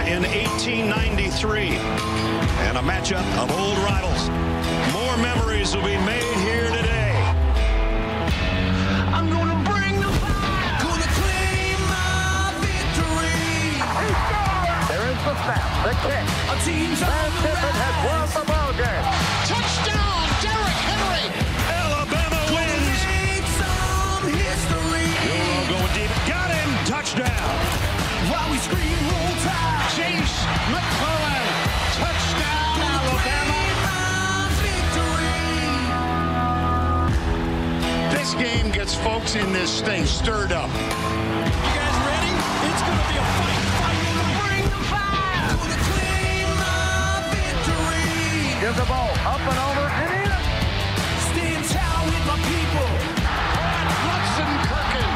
in 1893. And a matchup of old rivals. More memories will be made here today. I'm gonna bring the fire. Gonna claim my victory. There is the snap, the kick. A team's Van Tippin has won the ball game. touchdown, Derrick Henry. Alabama wins. Make some history. Going deep. Got him. Touchdown. While we scream, roll tide. Chase McClellan. Touchdown, Alabama. This game gets folks in this thing stirred up. You guys ready? It's gonna be a fight. Bring the fire. Gonna claim my victory. Give the ball up and over and in. Stand tall with my people. Hudson Kirkin.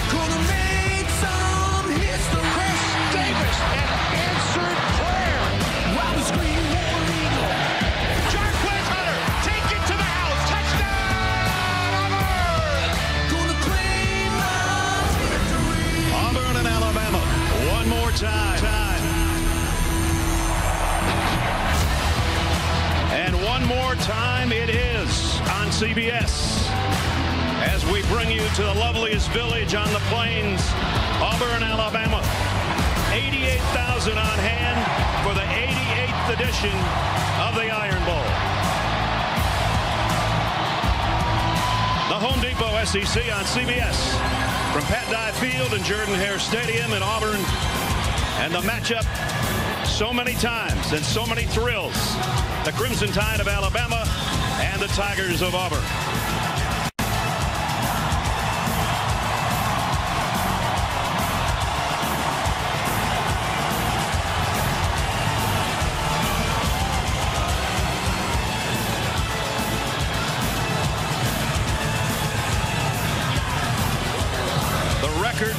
Gonna make some history. Chris Davis. An answered prayer. While we scream, War Eagle. Jarquez Hunter. Take it to the house. Touchdown, Auburn. Gonna claim my victory. Auburn and Alabama. One more time. And one more time it is on CBS. As we bring you to the loveliest village on the plains, Auburn, Alabama. 88,000 on hand for the 88th edition of the Iron Bowl. The Home Depot SEC on CBS from Pat Dye Field and Jordan-Hare Stadium in Auburn. And the matchup so many times and so many thrills. The Crimson Tide of Alabama and the Tigers of Auburn.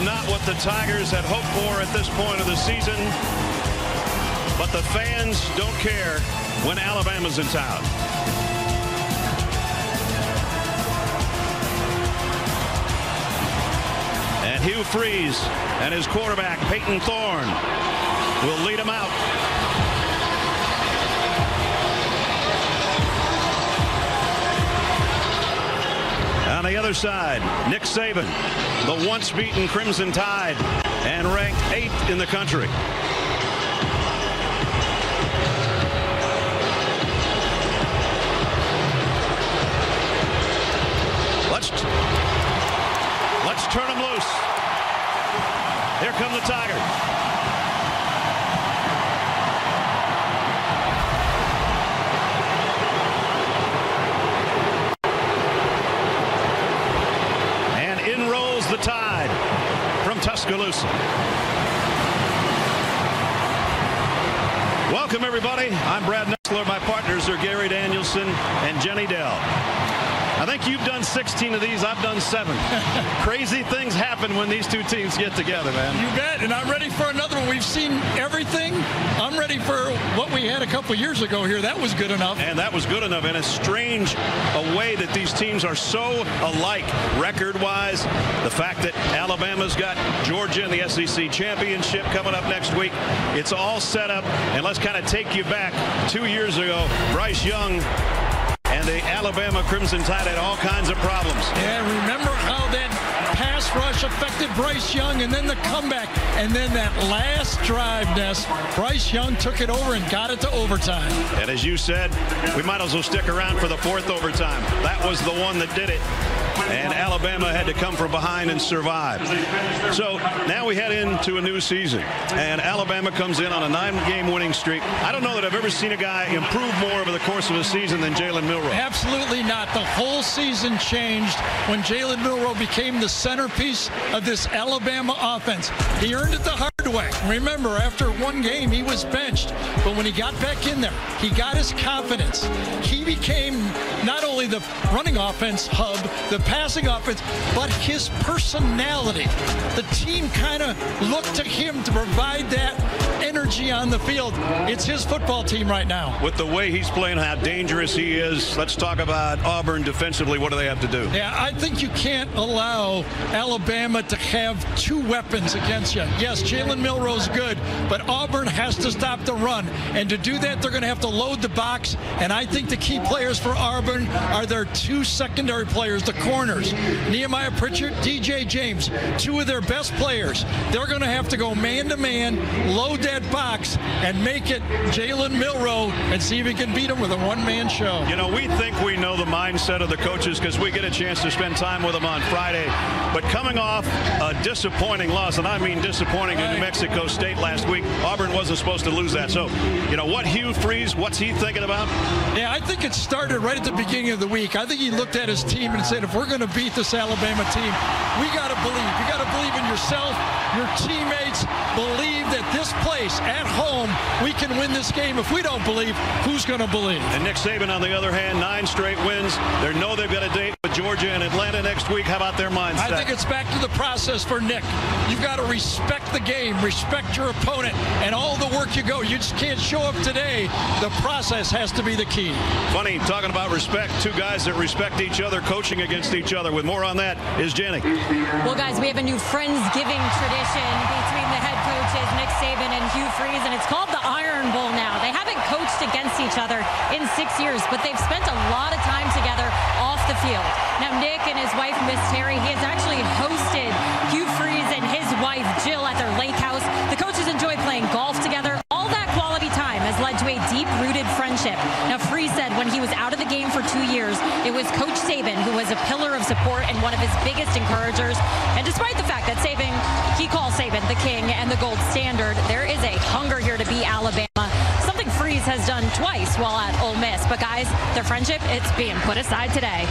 Not what the Tigers had hoped for at this point of the season, but the fans don't care when Alabama's in town. And Hugh Freeze and his quarterback Peyton Thorne will lead them out. On the other side, Nick Saban, the once beaten Crimson Tide, and ranked 8th in the country. Let's turn them loose. Here come the Tigers. The Tide from Tuscaloosa. Welcome, everybody. I'm Brad Nessler. My partners are Gary Danielson and Jenny Dell. I think you've done 16 of these. I've done 7. Crazy things happen when these two teams get together, man. You bet, and I'm ready for another one. We've seen everything. I'm ready for what we had a couple years ago here. That was good enough. And that was good enough. And it's strange a way that these teams are so alike record-wise. The fact that Alabama's got Georgia in the SEC championship coming up next week. It's all set up. And let's kind of take you back 2 years ago. Bryce Young and the Alabama Crimson Tide had all kinds of problems. Yeah, remember how that pass rush affected Bryce Young, and then the comeback, and then that last drive, Ness, Bryce Young took it over and got it to overtime. And as you said, we might as well stick around for the 4th overtime. That was the one that did it. And Alabama had to come from behind and survive. So now we head into a new season. And Alabama comes in on a 9-game winning streak. I don't know that I've ever seen a guy improve more over the course of a season than Jalen Milroe. Absolutely not. The whole season changed when Jalen Milroe became the centerpiece of this Alabama offense. He earned it the hard way. Remember, after one game, he was benched. But when he got back in there, he got his confidence. He became not only the running offense hub, the passing offense, but his personality. The team kind of looked to him to provide that energy on the field. It's his football team right now. With the way he's playing, how dangerous he is, let's talk about Auburn defensively. What do they have to do? Yeah, I think you can't allow Alabama to have two weapons against you. Yes, Jalen Milroe's good, but Auburn has to stop the run. And to do that, they're going to have to load the box. And I think the key players for Auburn are their two secondary players, the corners. Nehemiah Pritchard, DJ James, two of their best players. They're going to have to go man-to-man, load that box, and make it Jalen Milroe and see if he can beat him with a one-man show. You know, we think we know the mindset of the coaches because we get a chance to spend time with them on Friday. But coming off a disappointing loss, and I mean disappointing in New Mexico State last week, Auburn wasn't supposed to lose that. So, you know, what Hugh Freeze, what's he thinking about? Yeah, I think it started right at the beginning of the week. I think he looked at his team and said, if we're going to beat this Alabama team, we got to believe. You got to believe in yourself, your teammates. Believe that this place at home, we can win this game. If we don't believe, who's going to believe? And Nick Saban, on the other hand, 9 straight wins. They know they've got a date with Georgia and Atlanta next week. How about their mindset? I think it's back to the process for Nick. You've got to respect the game, respect your opponent, and all the work you go. You just can't show up today. The process has to be the key. Funny, talking about respect, two guys that respect each other, coaching against each other. With more on that is Jenny. Well, guys, we have a new Friendsgiving tradition between the head coaches, Nick Saban and Hugh Freeze, and it's called the Iron Bowl now. They haven't coached against each other in 6 years, but they've spent a lot of time together off the field. Now, Nick and his wife, Miss Terry, he has actually hosted Hugh Freeze and his wife, Jill, at their lake house. The coaches enjoy playing golf together. All that quality time has led to a deep-rooted friendship. Now, Freeze said when he was out of the game for 2 years, it was Coach Saban who was a pillar of support and one of his biggest encouragers. And despite the fact that Saban, he calls Saban the king and the gold standard, there is a hunger here to beat Alabama. Something Freeze has done twice while at Ole Miss. But guys, their friendship, it's being put aside today.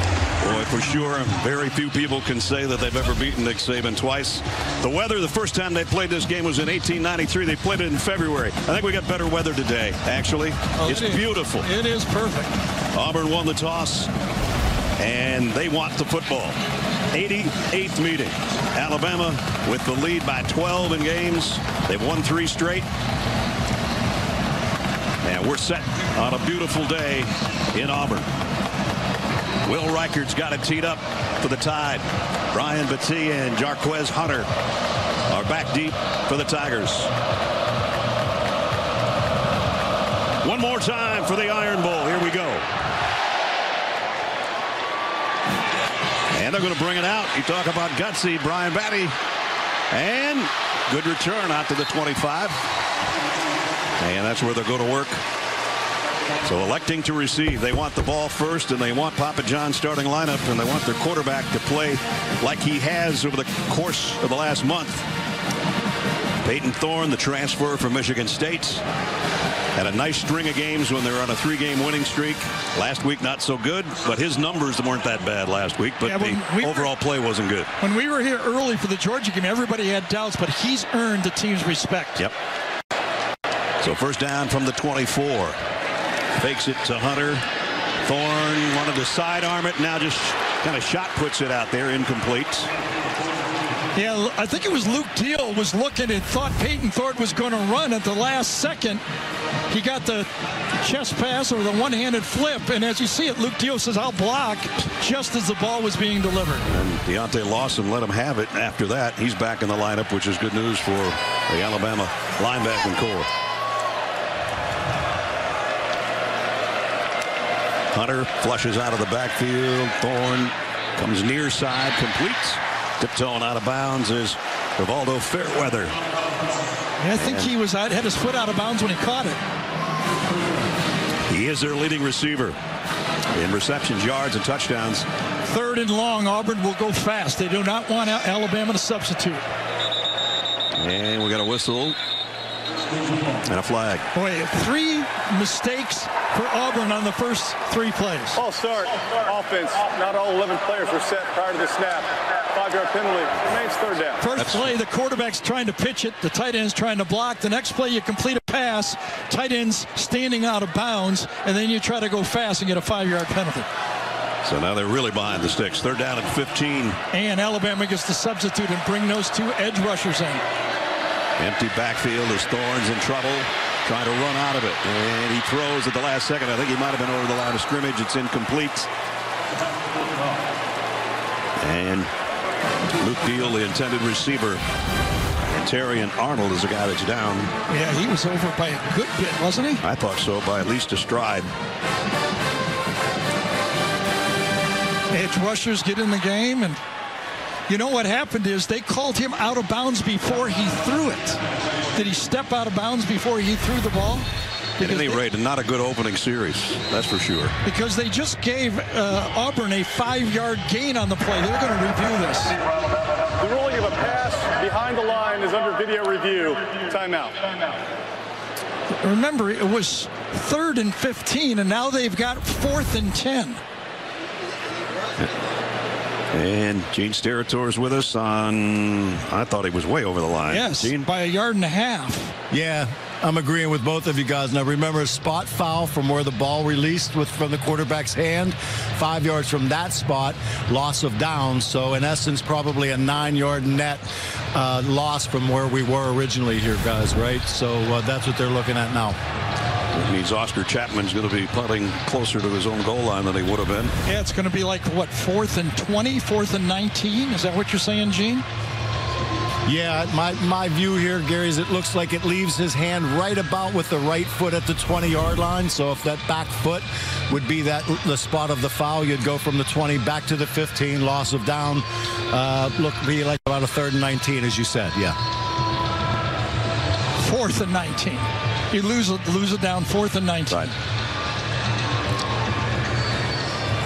Boy, for sure, very few people can say that they've ever beaten Nick Saban twice. The weather, the first time they played this game was in 1893. They played it in February. I think we got better weather today, actually. It's beautiful. It is perfect. Auburn won the toss, and they want the football. 88th meeting. Alabama with the lead by 12 in games. They've won 3 straight. And we're set on a beautiful day in Auburn. Will Reichard's got it teed up for the Tide. Brian Battie and Jarquez Hunter are back deep for the Tigers. One more time for the Iron Bowl. Here we go. And they're going to bring it out. You talk about gutsy, Brian Battie. And good return out to the 25. And that's where they're going to work. So electing to receive. They want the ball first, and they want Papa John's starting lineup, and they want their quarterback to play like he has over the course of the last month. Peyton Thorne, the transfer from Michigan State, had a nice string of games when they were on a 3-game winning streak. Last week, not so good, but his numbers weren't that bad last week, but the overall play wasn't good. When we were here early for the Georgia game, everybody had doubts, but he's earned the team's respect. Yep. So first down from the 24. Fakes it to Hunter. Thorne wanted to sidearm it. Now just kind of shot puts it out there, incomplete. Yeah, I think it was Luke Deal was looking and thought Peyton Thorne was going to run at the last second. He got the chest pass or the one-handed flip, and as you see it, Luke Deal says, I'll block, just as the ball was being delivered. And Deontay Lawson let him have it. After that, he's back in the lineup, which is good news for the Alabama linebacking core. Hunter flushes out of the backfield. Thorne comes near side, completes. Tiptoeing out of bounds is Rivaldo Fairweather. Yeah, I think he was had his foot out of bounds when he caught it. He is their leading receiver in receptions, yards, and touchdowns. 3rd and long. Auburn will go fast. They do not want Alabama to substitute. And we got a whistle and a flag. Boy, 3 mistakes for Auburn on the first 3 plays. All start offense. Not all 11 players were set prior to the snap. 5-yard penalty. Remains 3rd down. First play, the quarterback's trying to pitch it. The tight end's trying to block. The next play, you complete a pass. Tight end's standing out of bounds, and then you try to go fast and get a 5-yard penalty. So now they're really behind the sticks. Third down and 15. And Alabama gets to substitute and bring those 2 edge rushers in. Empty backfield as Thorne's in trouble, trying to run out of it. And he throws at the last second. I think he might have been over the line of scrimmage. It's incomplete. And Luke Deal, the intended receiver. And Terrion Arnold is the guy that's down. Yeah, he was over by a good bit, wasn't he? I thought so, by at least a stride. Edge rushers get in the game, and you know what happened is they called him out of bounds before he threw it. Did he step out of bounds before he threw the ball? At any rate, not a good opening series, that's for sure. Because they just gave Auburn a 5-yard gain on the play. They're going to review this. The ruling of a pass behind the line is under video review. Timeout. Remember, it was 3rd and 15, and now they've got 4th and 10. And Gene Steratore is with us on, I thought he was way over the line. Yes, Gene? by 1.5 yards. Yeah, I'm agreeing with both of you guys. Now remember, a spot foul from where the ball released from the quarterback's hand. 5 yards from that spot, loss of downs. So in essence, probably a 9-yard net loss from where we were originally here, guys, right? So that's what they're looking at now. It means Oscar Chapman's going to be punting closer to his own goal line than he would have been. Yeah, it's going to be like, what, 4th and 20, 4th and 19? Is that what you're saying, Gene? Yeah, my view here, Gary, is it looks like it leaves his hand right about with the right foot at the 20-yard line. So if that back foot would be the spot of the foul, you'd go from the 20 back to the 15, loss of down. Be like about a 3rd and 19, as you said, yeah. 4th and 19. You lose it down, 4th and 19. Right.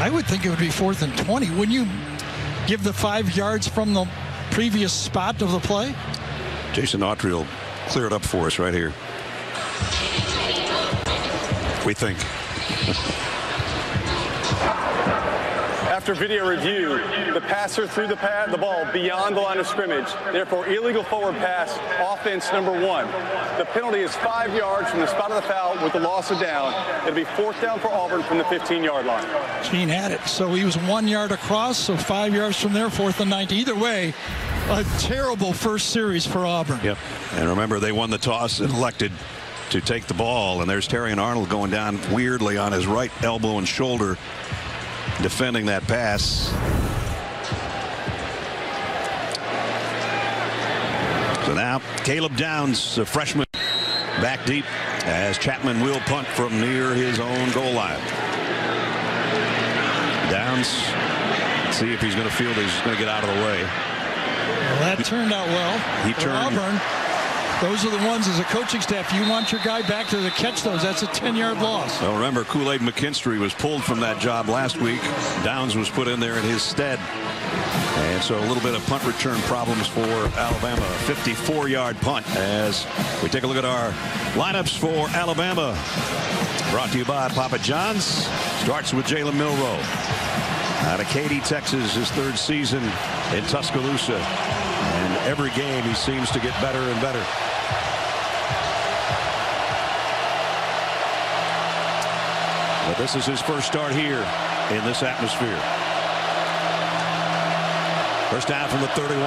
I would think it would be 4th and 20. Wouldn't you give the 5 yards from the previous spot of the play? Jason Autry will clear it up for us right here. We think. After video review, the passer threw the ball beyond the line of scrimmage. Therefore, illegal forward pass, offense number 1. The penalty is 5 yards from the spot of the foul with the loss of down. It'll be 4th down for Auburn from the 15-yard line. Gene had it. So he was 1 yard across, so 5 yards from there, 4th and 19. Either way, a terrible first series for Auburn. Yep. And remember, they won the toss and elected to take the ball. And there's Terrion Arnold going down weirdly on his right elbow and shoulder, defending that pass. So now Caleb Downs, a freshman, back deep as Chapman will punt from near his own goal line. Downs, let's see if he's going to feel that he's going to get out of the way. Well, that turned out well. He turned. Auburn, those are the ones as a coaching staff, you want your guy back there to catch those. That's a 10-yard loss. Well, remember, Kool-Aid McKinstry was pulled from that job last week. Downs was put in there in his stead. And so a little bit of punt return problems for Alabama. A 54-yard punt as we take a look at our lineups for Alabama. Brought to you by Papa John's. Starts with Jalen Milroe. Out of Katy, Texas, his 3rd season in Tuscaloosa. And every game he seems to get better and better. But this is his first start here in this atmosphere. First down from the 31.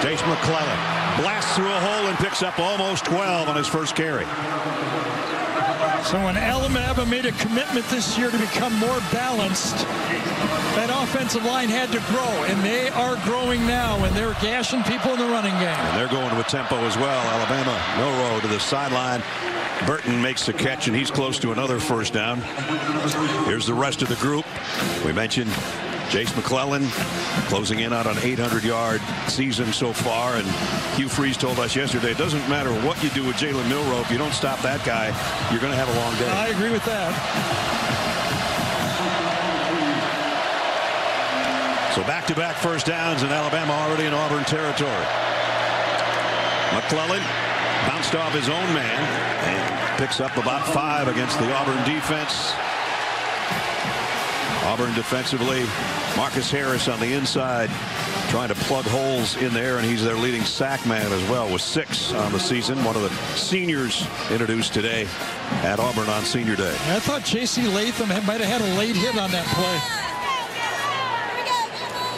Jace McClellan blasts through a hole and picks up almost 12 on his first carry. So when Alabama made a commitment this year to become more balanced, that offensive line had to grow, and they are growing now, and they're gashing people in the running game. And they're going with tempo as well. Alabama, Milroe to the sideline. Burton makes the catch, and he's close to another first down. Here's the rest of the group. We mentioned Jace McClellan closing in on an 800-yard season so far. And Hugh Freeze told us yesterday, it doesn't matter what you do with Jalen Milroe. If you don't stop that guy, you're going to have a long day. I agree with that. So back-to-back first downs, and Alabama already in Auburn territory. McClellan bounced off his own man and picks up about 5 against the Auburn defense. Auburn defensively, Marcus Harris on the inside trying to plug holes in there, and he's their leading sack man as well with 6 on the season. One of the seniors introduced today at Auburn on Senior Day. I thought J.C. Latham might have had a late hit on that play.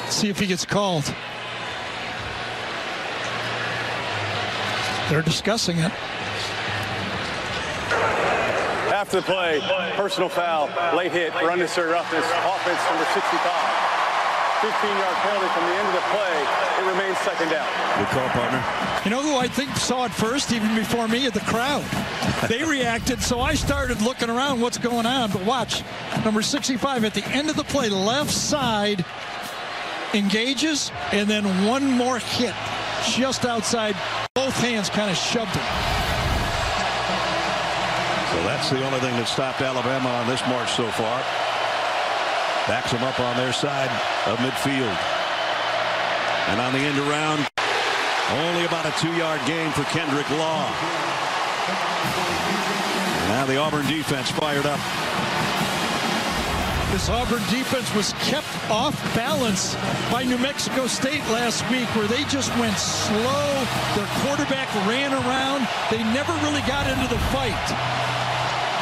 Let's see if he gets called. They're discussing it. After the play, personal foul, late hit for unnecessary roughness, offense number 65. 15-yard penalty from the end of the play. It remains second down. Good call, partner. You know who I think saw it first, even before me, at the crowd. They reacted, so I started looking around what's going on. But watch, number 65 at the end of the play, left side, engages, and then one more hit just outside. Both hands kind of shoved him. So that's the only thing that stopped Alabama on this march so far. Backs them up on their side of midfield. And on the end around, only about a 2-yard gain for Kendrick Law. And now the Auburn defense fired up. This Auburn defense was kept off balance by New Mexico State last week, where they just went slow. Their quarterback ran around. They never really got into the fight.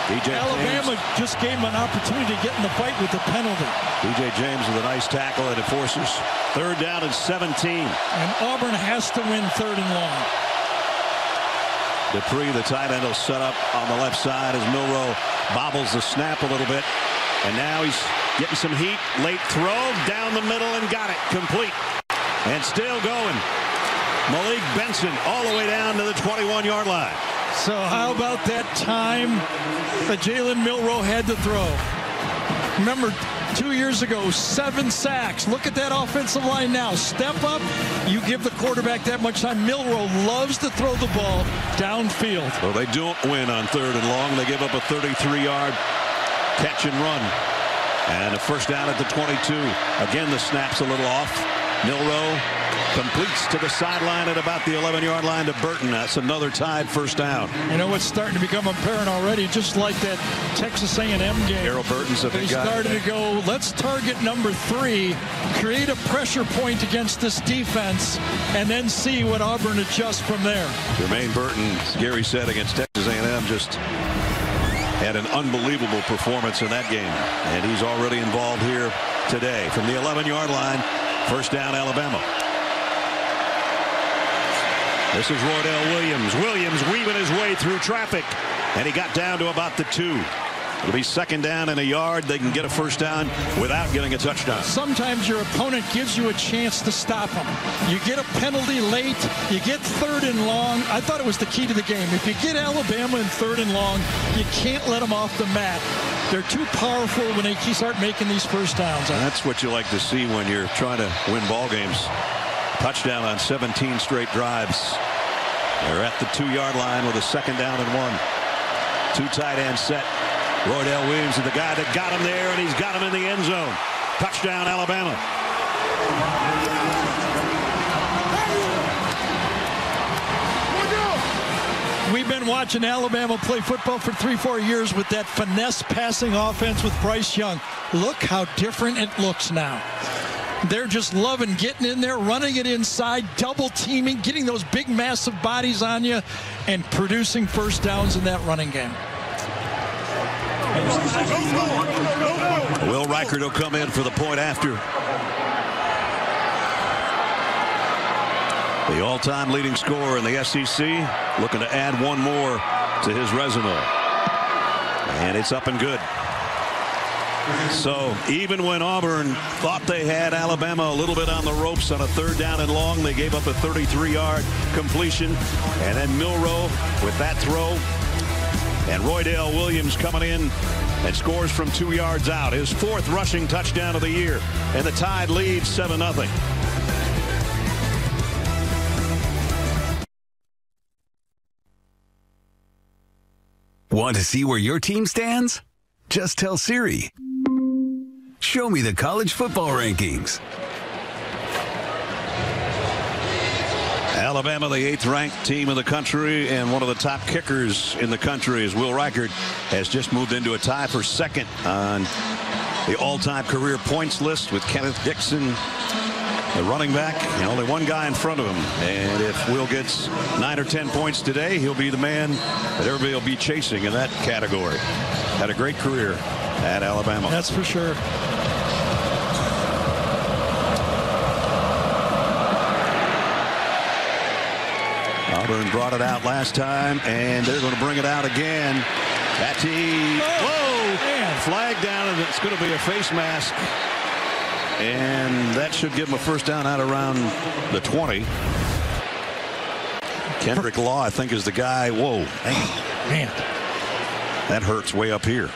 Alabama just gave him an opportunity to get in the fight with the penalty. DJ James with a nice tackle, and it forces 3rd down and 17. And Auburn has to win 3rd and long. Dupree, the tight end, will set up on the left side as Milroe bobbles the snap a little bit. And now he's getting some heat. Late throw down the middle and got it complete. And still going. Malik Benson all the way down to the 21-yard line. So how about that time that Jalen Milroe had to throw? Remember, 2 years ago, 7 sacks. Look at that offensive line now. Step up. You give the quarterback that much time. Milroe loves to throw the ball downfield. Well, they don't win on 3rd and long. They give up a 33-yard catch and run. And a 1st down at the 22. Again, the snap's a little off. Milroe completes to the sideline at about the 11-yard line to Burton. That's another tied 1st down. You know what's starting to become apparent already, just like that Texas A&M game. Harold Burton's a big guy. They started to go, let's target number 3, create a pressure point against this defense, and then see what Auburn adjusts from there. Jermaine Burton, as Gary said, against Texas A&M, just had an unbelievable performance in that game. And he's already involved here today. From the 11-yard line, 1st down, Alabama. This is Roydell Williams. Williams weaving his way through traffic, and he got down to about the 2. It'll be 2nd down and a yard. They can get a 1st down without getting a touchdown. Sometimes your opponent gives you a chance to stop them. You get a penalty late. You get 3rd and long. I thought it was the key to the game. If you get Alabama in 3rd and long, you can't let them off the mat. They're too powerful when they start making these 1st downs. And that's what you like to see when you're trying to win ball games. Touchdown on 17 straight drives. They're at the 2-yard line with a 2nd down and 1. 2 tight end set. Roydell Williams is the guy that got him there, and he's got him in the end zone. Touchdown, Alabama. We've been watching Alabama play football for 3-4 years with that finesse passing offense with Bryce Young. Look how different it looks now. They're just loving getting in there, running it inside, double teaming, getting those big, massive bodies on you, and producing 1st downs in that running game. Will Reichert will come in for the point after. The all-time leading scorer in the SEC, looking to add one more to his resume. And it's up and good. So even when Auburn thought they had Alabama a little bit on the ropes on a 3rd down and long, they gave up a 33-yard completion. And then Milroe with that throw. And Roydell Williams coming in and scores from 2 yards out. His 4th rushing touchdown of the year. And the Tide leads 7-0. Want to see where your team stands? Just tell Siri. Show me the college football rankings. Alabama, the 8th ranked team in the country, and one of the top kickers in the country, as Will Reichert has just moved into a tie for 2nd on the all-time career points list with Kenneth Dixon The running back, and only one guy in front of him. And if Will gets 9 or 10 points today, he'll be the man that everybody will be chasing in that category. Had a great career at Alabama. That's for sure. Auburn brought it out last time, and they're going to bring it out again. That team, flag down, and it's going to be a face mask. And that should give him a first down out around the 20. Kendrick Law, I think, is the guy. Whoa, man, that hurts way up here.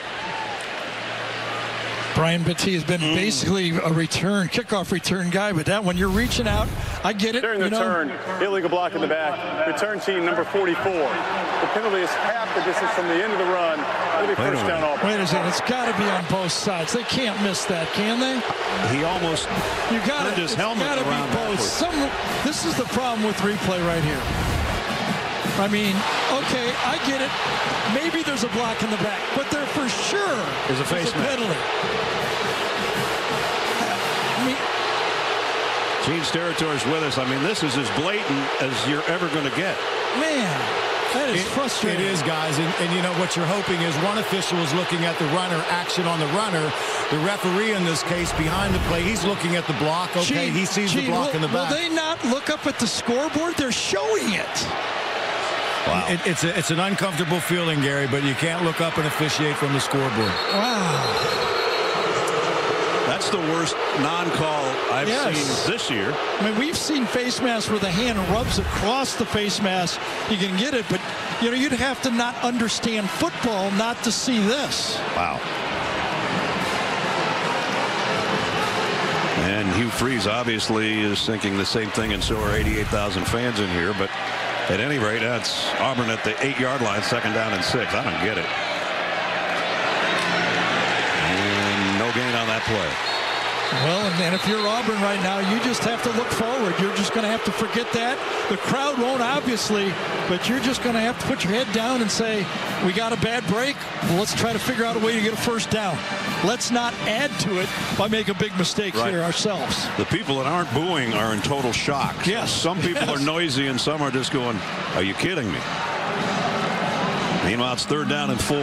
Brian Battie has been basically a kickoff return guy, but that one, you're reaching out. I get it. During the turn, illegal block in the back. Return team number 44. The penalty is half the distance from the end of the run. It'll be first down Auburn. Wait a second. It's got to be on both sides. They can't miss that, can they? He almost turned his helmet around backwards. This is the problem with replay right here. I mean, okay, I get it. Maybe there's a block in the back, but there for sure is a face penalty. I mean, Gene's territory's with us. I mean, this is as blatant as you're ever going to get. Man, that is frustrating. It is, guys. And you know what you're hoping is one official is looking at the runner, action on the runner. The referee in this case behind the play, he's looking at the block. Okay, he sees the block in the back. Will they not look up at the scoreboard? They're showing it. Wow. It's an uncomfortable feeling, Gary, but you can't look up and officiate from the scoreboard. Wow. That's the worst non-call I've seen this year. I mean, we've seen face masks where the hand rubs across the face mask. You can get it, but you know, you'd have to not understand football not to see this. Wow. And Hugh Freeze obviously is thinking the same thing, and so are 88,000 fans in here, but at any rate, that's Auburn at the 8-yard line, second down and 6. I don't get it. And no gain on that play. Well, and if you're Auburn right now, you just have to look forward. You're just going to have to forget that. The crowd won't, obviously, but you're just going to have to put your head down and say, we got a bad break. Well, let's try to figure out a way to get a first down. Let's not add to it by making big mistakes here ourselves. The people that aren't booing are in total shock. Yes. Some people are noisy and some are just going, are you kidding me? Meanwhile, it's third down and 4.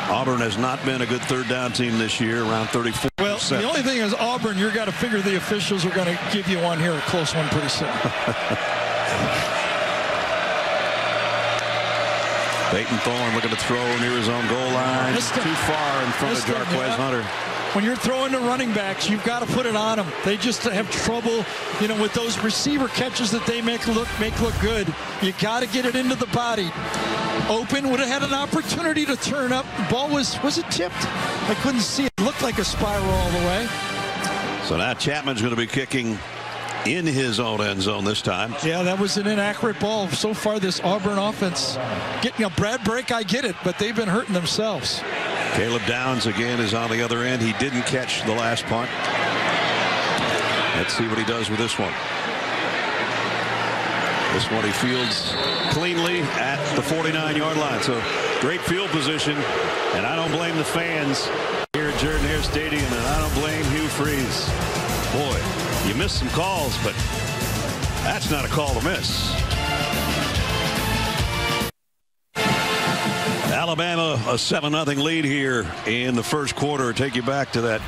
Auburn has not been a good third down team this year, around 34%. Well, the only thing is Auburn, you've got to figure the officials are going to give you one here, a close one pretty soon. Peyton Thorne looking to throw near his own goal line. Too far in front of Jarquez Hunter. When you're throwing to running backs, you've got to put it on them. They just have trouble, you know, with those receiver catches that they make look good. You got to get it into the body. Open, would have had an opportunity to turn up. Ball was it tipped? I couldn't see it. Looked like a spiral all the way. So now Chapman's going to be kicking in his own end zone this time. Yeah, that was an inaccurate ball. So far, this Auburn offense getting a bad break, I get it, but they've been hurting themselves. Caleb Downs again is on the other end. He didn't catch the last punt. Let's see what he does with this one. This one he fields cleanly at the 49-yard line. So great field position, and I don't blame the fans here at Jordan-Hare Stadium, and I don't blame Hugh Freeze. Boy, you missed some calls, but that's not a call to miss. Alabama a 7-0 lead here in the first quarter. Take you back to that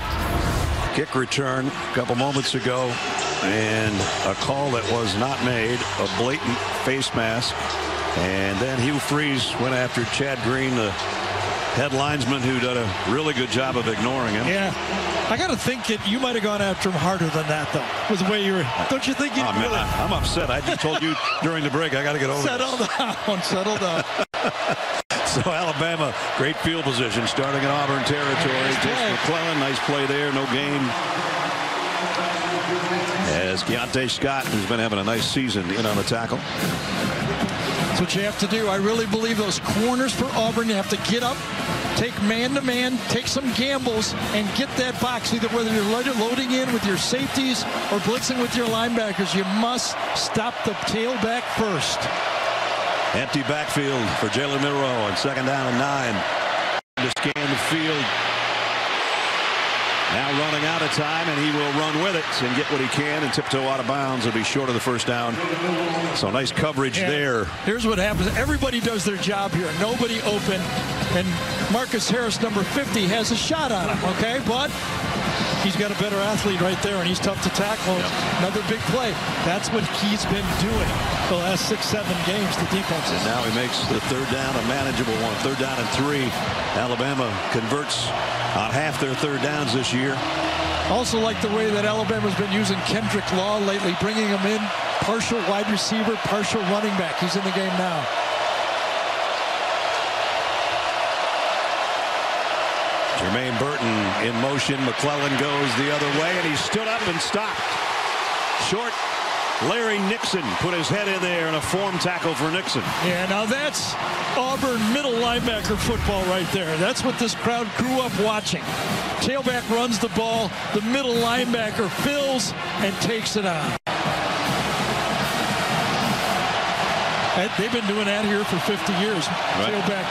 kick return a couple moments ago, and a call that was not made, a blatant face mask. And then Hugh Freeze went after Chad Green, the head linesman, who did a really good job of ignoring him. Yeah, I got to think you might have gone after him harder than that, though, with the way you were. Don't you think? I'm upset. I just told you during the break I got to get over this. Settle down. So Alabama, great field position, starting in Auburn territory. Jason McClellan, nice play there, no gain. As Keontae Scott, who's been having a nice season, in on the tackle. That's what you have to do. I really believe those corners for Auburn, you have to get up, take man-to-man, take some gambles, and get that box. Either whether you're loading in with your safeties or blitzing with your linebackers, you must stop the tailback first. Empty backfield for Jalen Milroe on second down and 9. To scan the field. Now running out of time, and he will run with it and get what he can and tiptoe out of bounds. It'll be short of the first down. So nice coverage there. Here's what happens. Everybody does their job here. Nobody open. And Marcus Harris, number 50, has a shot on him, okay? But he's got a better athlete right there, and he's tough to tackle. Yep. Another big play. That's what he's been doing the last 6-7 games, the defense. And now he makes the third down a manageable one. Third down and 3. Alabama converts on half their third downs this year. Also like the way that Alabama's been using Kendrick Law lately, bringing him in, partial wide receiver, partial running back. He's in the game now. Jermaine Burton in motion. McClellan goes the other way, and he stood up and stopped. Short Larry Nixon put his head in there in a form tackle for Nixon. Yeah, now that's Auburn middle linebacker football right there. That's what this crowd grew up watching. Tailback runs the ball, the middle linebacker fills and takes it on. They've been doing that here for 50 years. Right. Tailback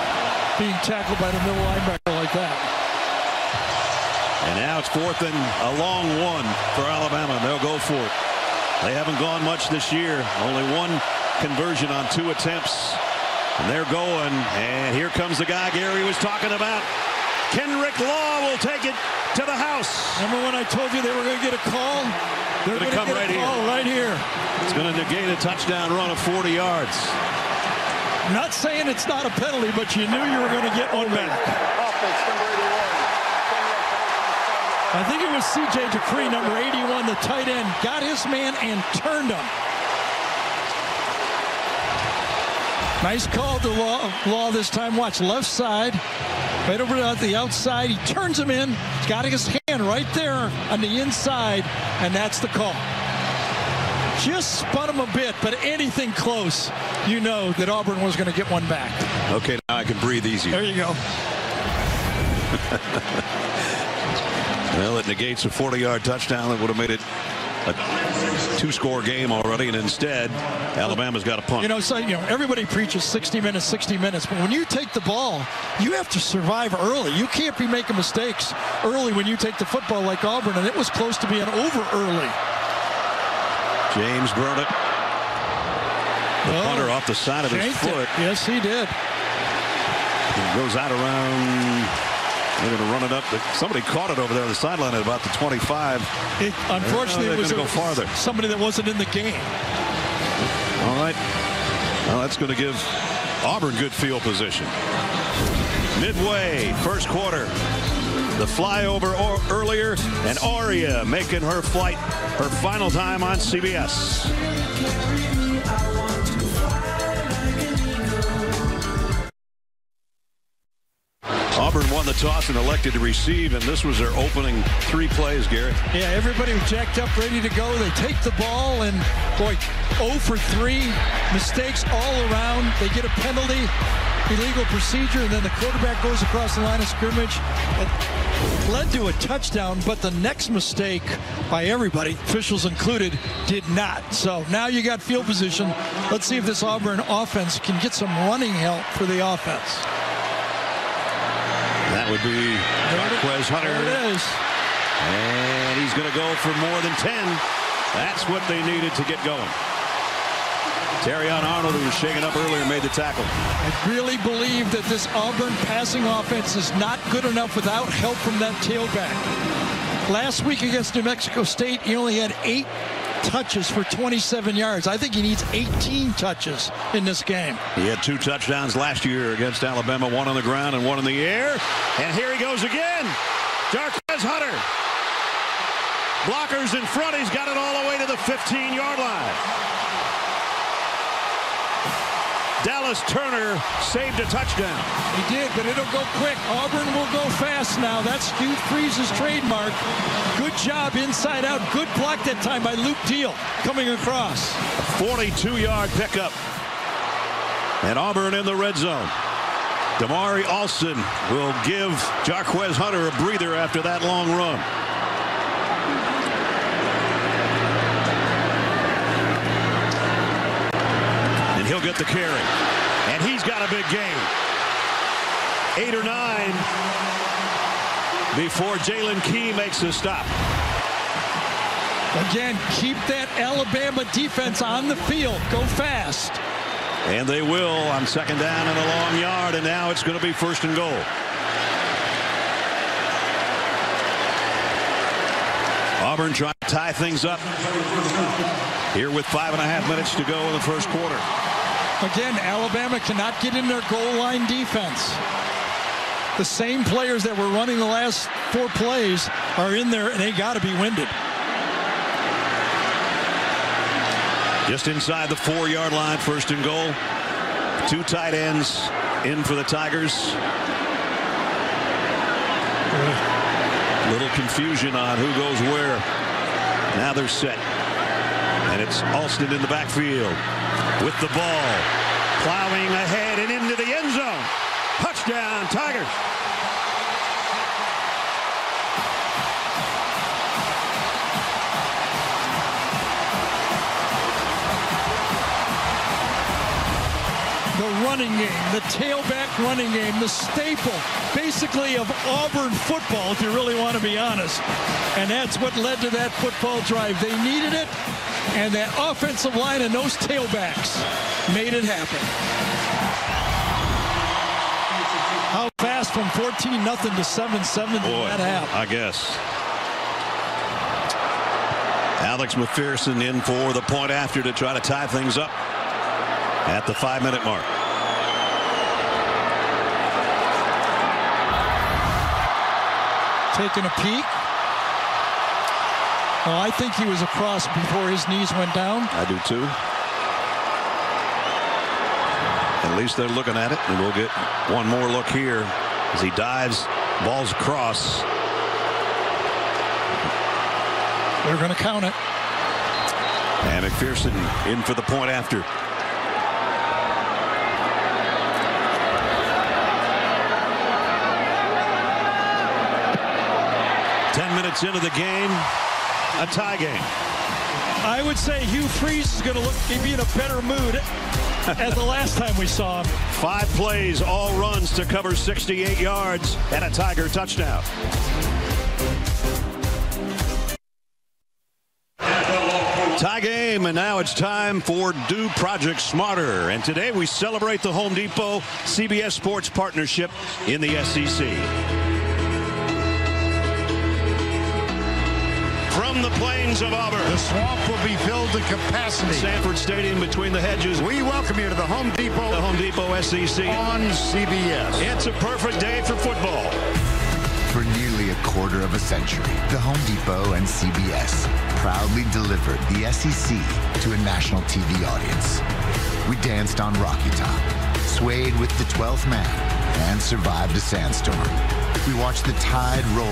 being tackled by the middle linebacker like that. And now it's 4th and a long one for Alabama. They'll go for it. They haven't gone much this year. Only 1 conversion on 2 attempts. And they're going. And here comes the guy Gary was talking about. Kendrick Law will take it to the house. Remember when I told you they were going to get a call? They're going to come right here. Right here. It's going to negate a touchdown run of 40 yards. I'm not saying it's not a penalty, but you knew you were going to get one back. I think it was C.J. Dupree, number 81, the tight end, got his man and turned him. Nice call to Law this time. Watch, left side, right over to the outside. He turns him in. He's got his hand right there on the inside, and that's the call. Just spun him a bit, but anything close, you know that Auburn was going to get one back. Okay, now I can breathe easier. There you go. Well, it negates a 40-yard touchdown that would have made it a 2-score game already, and instead, Alabama's got a punt. Everybody preaches 60 minutes, 60 minutes, but when you take the ball, you have to survive early. You can't be making mistakes early when you take the football like Auburn, and it was close to being over early. James brought it. The punter off the side of his foot. Yes, he did. He goes out around. They're going to run it up. Somebody caught it over there on the sideline at about the 25. Unfortunately, it was going to go farther. Somebody that wasn't in the game. All right. Well, that's going to give Auburn good field position. Midway, first quarter. The flyover earlier, and Aria making her flight, her final time on CBS. Auburn won the toss and elected to receive, and this was their opening 3 plays, Gary. Yeah, everybody was jacked up, ready to go. They take the ball, and boy, 0 for 3, mistakes all around. They get a penalty, illegal procedure, and then the quarterback goes across the line of scrimmage. It led to a touchdown, but the next mistake by everybody, officials included, did not. So now you got field position. Let's see if this Auburn offense can get some running help for the offense. That would be GWES Hunter. There it is. And he's going to go for more than 10. That's what they needed to get going. Terrion Arnold, who was shaken up earlier, made the tackle. I really believe that this Auburn passing offense is not good enough without help from that tailback. Last week against New Mexico State, he only had 8 touches for 27 yards. I think he needs 18 touches in this game. He had 2 touchdowns last year against Alabama, 1 on the ground and 1 in the air. And here he goes again. GWES Hunter. Blockers in front. He's got it all the way to the 15-yard line. Dallas Turner saved a touchdown. He did, but it'll go quick. Auburn will go fast now. That's Hugh Freeze's trademark. Good job inside out. Good block that time by Luke Teal coming across. A 42-yard pickup. And Auburn in the red zone. Damari Alston will give GWES Hunter a breather after that long run. And he'll get the carry. And he's got a big game. 8 or 9. before Jalen Key makes a stop. Again, keep that Alabama defense on the field. Go fast. And they will on second down and a long yard, and now it's going to be first and goal. Auburn trying to tie things up here with 5.5 minutes to go in the first quarter. Again, Alabama cannot get in their goal line defense. The same players that were running the last 4 plays are in there, and they got to be winded. Just inside the 4-yard line, first and goal. 2 tight ends in for the Tigers. Little confusion on who goes where. Now they're set. And it's Alston in the backfield with the ball. Plowing ahead and into the end zone. Touchdown, Tigers. The running game, the tailback running game, the staple basically of Auburn football, if you really want to be honest. And that's what led to that football drive. They needed it, and that offensive line and those tailbacks made it happen. How fast from 14-0 to 7-7 did that happen? I guess. Alex McPherson in for the point after to try to tie things up at the 5-minute mark. Taking a peek. Oh, I think he was across before his knees went down. I do too. At least they're looking at it, and we'll get one more look here as he dives, balls across. They're going to count it. And McPherson in for the point after. Into the game, a tie game. I would say Hugh Freeze is going to be in a better mood as the last time we saw him. 5 plays, all runs to cover 68 yards and a Tiger touchdown. Tie game, and now it's time for Do Project Smarter. And today we celebrate the Home Depot CBS Sports partnership in the SEC. From the plains of Auburn, the swamp will be filled to capacity. Sanford Stadium between the hedges. We welcome you to the Home Depot. The Home Depot SEC on CBS. It's a perfect day for football. For nearly a quarter of a century, the Home Depot and CBS proudly delivered the SEC to a national TV audience. We danced on Rocky Top, swayed with the 12th man, and survived a sandstorm. We watched the tide roll,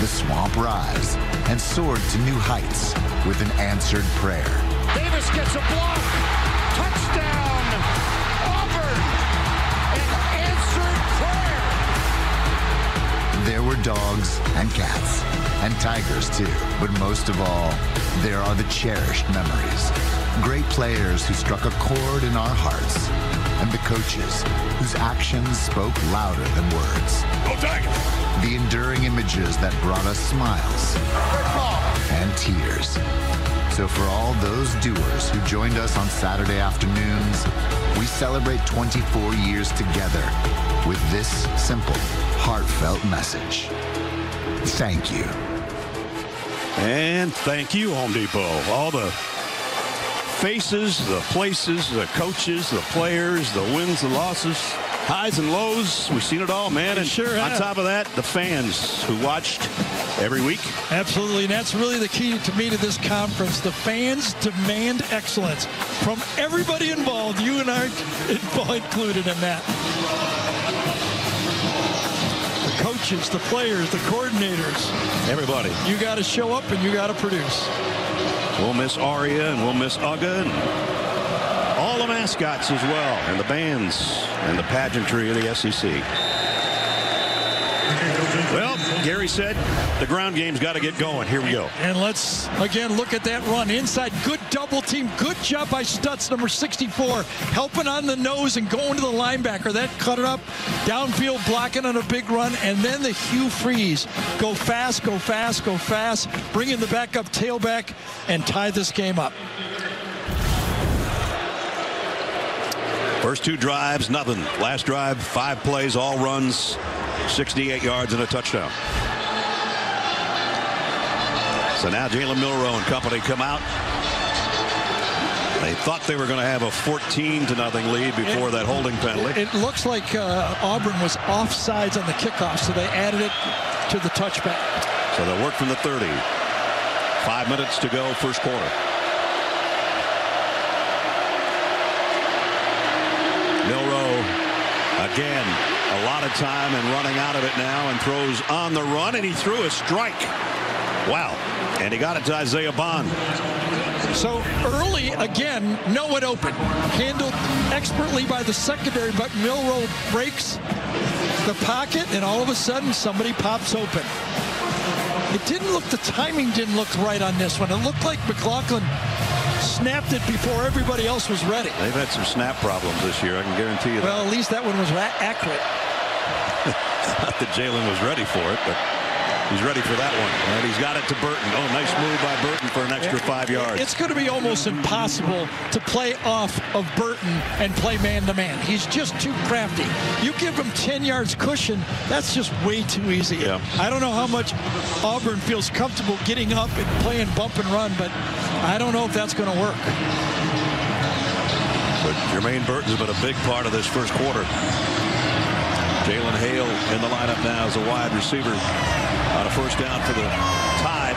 the swamp rise, and soared to new heights with an answered prayer. Davis gets a block. Touchdown, Auburn. An answered prayer. There were dogs and cats and tigers too, but most of all, there are the cherished memories. Great players who struck a chord in our hearts, and the coaches whose actions spoke louder than words. The enduring images that brought us smiles and tears. So for all those doers who joined us on Saturday afternoons, we celebrate 24 years together with this simple, heartfelt message. Thank you. And thank you, Home Depot. All the faces, the places, the coaches, the players, the wins, the losses, highs and lows. We've seen it all, man. And sure on top of that, the fans who watched every week. Absolutely, and that's really the key to me to this conference. The fans demand excellence from everybody involved. You and I included in that. The coaches, the players, the coordinators. Everybody. You got to show up and you got to produce. We'll miss Aria and we'll miss Ugga and all the mascots as well, and the bands and the pageantry of the SEC. Well, Gary said the ground game's got to get going. Here we go. And let's, again, look at that run. Inside, good double team. Good job by Stutz, number 64, helping on the nose and going to the linebacker. That cut it up. Downfield, blocking on a big run. And then the Hugh Freeze. Go fast, go fast, go fast. Bring in the backup tailback and tie this game up. First 2 drives, nothing. Last drive, 5 plays, all runs, 68 yards and a touchdown. So now Jalen Milroe and company come out. They thought they were going to have a 14-0 lead before that holding penalty. It looks like Auburn was offsides on the kickoff, so they added it to the touchback. So they'll work from the 30. 5 minutes to go, first quarter. Milroe, again, a lot of time and running out of it now, and throws on the run, and he threw a strike. Wow. And he got it to Isaiah Bond. So early, again, no one open. Handled expertly by the secondary, but Milroe breaks the pocket, and all of a sudden somebody pops open. It didn't look, the timing didn't look right on this one. It looked like McLaughlin snapped it before everybody else was ready. They've had some snap problems this year, I can guarantee you that. Well, at least that one was accurate. Not that Jalen was ready for it, but he's ready for that one. And he's got it to Burton. Oh, nice move by Burton for an extra 5 yards. It's going to be almost impossible to play off of Burton and play man-to-man. He's just too crafty. You give him 10 yards cushion, that's just way too easy. Yeah. I don't know how much Auburn feels comfortable getting up and playing bump and run, but I don't know if that's going to work. But Jermaine Burton's been a big part of this first quarter. Jalen Hale in the lineup now as a wide receiver on a first down for the Tide.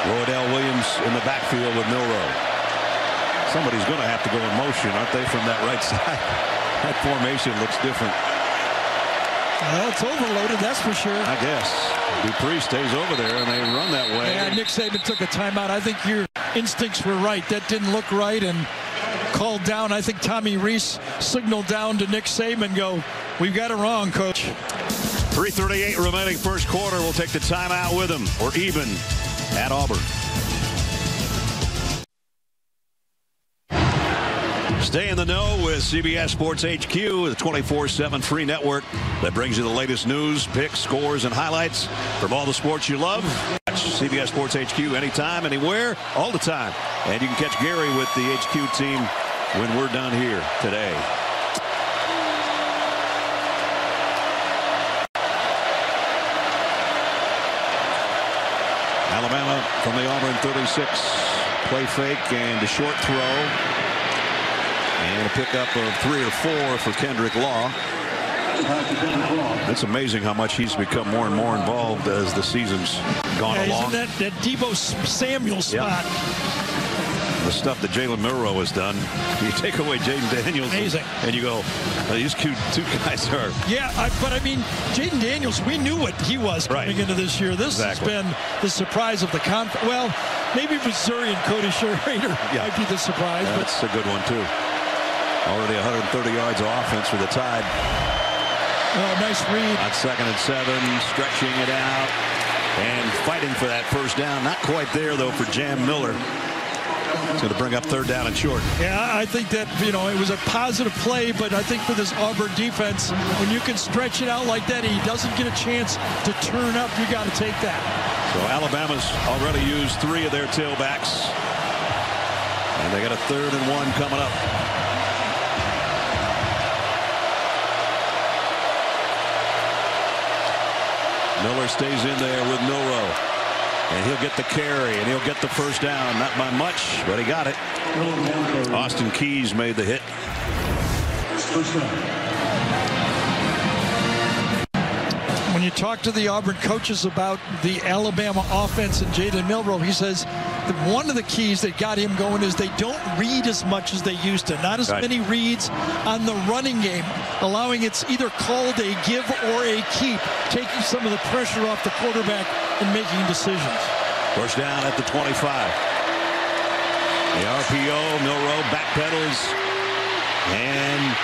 Roydell Williams in the backfield with Milroe. Somebody's going to have to go in motion, aren't they, from that right side? That formation looks different. Well, it's overloaded, that's for sure. I guess. Dupree stays over there, and they run that way. Yeah, Nick Saban took a timeout. I think your instincts were right. That didn't look right, and called down. I think Tommy Reese signaled down to Nick Saban, go, we've got it wrong, coach. 3:38 remaining first quarter. We'll take the timeout with him. We're even at Auburn. Stay in the know with CBS Sports HQ, the 24/7 free network that brings you the latest news, picks, scores, and highlights from all the sports you love. Watch CBS Sports HQ anytime, anywhere, all the time. And you can catch Gary with the HQ team when we're done here today. Alabama from the Auburn 36. Play fake and a short throw. And a pickup of 3 or 4 for Kendrick Law. It's amazing how much he's become more and more involved as the season's gone along. Isn't that Deebo Samuel spot? Yep. The stuff that Jalen Milroe has done. You take away Jaden Daniels and you go, these two guys are. Yeah, but I mean, Jaden Daniels, we knew what he was coming into this year. This has been the surprise of the conference. Well, maybe Missouri and Cody Schrader might be the surprise. That's a good one, too. Already 130 yards of offense for the Tide. Oh, nice read. On 2nd and 7, stretching it out and fighting for that first down. Not quite there, though, for Jam Miller. It's going to bring up 3rd down and short. Yeah, I think that, it was a positive play, but I think for this Auburn defense, when you can stretch it out like that, he doesn't get a chance to turn up. You got to take that. So Alabama's already used 3 of their tailbacks. And they got a 3rd and 1 coming up. Miller stays in there with Milroe. And he'll get the carry, and he'll get the first down. Not by much, but he got it. Austin Keys made the hit. When you talk to the Auburn coaches about the Alabama offense and Jalen Milroe, he says that one of the keys that got him going is they don't read as much as they used to. Not as many reads on the running game, allowing it's either called a give or a keep, taking some of the pressure off the quarterback and making decisions. First down at the 25. The RPO, Milroe backpedals and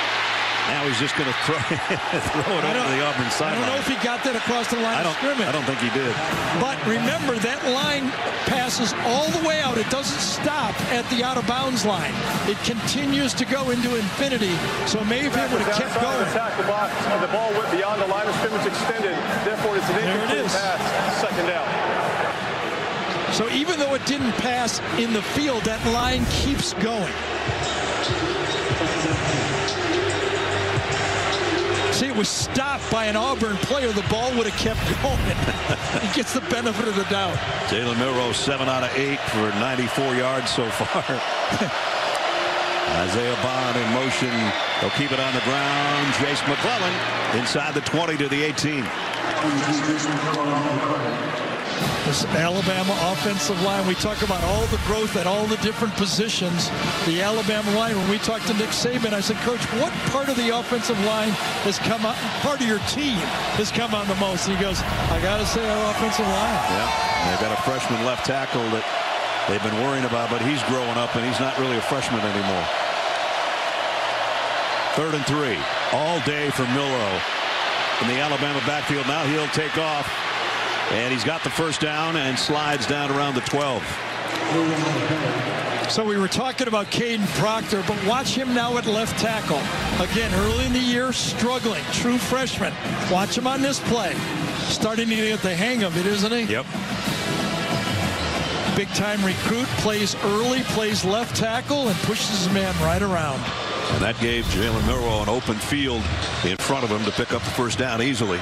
Now he's just going to throw it over the Auburn sideline. I don't know if he got that across the line of scrimmage. I don't think he did. But remember, that line passes all the way out. It doesn't stop at the out-of-bounds line. It continues to go into infinity. So Mayfield would have kept going. The box, the ball went beyond the line of scrimmage extended. Therefore, it's an incomplete pass. Second down. So even though it didn't pass in the field, that line keeps going. See, it was stopped by an Auburn player. The ball would have kept going. He gets the benefit of the doubt. Jalen Milroe, 7 out of 8 for 94 yards so far. Isaiah Bond in motion. They'll keep it on the ground. Chase McClellan inside the 20 to the 18. This Alabama offensive line, we talk about all the growth at all the different positions. The Alabama line, when we talked to Nick Saban, I said, Coach, what part of the offensive line has come out, part of your team has come on the most? And he goes, I got to say our offensive line. Yeah, they've got a freshman left tackle that they've been worrying about, but he's growing up and he's not really a freshman anymore. 3rd and 3 all day for Milroe in the Alabama backfield. Now he'll take off. And he's got the first down and slides down around the 12. So we were talking about Caden Proctor, but watch him now at left tackle. Again, early in the year, struggling. True freshman. Watch him on this play. Starting to get the hang of it, isn't he? Yep. Big-time recruit, plays early, plays left tackle, and pushes his man right around. And that gave Jalen Milroe an open field in front of him to pick up the first down easily.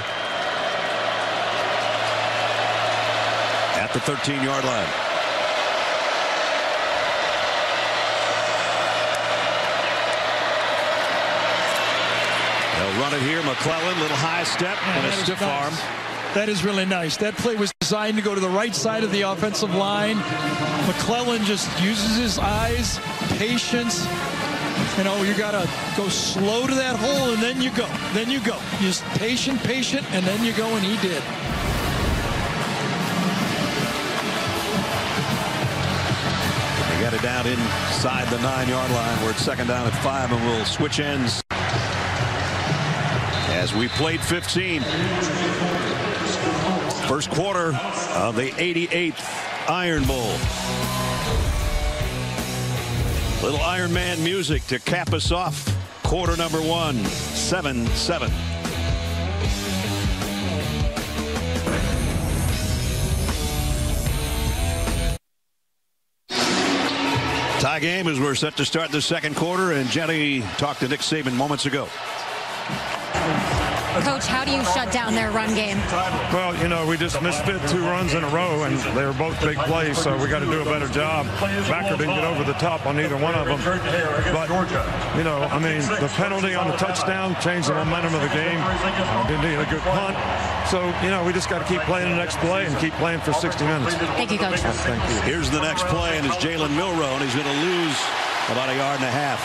At the 13-yard line. They'll run it here. McClellan, little high step and a stiff arm. That is really nice. That play was designed to go to the right side of the offensive line. McClellan just uses his eyes, patience. You know, you got to go slow to that hole, and then you go. Then you go. Just patient, and then you go, and he did. Got it down inside the 9-yard line where it's 2nd down at 5, and we'll switch ends as we played 15. First quarter of the 88th Iron Bowl. Little Iron Man music to cap us off. Quarter number 1, 7-7. Tie game as we're set to start the second quarter, and Jenny talked to Nick Saban moments ago. Coach, how do you shut down their run game? Well, you know, we just misfit 2 runs in a row, and they were both big plays, so we got to do a better job. Backer didn't get over the top on either one of them. But, you know, I mean, the penalty on the touchdown changed the momentum of the game. Didn't need a good punt. So, you know, we just got to keep playing the next play and keep playing for 60 minutes. Thank you, Coach. Thank you. Here's the next play, and it's Jalen Milroe, and he's going to lose about 1.5 yards.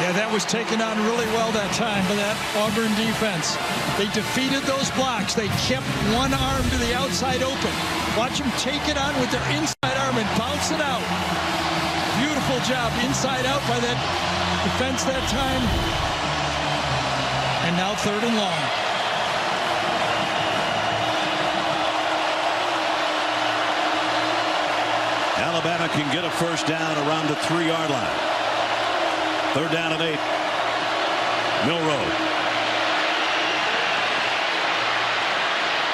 Yeah, that was taken on really well that time by that Auburn defense. They defeated those blocks. They kept one arm to the outside open. Watch them take it on with their inside arm and bounce it out. Beautiful job inside out by that defense that time. And now 3rd and long. Alabama can get a first down around the 3-yard line. 3rd down and 8. Milroe.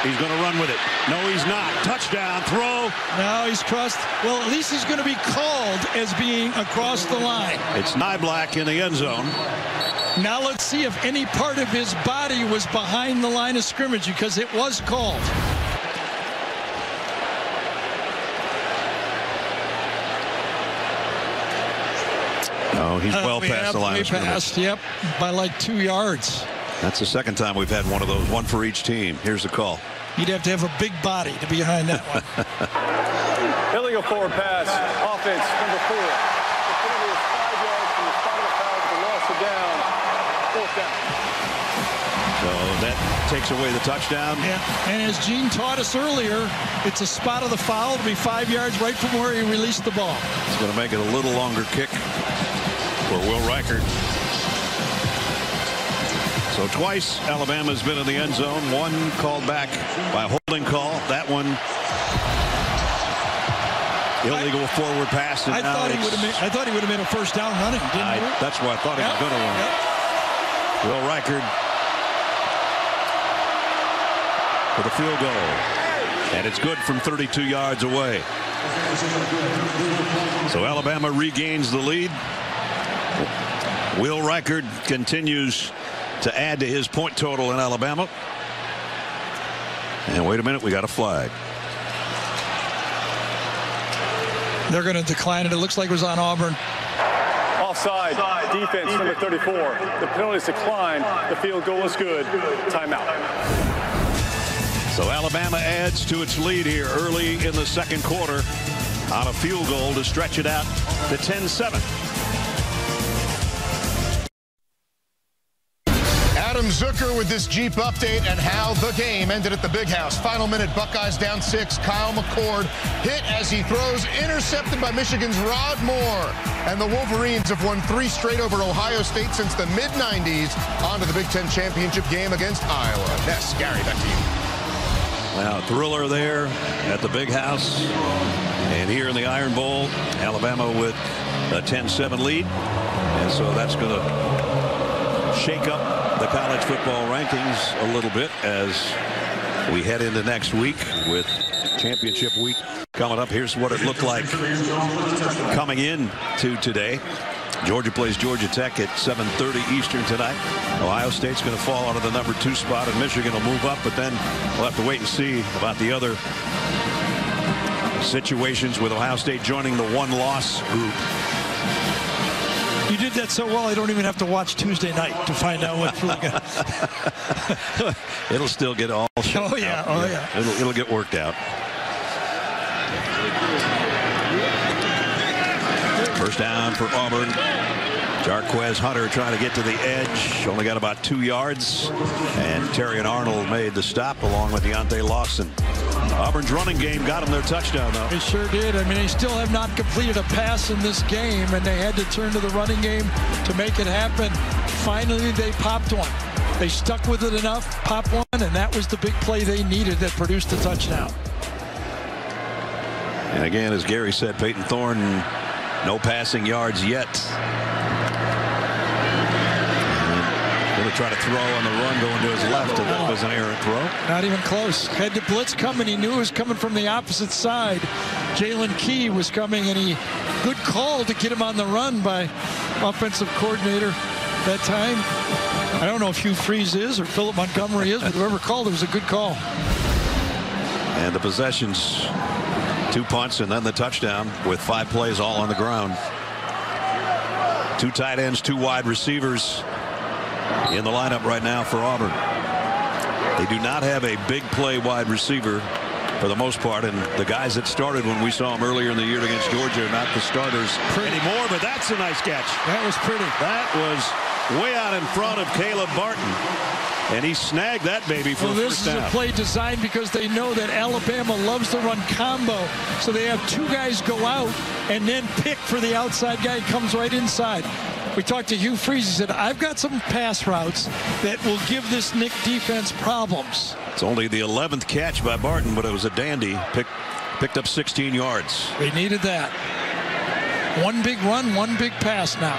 He's going to run with it. No, he's not. Touchdown, throw. Now he's crossed. Well, at least he's going to be called as being across the line. It's Nyblack in the end zone. Now let's see if any part of his body was behind the line of scrimmage, because it was called. Oh, he's well past the line of scrimmage. Yep, by like 2 yards. That's the second time we've had one of those, one for each team. Here's the call. You'd have to have a big body to be behind that one. Illegal forward pass, offense, number 4. The penalty is 5 yards from the spot of the foul with the loss of down. 4th down. So that takes away the touchdown. Yeah, and as Gene taught us earlier, it's a spot of the foul to be 5 yards right from where he released the ball. It's going to make it a little longer kick for Will Reichert. So twice Alabama's been in the end zone. One called back by a holding call. That one illegal forward pass. And I thought he would have made a first down running. That's why I thought he was going to run. Will Reichard for the field goal. And it's good from 32 yards away. So Alabama regains the lead. Will Reichard continues to add to his point total in Alabama. And wait a minute, we got a flag. They're going to decline it. It looks like it was on Auburn. Offside, defense number 34. The penalty is declined. The field goal is good. Timeout. So Alabama adds to its lead here early in the second quarter on a field goal to stretch it out to 10-7. Adam Zucker with this Jeep update and how the game ended at the Big House. Final minute, Buckeyes down 6. Kyle McCord hit as he throws, intercepted by Michigan's Rod Moore. And the Wolverines have won 3 straight over Ohio State since the mid-90s. On to the Big Ten championship game against Iowa. Yes, Gary, back to you. Now, thriller there at the Big House. And here in the Iron Bowl, Alabama with a 10-7 lead. And so that's going to shake up the college football rankings a little bit as we head into next week with championship week coming up. Here's what it looked like coming in to today. Georgia plays Georgia Tech at 7:30 Eastern tonight. Ohio State's going to fall out of the number 2 spot, and Michigan will move up, but then we'll have to wait and see about the other situations with Ohio State joining the one-loss group. You did that so well, I don't even have to watch Tuesday night to find out what's really going. It'll still get all. Oh yeah, oh yeah. It'll get worked out. First down for Auburn. Jarquez Hunter trying to get to the edge. Only got about 2 yards. And Terrion Arnold made the stop along with Deontay Lawson. Auburn's running game got them their touchdown, though. They sure did. I mean, they still have not completed a pass in this game, and they had to turn to the running game to make it happen. Finally, they popped one. They stuck with it enough, popped one, and that was the big play they needed that produced a touchdown. And again, as Gary said, Peyton Thorne, no passing yards yet. Going to try to throw on the run, going to his left, and that was an errant throw. Not even close. Had the blitz coming. He knew it was coming from the opposite side. Jalen Key was coming, and good call to get him on the run by offensive coordinator that time. I don't know if Hugh Freeze is or Philip Montgomery is, but whoever called it was a good call. And the possessions, 2 punts and then the touchdown with 5 plays all on the ground. 2 tight ends, 2 wide receivers in the lineup right now for Auburn. They do not have a big play wide receiver for the most part, and the guys that started when we saw them earlier in the year against Georgia are not the starters anymore, but that's a nice catch. That was pretty. That was way out in front of Caleb Barton, and he snagged that baby for this is a play designed because they know that Alabama loves to run combo, so they have 2 guys go out and then pick for the outside guy who comes right inside. We talked to Hugh Freeze. He said, I've got some pass routes that will give this Nick defense problems. It's only the 11th catch by Barton, but it was a dandy. Picked up 16 yards. They needed that. 1 big run, 1 big pass now.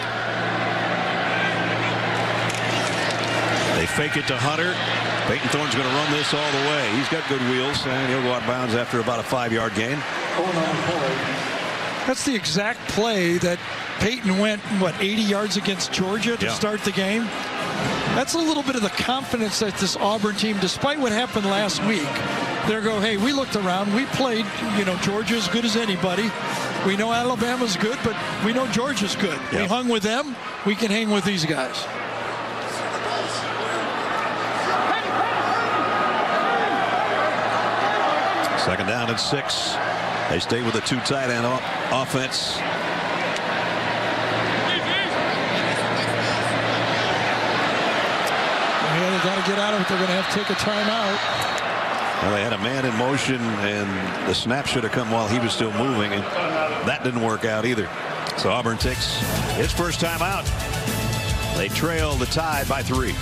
They fake it to Hunter. Peyton Thorne's going to run this all the way. He's got good wheels, and he'll go out of bounds after about a 5-yard gain. That's the exact play that Peyton went, 80 yards against Georgia to start the game. That's a little bit of the confidence that this Auburn team, despite what happened last week, they're go, hey, we looked around, we played, Georgia as good as anybody. We know Alabama's good, but we know Georgia's good. Yep. We hung with them, we can hang with these guys. Second down and 6. They stay with a 2 tight end offense. Yeah, they got to get out of it. They're going to have to take a timeout. Well, they had a man in motion, and the snap should have come while he was still moving, and that didn't work out either. So Auburn takes its first timeout. They trail the Tide by 3.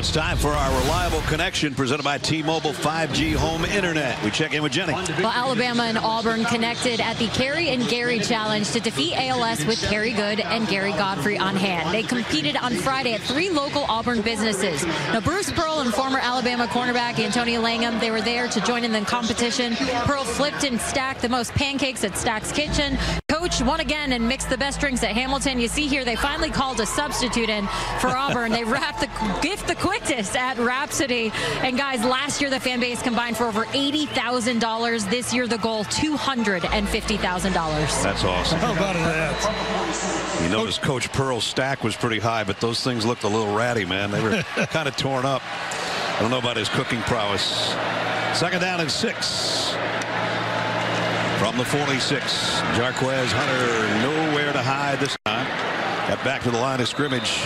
it's time for our reliable connection presented by T-Mobile 5G home internet. We check in with Jenny. Well, Alabama and Auburn connected at the Carrie and Gary Challenge to defeat ALS with Kerry Good and Gary Godfrey on hand. They competed on Friday at 3 local Auburn businesses. Now, Bruce Pearl and former Alabama cornerback Antonio Langham, they were there to join in the competition. Pearl flipped and stacked the most pancakes at Stack's Kitchen. Coach won again and mixed the best drinks at Hamilton. You see here, they finally called a substitute in for Auburn. They wrapped the gift the quickest at Rhapsody. And guys, last year the fan base combined for over $80,000. This year the goal, $250,000. That's awesome. How about that? You notice Coach Pearl's stack was pretty high, but those things looked a little ratty, man. They were kind of torn up. I don't know about his cooking prowess. 2nd down and 6. From the 46, GWES Hunter nowhere to hide this time. Got back to the line of scrimmage.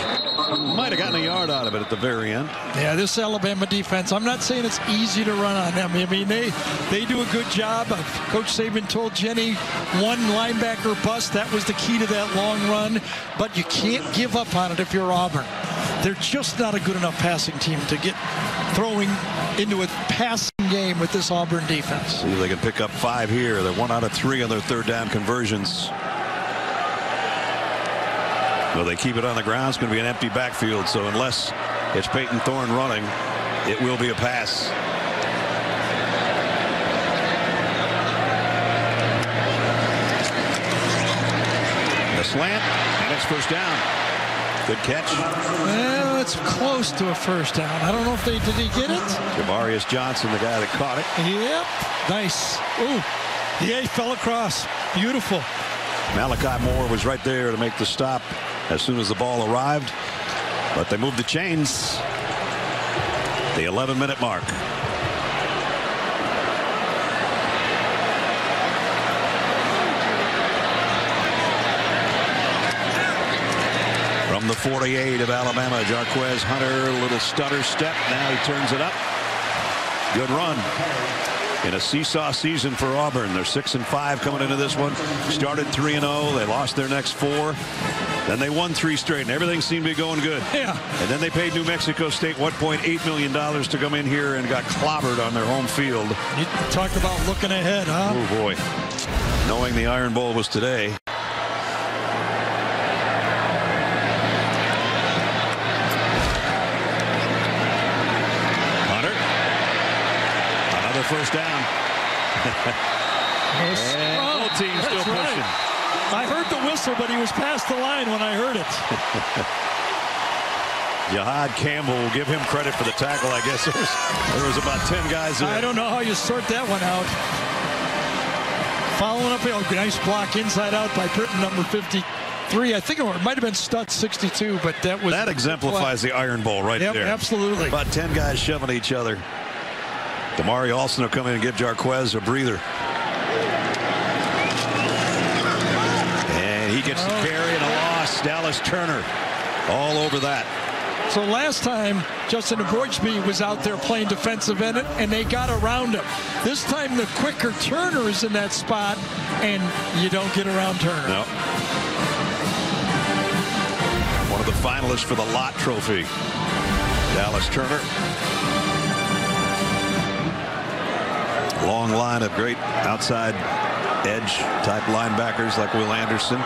Might have gotten a yard out of it at the very end. Yeah, this Alabama defense, I'm not saying it's easy to run on them. I mean, they do a good job. Coach Saban told Jenny, one linebacker bust. That was the key to that long run. But you can't give up on it if you're Auburn. They're just not a good enough passing team to get throwing into a passing game with this Auburn defense. See if they can pick up 5 here. They're 1 out of 3 on their 3rd down conversions. Well, they keep it on the ground. It's going to be an empty backfield. So unless it's Peyton Thorne running, it will be a pass. The slant, and it's 1st down. Good catch. Well, it's close to a 1st down. I don't know if did he get it? Javarius Johnson, the guy that caught it. Yep. Nice. Ooh. Yeah, he fell across. Beautiful. Malachi Moore was right there to make the stop as soon as the ball arrived. But they moved the chains. The 11-minute mark. From the 48 of Alabama, GWES Hunter, a little stutter step. Now he turns it up. Good run. In a seesaw season for Auburn. They're 6-5 coming into this one. Started 3-0. They lost their next 4. Then they won 3 straight, and everything seemed to be going good. Yeah. And then they paid New Mexico State $1.8 million to come in here and got clobbered on their home field. You talk about looking ahead, huh? Oh, boy. Knowing the Iron Bowl was today. Hunter. Another 1st down. And both teams still pushing. Right. I heard the whistle, but he was past the line when I heard it. Jihad Campbell will give him credit for the tackle. I guess there was about 10 guys there. I don't know how you sort that one out. Following up, nice block inside out by Britton, number 53. I think it might have been Stutz, 62, but that exemplifies the Iron Bowl right there. Absolutely. About 10 guys shoving each other. Damari Alston will come in and give GWES a breather. He gets the carry and a loss. Dallas Turner all over that. So last time, Justin Eboigbe was out there playing defensive end, and they got around him. This time, the quicker Turner is in that spot, and you don't get around Turner. No. One of the finalists for the Lott Trophy. Dallas Turner. Long line of great outside edge type linebackers like Will Anderson,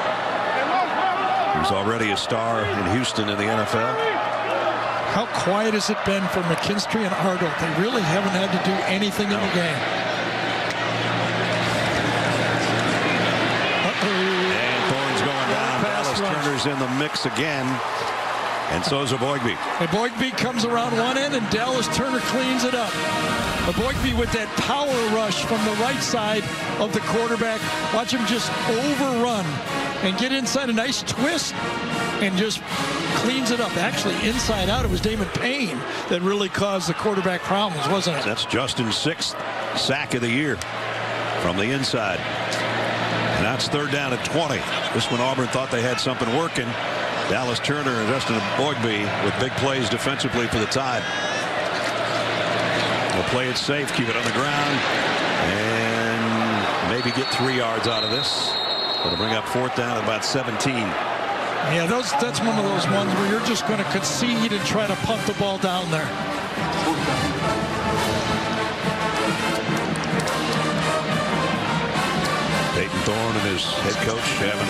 who's already a star in Houston in the NFL. How quiet has it been for McKinstry and Arnold? They really haven't had to do anything in the game. And Thorne's going down. Dallas Turner's in the mix again. And so is Eboigbe. Eboigbe comes around one end, and Dallas Turner cleans it up. Eboigbe with that power rush from the right side of the quarterback. Watch him just overrun and get inside, a nice twist, and just cleans it up. Actually, inside out, it was Damon Payne that really caused the quarterback problems, wasn't it? That's Justin's 6th sack of the year from the inside. And that's 3rd down at 20. This one Auburn thought they had something working. Dallas Turner and Justin Eboigbe with big plays defensively for the Tide. They'll play it safe, keep it on the ground, and maybe get 3 yards out of this. It'll bring up 4th down at about 17. Yeah, that's one of those ones where you're just going to concede and try to punt the ball down there. Peyton Thorne and his head coach having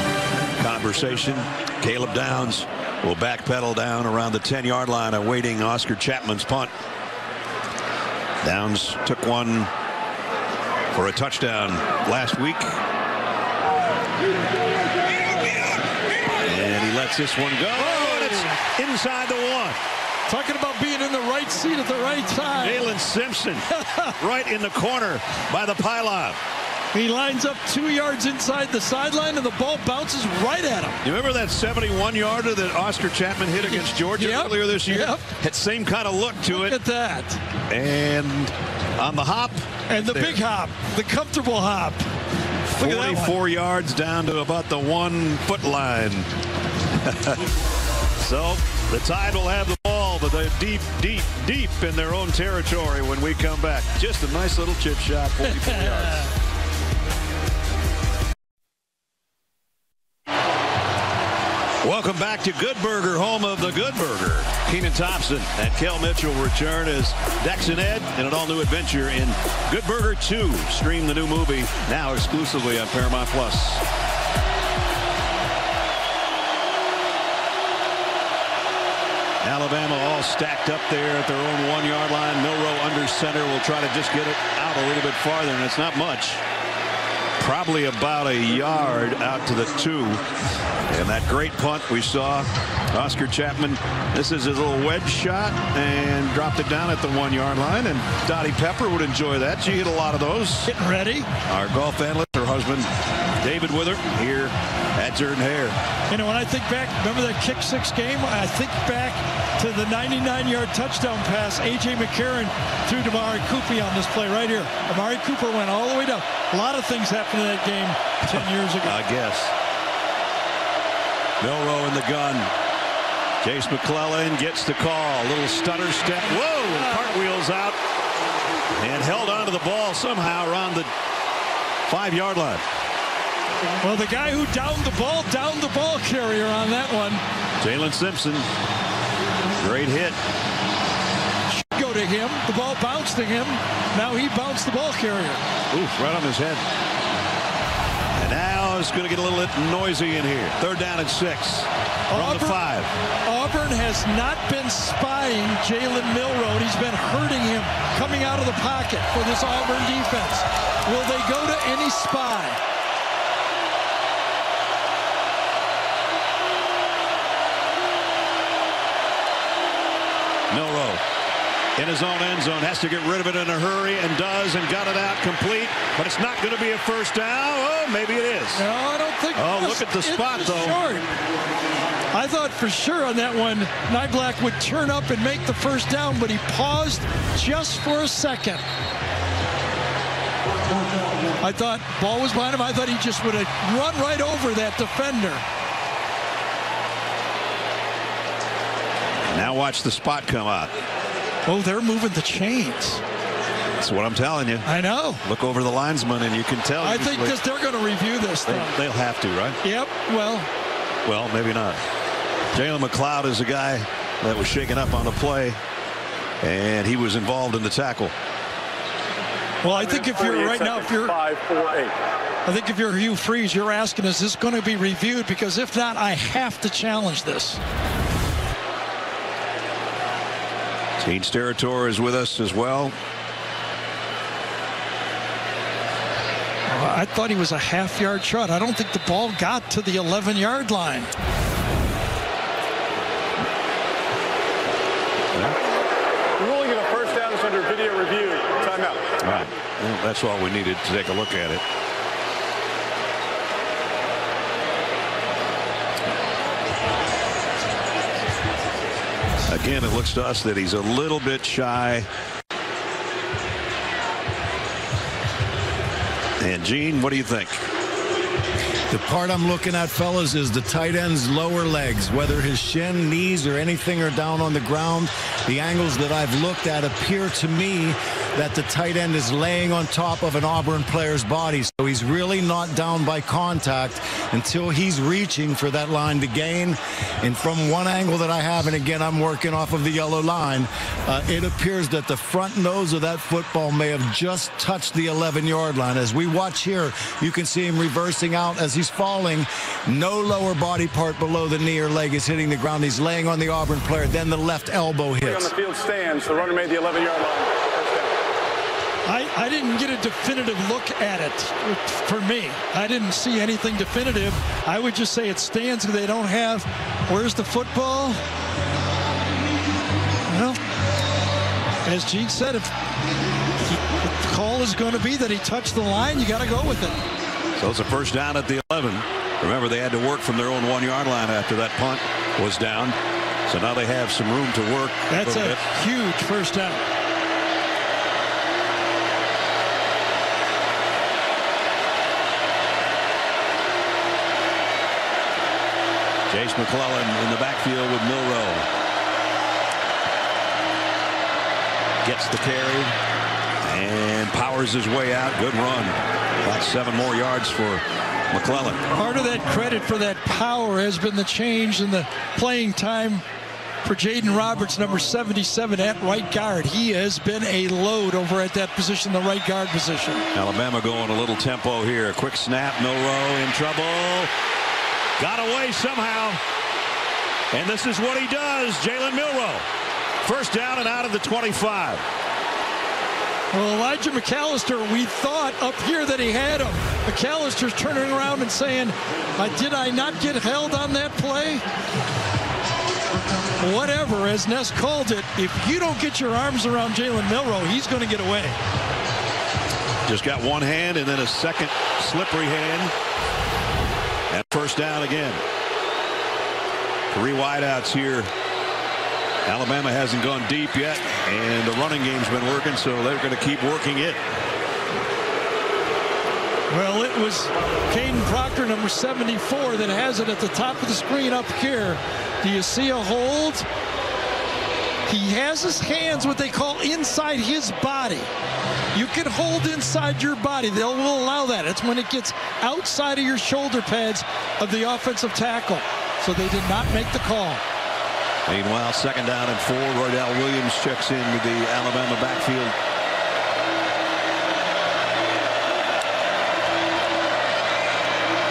a conversation. Caleb Downs will backpedal down around the 10-yard line awaiting Oscar Chapman's punt. Downs took one for a touchdown last week. And he lets this one go. And it's inside the 1. Talking about being in the right seat at the right time. Jalen Simpson right in the corner by the pylon. He lines up 2 yards inside the sideline, and the ball bounces right at him. You remember that 71-yarder that Oscar Chapman hit against Georgia earlier this year? Yep. Had same kind of look to it. Look at that. And on the hop. And the big hop, the comfortable hop. Look 44 yards down to about the 1 foot line. So the Tide will have the ball, but they're deep, deep, deep in their own territory when we come back. Just a nice little chip shot, 44 yards. Welcome back to Good Burger, home of the Good Burger. Keenan Thompson and Kel Mitchell return as Dex and Ed in an all-new adventure in Good Burger 2. Stream the new movie now exclusively on Paramount+. Alabama all stacked up there at their own 1-yard line. Milroe under center will try to just get it out a little bit farther, and it's not much. Probably about a yard out to the 2. And that great punt we saw, Oscar Chapman, this is his little wedge shot and dropped it down at the 1-yard line. And Dottie Pepper would enjoy that. She hit a lot of those. Getting ready. Our golf analyst, her husband, David Wither, here at Jordan Hare. You know, when I think back, remember that kick 6 game? I think back to the 99-yard touchdown pass A.J. McCarron threw to Amari Cooper on this play right here. Amari Cooper went all the way down. A lot of things happened in that game 10 years ago. I guess. Milroe in the gun. Chase McClellan gets the call. A little stutter step. Whoa! Cartwheels out. And held onto the ball somehow around the 5-yard line. Well, the guy who downed the ball carrier on that one. Jalen Simpson. Great hit. Should go to him. The ball bounced to him. Now he bounced the ball carrier. Oof, right on his head. And now it's going to get a little bit noisy in here. 3rd down and 6 from the 5. Auburn has not been spying Jalen Milroe. He's been hurting him coming out of the pocket for this Auburn defense. Will they go to any spy? Milroe in his own end zone, has to get rid of it in a hurry, and does, and got it out complete, but it's not going to be a first down. Oh, maybe it is. No, I don't think. Oh, look at the spot, though. Short. I thought for sure on that one, Nyblack would turn up and make the first down, but he paused just for a second. I thought ball was behind him. I thought he just would have run right over that defender. Now watch the spot come out. Oh, they're moving the chains. That's what I'm telling you. I know. Look over the linesman, and you can tell. I think because they're going to review this thing. They'll have to, right? Yep. Well, maybe not. Jalen McLeod is a guy that was shaken up on the play, and he was involved in the tackle. Well, I think if you're right now, if you're 5-4-8. I think if you're Hugh Freeze, you're asking, is this going to be reviewed? Because if not, I have to challenge this. Gene Steratore is with us as well. I thought he was a half-yard shot. I don't think the ball got to the 11-yard line. The ruling of a first down is under video review. Timeout. All right. Well, that's all we needed to take a look at it. Again, it looks to us that he's a little bit shy. And Gene, what do you think? The part I'm looking at, fellas, is the tight end's lower legs, whether his shin, knees, or anything are down on the ground. The angles that I've looked at appear to me that the tight end is laying on top of an Auburn player's body. So he's really not down by contact until he's reaching for that line to gain. And from one angle that I have, and again, I'm working off of the yellow line, it appears that the front nose of that football may have just touched the 11-yard line. As we watch here, you can see him reversing out as he's falling. No lower body part below the knee or leg is hitting the ground. He's laying on the Auburn player. Then the left elbow hits. On the field stands. The runner made the 11-yard line. I didn't get a definitive look at it for me. I didn't see anything definitive. I would just say it stands because they don't have. Where's the football? Well, as Gene said, if the call is going to be that he touched the line, you got to go with it. So it's a first down at the 11. Remember, they had to work from their own 1-yard line after that punt was down. So now they have some room to work. That's a huge first down. Chase McClellan in the backfield with Milroe. Gets the carry and powers his way out. Good run. About 7 more yards for McClellan. Part of that credit for that power has been the change in the playing time for Jaden Roberts, number 77 at right guard. He has been a load over at that position, the right guard position. Alabama going a little tempo here. A quick snap. Milroe in trouble. Got away somehow. And this is what he does. Jalen Milroe. First down and out of the 25. Well, Elijah McAllister, we thought up here that he had him. McAllister's turning around and saying, did I not get held on that play? Whatever, as Ness called it, if you don't get your arms around Jalen Milroe, he's going to get away. Just got one hand and then a second slippery hand. And first down again. 3 wideouts here. Alabama hasn't gone deep yet, and the running game's been working, so they're going to keep working it. Well, it was Caden Proctor, number 74, that has it at the top of the screen up here. Do you see a hold? He has his hands, what they call inside his body. You can hold inside your body. They will allow that. It's when it gets outside of your shoulder pads of the offensive tackle. So they did not make the call. Meanwhile, second down and 4. Roydell Williams checks in with the Alabama backfield.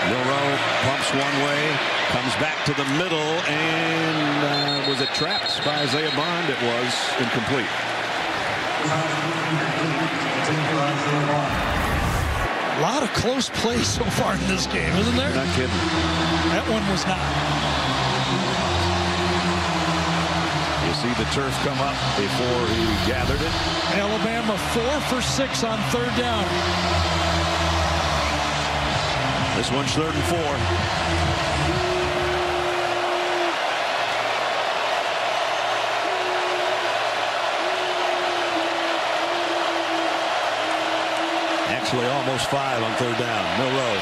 Milroe pumps one way, comes back to the middle, and was it trapped by Isaiah Bond? It was incomplete. A lot of close plays so far in this game, isn't there? Not kidding. That one was not. You see the turf come up before he gathered it. Alabama 4 for 6 on 3rd down. This one's 3rd and 4. Actually, almost 5 on 3rd down. Milroe.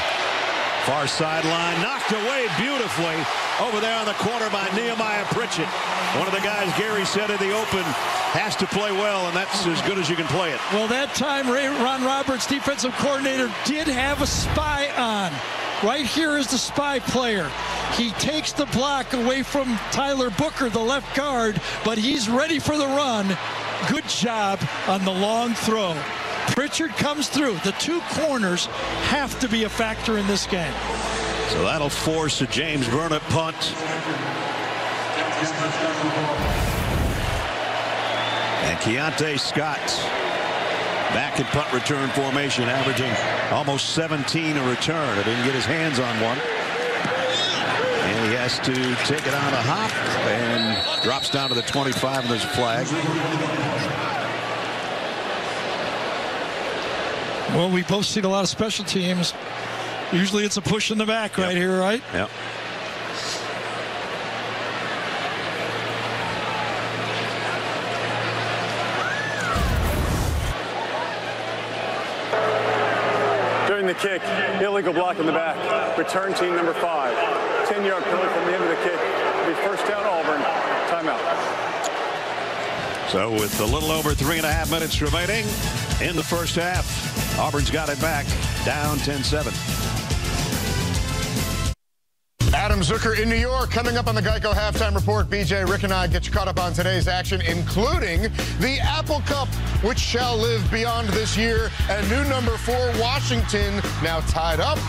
Far sideline, knocked away beautifully over there on the corner by Nehemiah Pritchett. One of the guys Gary said in the open has to play well, and that's as good as you can play it. Well, that time Ron Roberts, defensive coordinator, did have a spy on. Right here is the spy player. He takes the block away from Tyler Booker, the left guard, but he's ready for the run. Good job on the long throw. Pritchard comes through. The 2 corners have to be a factor in this game. So that'll force a James Burnett punt. And Keontae Scott back in punt return formation, averaging almost 17 a return. He didn't get his hands on one. And he has to take it on a hop and drops down to the 25, and there's a flag. Well, we both seen a lot of special teams. Usually it's a push in the back right here, right? Yep. During the kick, illegal block in the back. Return team number 5. 10-yard penalty from the end of the kick. It'll be first down Auburn. Timeout. So with a little over 3.5 minutes remaining in the first half, Auburn's got it back, down 10-7. Adam Zucker in New York. Coming up on the Geico Halftime Report, BJ, Rick, and I get you caught up on today's action, including the Apple Cup, which shall live beyond this year, and new number 4, Washington, now tied up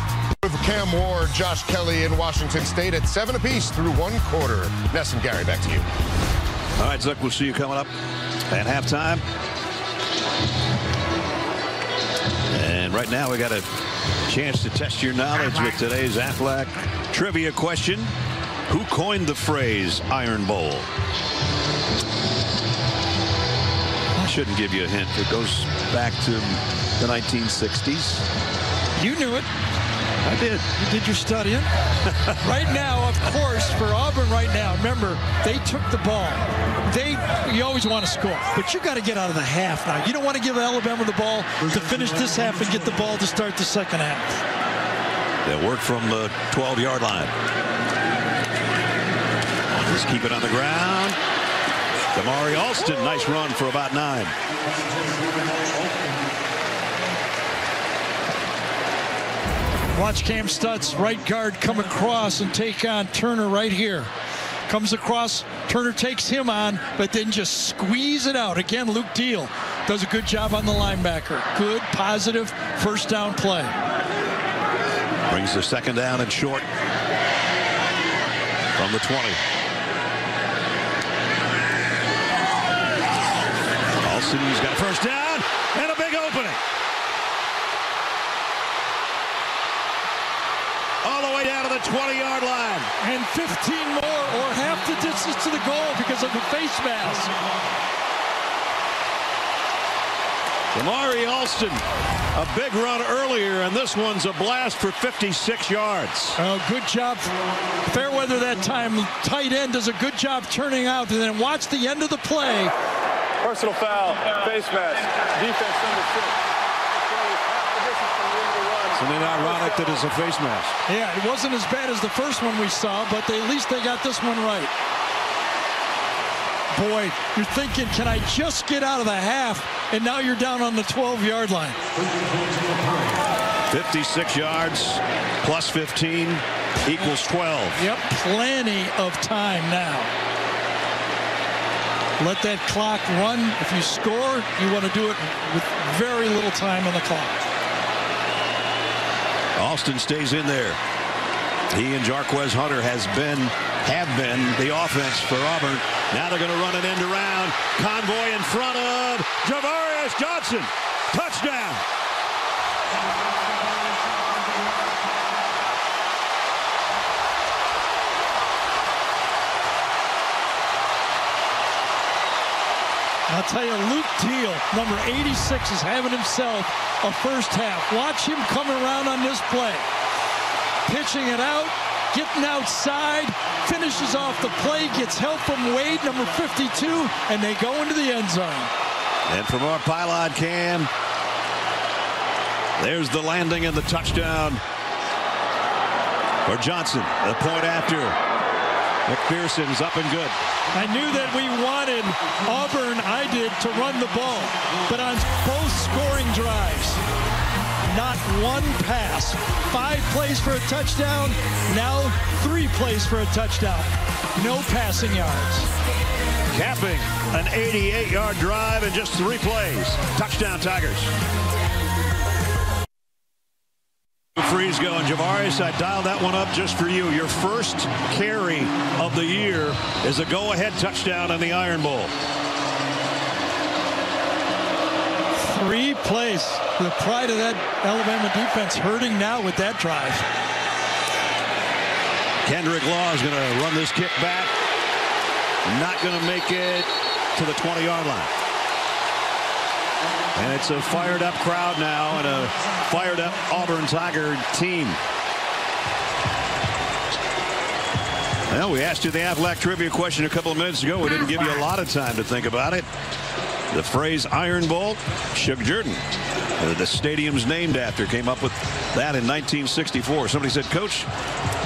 with Cam Ward, Josh Kelly, and Washington State at 7 apiece through 1 quarter. Ness and Gary, back to you. All right, Zuck, we'll see you coming up at halftime. And right now we got a chance to test your knowledge with today's Aflac trivia question. Who coined the phrase Iron Bowl? I shouldn't give you a hint. It goes back to the 1960s. You knew it. I did. You did your studying. Right now, of course, for Auburn right now, remember, they took the ball. You always want to score, but you got to get out of the half now. You don't want to give Alabama the ball to finish this half and get the ball to start the second half. They'll work from the 12-yard line. Just keep it on the ground. Damari Alston, nice run for about 9. Watch Cam Stutz, right guard, come across and take on Turner right here. Comes across, Turner takes him on, but then just squeeze it out. Again, Luke Deal does a good job on the linebacker. Good, positive, first down play. Brings the second down and short from the 20. Alston's got a first down and a big opening. All the way down to the 20-yard line. And 15 more, or half the distance to the goal because of the face mask. Damari Alston, a big run earlier, and this one's a blast for 56 yards. Oh, good job. Fairweather that time. Tight end does a good job turning out, and then watch the end of the play. Personal foul, face mask, defense number 6. Isn't it ironic that it's a face mask? Yeah, it wasn't as bad as the first one we saw, but at least they got this one right. Boy, you're thinking, can I just get out of the half? And now you're down on the 12-yard line. 56 yards plus 15 equals 12. Yep, plenty of time now. Let that clock run. If you score, you want to do it with very little time on the clock. Alston stays in there. He and Jarquez Hunter have been the offense for Auburn. Now they're going to run an end around. Convoy in front of Javarius Johnson. Touchdown. I'll tell you, Luke Deal, number 86, is having himself a first half. Watch him come around on this play. Pitching it out, getting outside, finishes off the play, gets help from Wade, number 52, and they go into the end zone. And from our pylon cam, there's the landing and the touchdown for Johnson. The point after. McPherson's up and good. I knew that we wanted Auburn, I did, to run the ball. But on both scoring drives, not one pass. 5 plays for a touchdown, now 3 plays for a touchdown. No passing yards. Capping an 88-yard drive in just 3 plays. Touchdown Tigers. Freeze going. Javarius, I dialed that one up just for you. Your first carry of the year is a go-ahead touchdown in the Iron Bowl. 3 plays. The pride of that Alabama defense hurting now with that drive. Kendrick Law is going to run this kick back. Not going to make it to the 20-yard line. And it's a fired-up crowd now and a fired-up Auburn Tiger team. Well, we asked you the Aflac trivia question a couple of minutes ago. We didn't give you a lot of time to think about it. The phrase Iron Bowl, Shug Jordan, the stadium's named after, came up with that in 1964. Somebody said, Coach,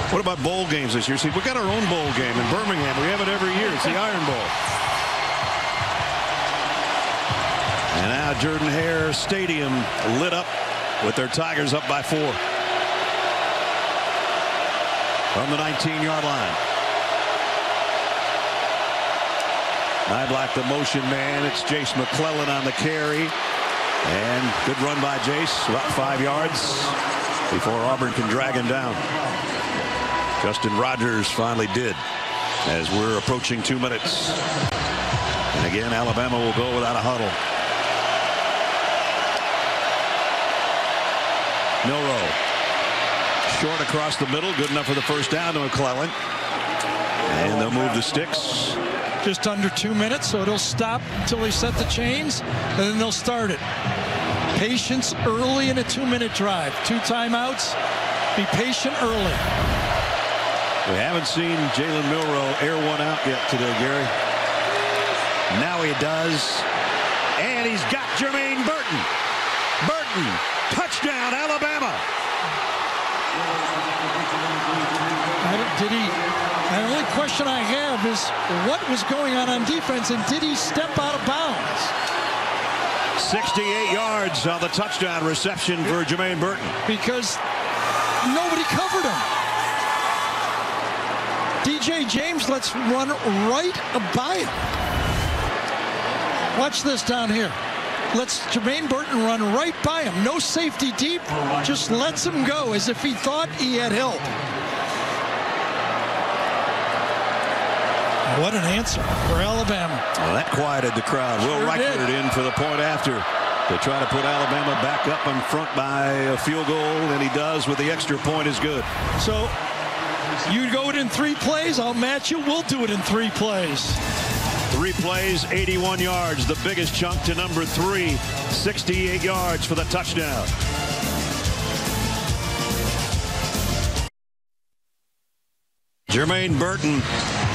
what about bowl games this year? See, we've got our own bowl game in Birmingham. We have it every year. It's the Iron Bowl. And now Jordan-Hare Stadium lit up with their Tigers up by 4. From the 19-yard line. Niblack the motion man. It's Jace McClellan on the carry. And good run by Jace. About 5 yards before Auburn can drag him down. Justin Rogers finally did as we're approaching 2 minutes. And again, Alabama will go without a huddle. Milroe. Short across the middle. Good enough for the first down to McClellan. And they'll move the sticks. Just under 2 minutes, so it'll stop until they set the chains, and then they'll start it. Patience early in a 2-minute drive. 2 timeouts. Be patient early. We haven't seen Jalen Milroe air one out yet today, Gary. Now he does. And he's got Jermaine Burton. Burton, touchdown, Alabama. The only question I have is what was going on defense, and did he step out of bounds? 68 yards on the touchdown reception for Jermaine Burton. Because nobody covered him. DJ James lets run right by him. Watch this down here. Lets Jermaine Burton run right by him. No safety deep. Just lets him go as if he thought he had help. What an answer for Alabama. Well, that quieted the crowd. Will Reichert it in for the point after. They try to put Alabama back up in front by a field goal, and he does with the extra point is good. So you go it in 3 plays, I'll match you. We'll do it in 3 plays. 3 plays, 81 yards. The biggest chunk to number 3, 68 yards for the touchdown. Jermaine Burton,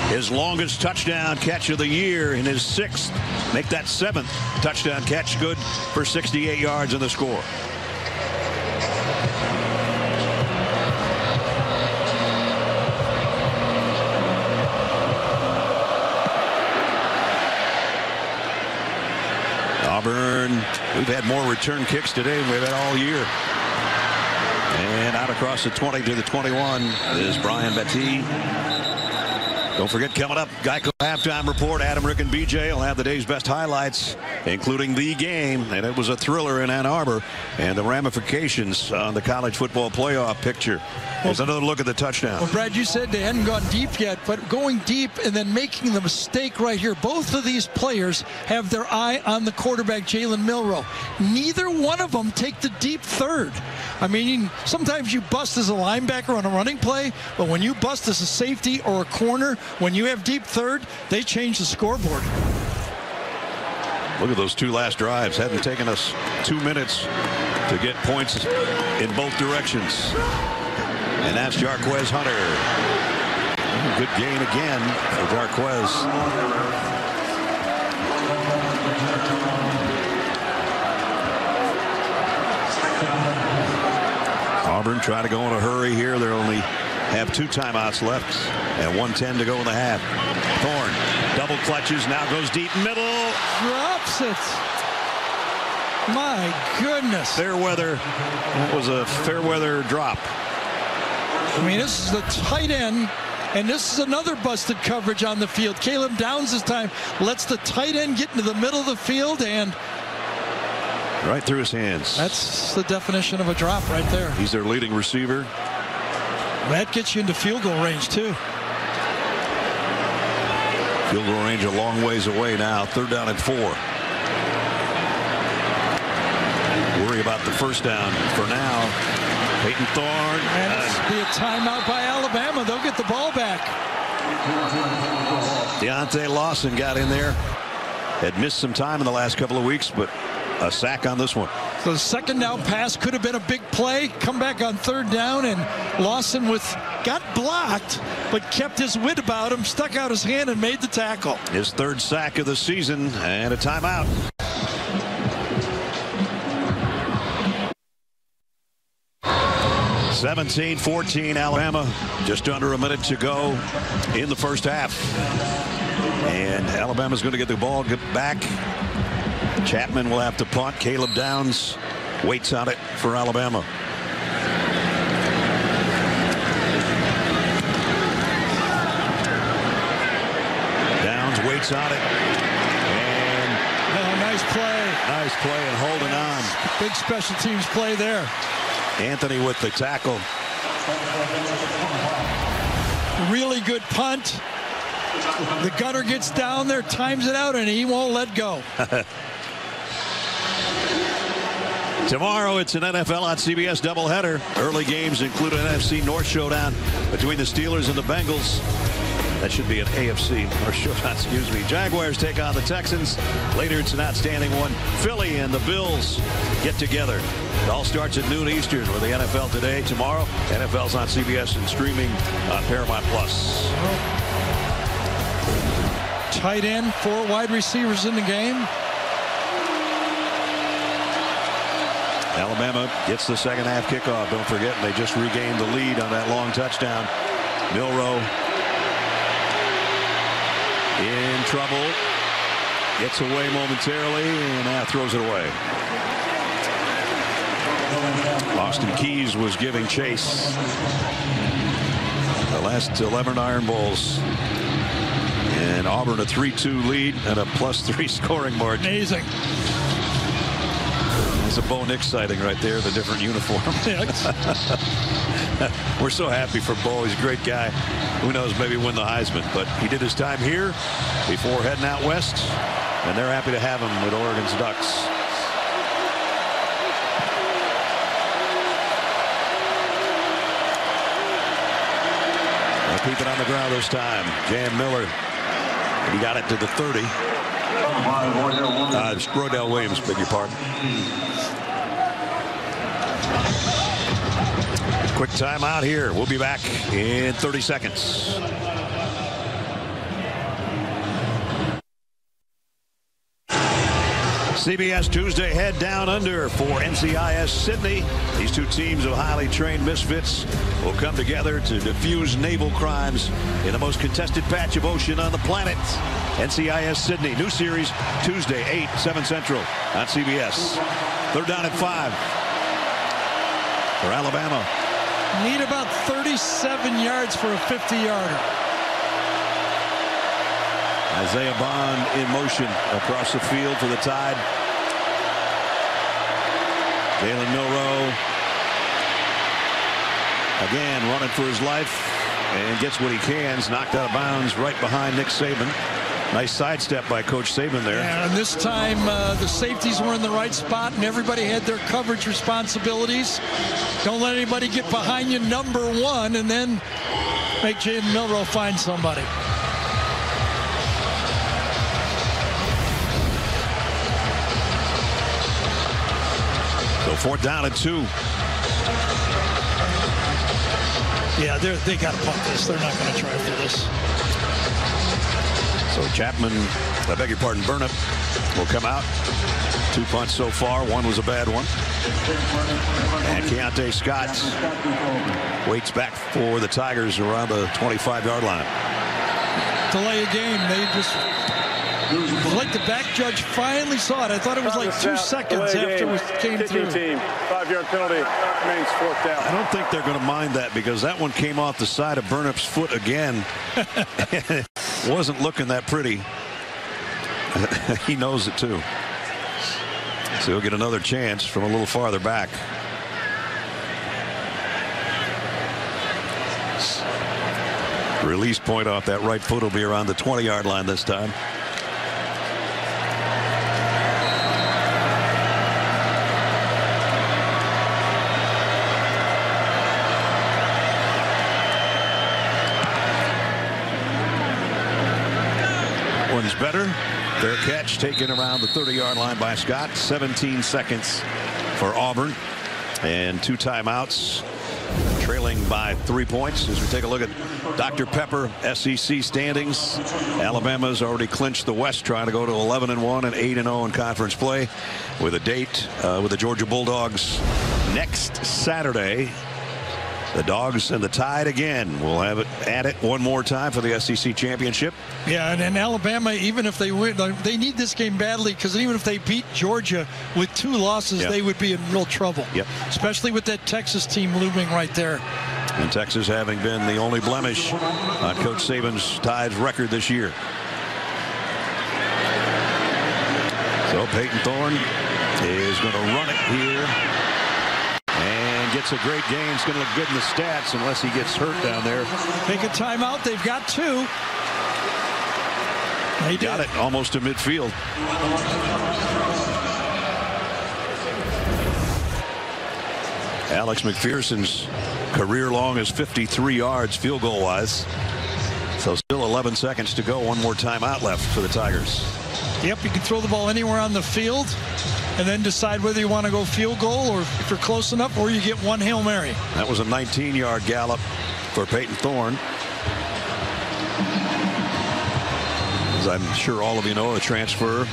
his longest touchdown catch of the year in his 6th. Make that 7th touchdown catch, good for 68 yards in the score. Auburn, we've had more return kicks today than we've had all year. And out across the 20 to the 21 is Brian Battie. Don't forget, coming up, Geico halftime report. Adam, Rick, and BJ will have the day's best highlights, including the game. And it was a thriller in Ann Arbor, and the ramifications on the college football playoff picture. Here's another look at the touchdown. Well, Brad, you said they hadn't gone deep yet, but going deep and then making the mistake right here. Both of these players have their eye on the quarterback, Jalen Milroe. Neither one of them take the deep third. I mean, sometimes you bust as a linebacker on a running play, but when you bust as a safety or a corner, when you have deep third, they change the scoreboard. Look at those 2 last drives. Hadn't taken us 2 minutes to get points in both directions. And that's Jarquez Hunter. Good gain again for Jarquez. Auburn trying to go in a hurry here. They only have 2 timeouts left and 1:10 to go in the half. Thorne double clutches, now goes deep middle. Drops it. My goodness. Fairweather. That was a Fairweather drop. I mean, this is the tight end, and this is another busted coverage on the field. Caleb Downs this time lets the tight end get into the middle of the field and right through his hands. That's the definition of a drop right there. He's their leading receiver. That gets you into field goal range too. Field goal range a long ways away now. 3rd down and 4. Worry about the first down for now. Peyton Thorne. And it's be a timeout by Alabama. They'll get the ball back. Deontay Lawson got in there. Had missed some time in the last couple of weeks, but a sack on this one. So the 2nd down pass could have been a big play. Come back on 3rd down, and Lawson got blocked, but kept his wit about him, stuck out his hand, and made the tackle. His 3rd sack of the season, and a timeout. (17-14) Alabama. Just under a minute to go in the first half. And Alabama's going to get the ball back Chapman will have to punt. Caleb Downs waits on it for Alabama. Downs waits on it. And nice play. Nice play and holding on. Big special teams play there. Anthony with the tackle. Really good punt. The gunner gets down there, times it out, and he won't let go. Tomorrow, it's an NFL on CBS doubleheader. Early games include an NFC North showdown between the Steelers and the Bengals. That should be an AFC North showdown, excuse me. Jaguars take on the Texans. Later, it's an outstanding one. Philly and the Bills get together. It all starts at noon Eastern with the NFL Today. Tomorrow, NFL's on CBS and streaming on Paramount+. Tight end, 4 wide receivers in the game. Alabama gets the second half kickoff. Don't forget, they just regained the lead on that long touchdown. Milroe in trouble. Gets away momentarily and now throws it away. Austin Keys was giving chase. The last 11 Iron Bowls. And Auburn a 3-2 lead and a +3 scoring margin. Amazing. It's a Bo Nix sighting right there, the different uniform. We're so happy for Bo. He's a great guy. Who knows, maybe win the Heisman. But he did his time here before heading out west. And they're happy to have him with Oregon's Ducks. They'll keep it on the ground this time. Jam Miller. He got it to the 30. Rodell Williams, beg your pardon. Quick timeout here. We'll be back in 30 seconds. CBS Tuesday head down under for NCIS Sydney. These two teams of highly trained misfits will come together to defuse naval crimes in the most contested patch of ocean on the planet. NCIS Sydney, new series Tuesday 8, 7 Central on CBS. Third down at 5 for Alabama. Need about 37 yards for a 50-yarder. Isaiah Bond in motion across the field for the Tide. Jalen Milroe again running for his life and gets what he can. Knocked out of bounds right behind Nick Saban. Nice sidestep by Coach Saban there. Yeah, and this time the safeties were in the right spot and everybody had their coverage responsibilities. Don't let anybody get behind you, number one, and then make Jalen Milroe find somebody. So 4th down at 2. Yeah, they got to pump this. They're not going to try for this. So Chapman, I beg your pardon, Burnip will come out. 2 punts so far. 1 was a bad one. And Keontae Scott waits back for the Tigers around the 25-yard line. Delay a game. They just... It was like the back judge finally saw it. I thought it was like 2 seconds after it came through. Team, 5-yard penalty, remains 4th down. I don't think they're going to mind that because that one came off the side of Burnip's foot again. It wasn't looking that pretty. He knows it too. So he'll get another chance from a little farther back. Release point off that right foot will be around the 20-yard line this time. One's better. Their catch taken around the 30-yard line by Scott. 17 seconds for Auburn and 2 timeouts, trailing by 3 points. As we take a look at Dr. Pepper SEC standings, Alabama's already clinched the West, trying to go to 11-1 and 8-0 in conference play, with a date with the Georgia Bulldogs next Saturday The Dogs and the Tide again. We'll have it at it one more time for the SEC championship. Yeah, and Alabama, even if they win, they need this game badly, because even if they beat Georgia with 2 losses, they would be in real trouble. Yep. Especially with that Texas team looming right there. And Texas having been the only blemish on Coach Saban's Tide's record this year. So Peyton Thorne is going to run it here. And gets a great gain. It's going to look good in the stats unless he gets hurt down there. Take a timeout. They've got 2. They got it almost to midfield. Alex McPherson's career long is 53 yards field goal wise. So still 11 seconds to go. One more timeout left for the Tigers. Yep, you can throw the ball anywhere on the field and then decide whether you want to go field goal or if you're close enough, or you get one Hail Mary. That was a 19-yard gallop for Peyton Thorne. As I'm sure all of you know, a transfer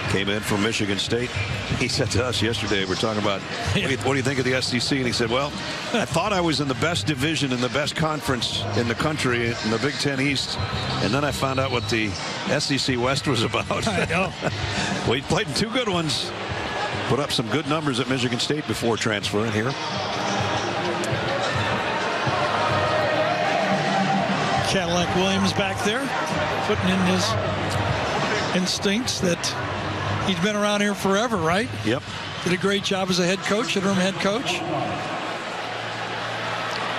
came in from Michigan State. He said to us yesterday, we're talking about, what do you think of the SEC? And he said, well, I thought I was in the best division in the best conference in the country in the Big Ten East. And then I found out what the SEC West was about. I know. Well, he played in 2 good ones. Put up some good numbers at Michigan State before transferring here. Cadillac Williams back there, putting in his instincts that he's been around here forever, right? Yep. Did a great job as a head coach, interim head coach.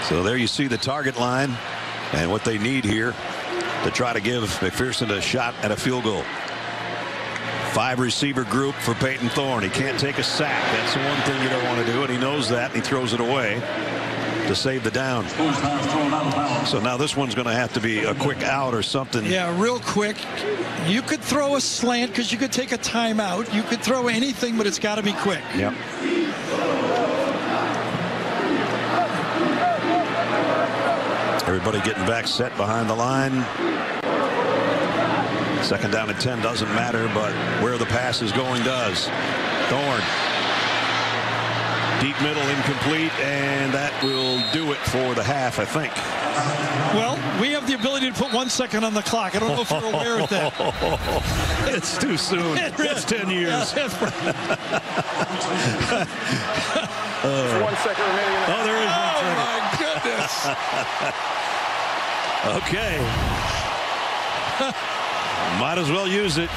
So there you see the target line and what they need here to try to give McPherson a shot at a field goal. 5 receiver group for Peyton Thorne. He can't take a sack. That's the one thing you don't want to do, and he knows that, and he throws it away to save the down. So now this one's going to have to be a quick out or something. Yeah, real quick. You could throw a slant because you could take a timeout. You could throw anything, but it's got to be quick. Yep. Everybody getting back set behind the line. 2nd down and 10 doesn't matter, but where the pass is going does. Thorne. Deep middle, incomplete, and that will do it for the half, I think. Well, we have the ability to put 1 second on the clock. I don't know if you're aware of that. It's too soon. It's 10 years. 1 second remaining. Oh, there is 1 second. Oh, my goodness. Okay. Might as well use it.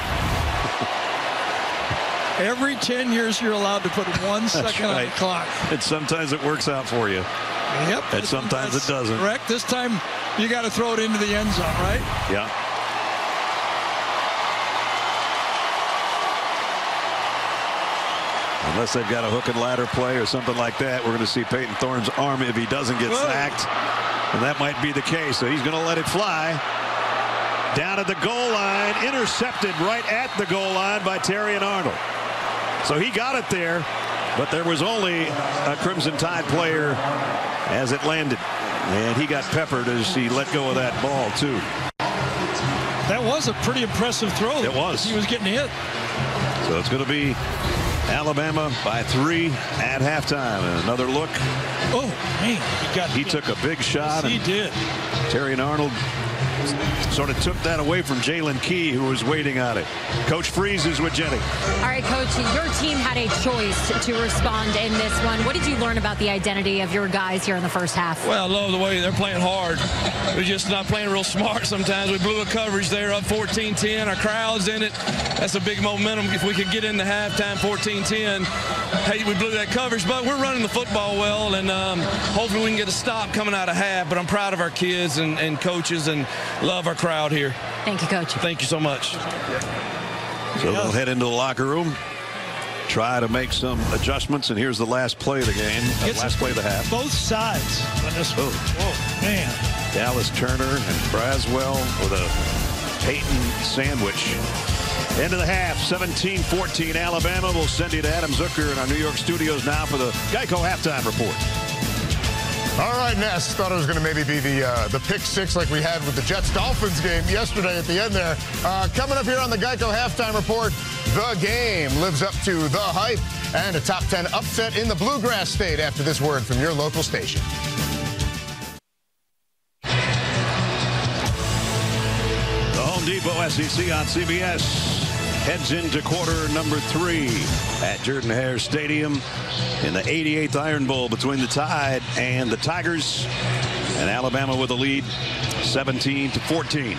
Every 10 years, you're allowed to put 1 second on the clock. And sometimes it works out for you. Yep. And sometimes it doesn't. Correct. This time, you got to throw it into the end zone, right? Yeah. Unless they've got a hook and ladder play or something like that, we're going to see Peyton Thorne's arm if he doesn't get sacked. And that might be the case. So he's going to let it fly. Down at the goal line, intercepted right at the goal line by Terrion Arnold. So he got it there, but there was only a Crimson Tide player as it landed. And he got peppered as he let go of that ball, too. That was a pretty impressive throw. It was. He was getting hit. So it's going to be Alabama by 3 at halftime. And another look. Oh, man. He took a big shot. Yes, he did. Terrion Arnold sort of took that away from Jalen Key, who was waiting on it. Coach Freeze is with Jenny. All right, Coach, your team had a choice to respond in this one. What did you learn about the identity of your guys here in the first half? Well, I love the way they're playing hard. We're just not playing real smart sometimes. We blew a coverage there, up 14-10. Our crowd's in it. That's a big momentum. If we could get into halftime 14-10, hey, we blew that coverage, but we're running the football well, and hopefully we can get a stop coming out of half. But I'm proud of our kids and coaches, and love our crowd here. Thank you, Coach. Thank you so much. So they'll head into the locker room, try to make some adjustments, and here's the last play of the game, last play of the half. Both sides on this one. Oh, man. Dallas Turner and Braswell with a Peyton sandwich. End of the half, 17-14 Alabama. We'll send you to Adam Zucker in our New York studios now for the Geico halftime report. All right, Ness. Thought it was going to maybe be the pick 6 like we had with the Jets-Dolphins game yesterday at the end there. Coming up here on the Geico halftime report, the game lives up to the hype and a top 10 upset in the Bluegrass State after this word from your local station. Home Depot, SEC on CBS. Heads into quarter number 3 at Jordan-Hare Stadium in the 88th Iron Bowl between the Tide and the Tigers. And Alabama with a lead, 17-14.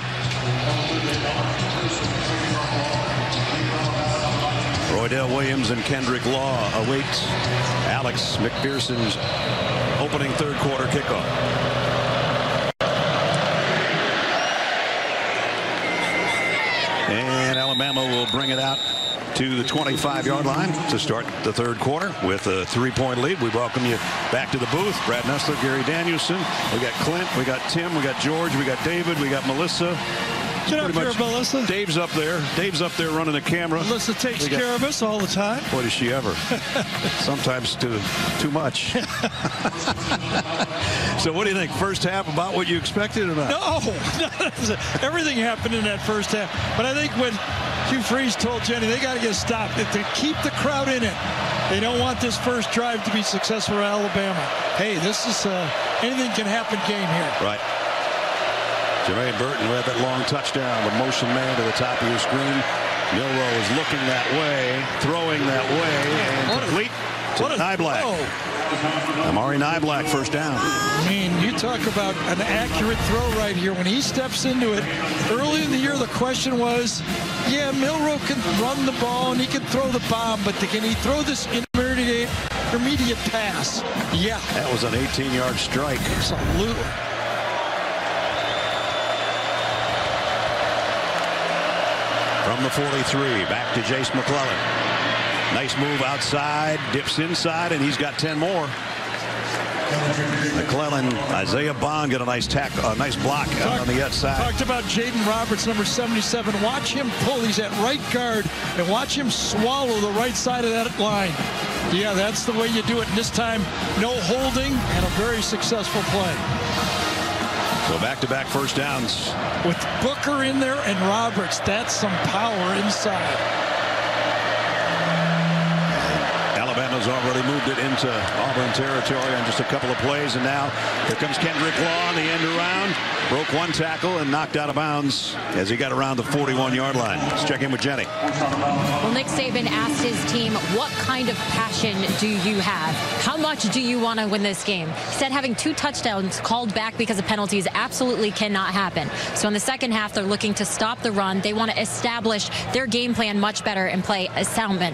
Roydell Williams and Kendrick Law await Alex McPherson's opening third quarter kickoff. And Alabama will bring it out to the 25-yard line to start the third quarter with a 3-point lead. We welcome you back to the booth. Brad Nessler, Gary Danielson. We got Clint, we got Tim, we got George, we got David, we got Melissa. Get up here, Melissa. Dave's up there. Dave's up there running the camera. Melissa takes care of us all the time. Boy, does she ever. Sometimes too much. So what do you think? First half about what you expected or not? No. Everything happened in that first half. But I think when Hugh Freeze told Jenny they got to get a stop, to keep the crowd in it. They don't want this first drive to be successful for Alabama. Hey, this is anything can happen game here. Right. Jermaine Burton with that long touchdown. The motion man to the top of your screen. Milroe is looking that way, throwing that way, and complete to Niblack. Amari Niblack, first down. I mean, you talk about an accurate throw right here. When he steps into it, early in the year, the question was, yeah, Milroe can run the ball and he can throw the bomb, but can he throw this intermediate pass? Yeah. That was an 18-yard strike. Absolutely. From the 43, back to Jace McClellan. Nice move outside, dips inside, and he's got 10 more. McClellan, Isaiah Bond got a nice block on the outside. Talked about Jaden Roberts, number 77. Watch him pull. He's at right guard, and watch him swallow the right side of that line. Yeah, that's the way you do it. And this time, no holding, and a very successful play. So back-to-back first downs. With Booker in there and Roberts, that's some power inside. Alabama's already moved it into Auburn territory on just a couple of plays, and now here comes Kendrick Law on the end around. Broke one tackle and knocked out of bounds as he got around the 41-yard line. Let's check in with Jenny. Well, Nick Saban asked his team, what kind of passion do you have? How much do you want to win this game? He said having 2 touchdowns called back because of penalties absolutely cannot happen. So in the second half, they're looking to stop the run. They want to establish their game plan much better and play a sound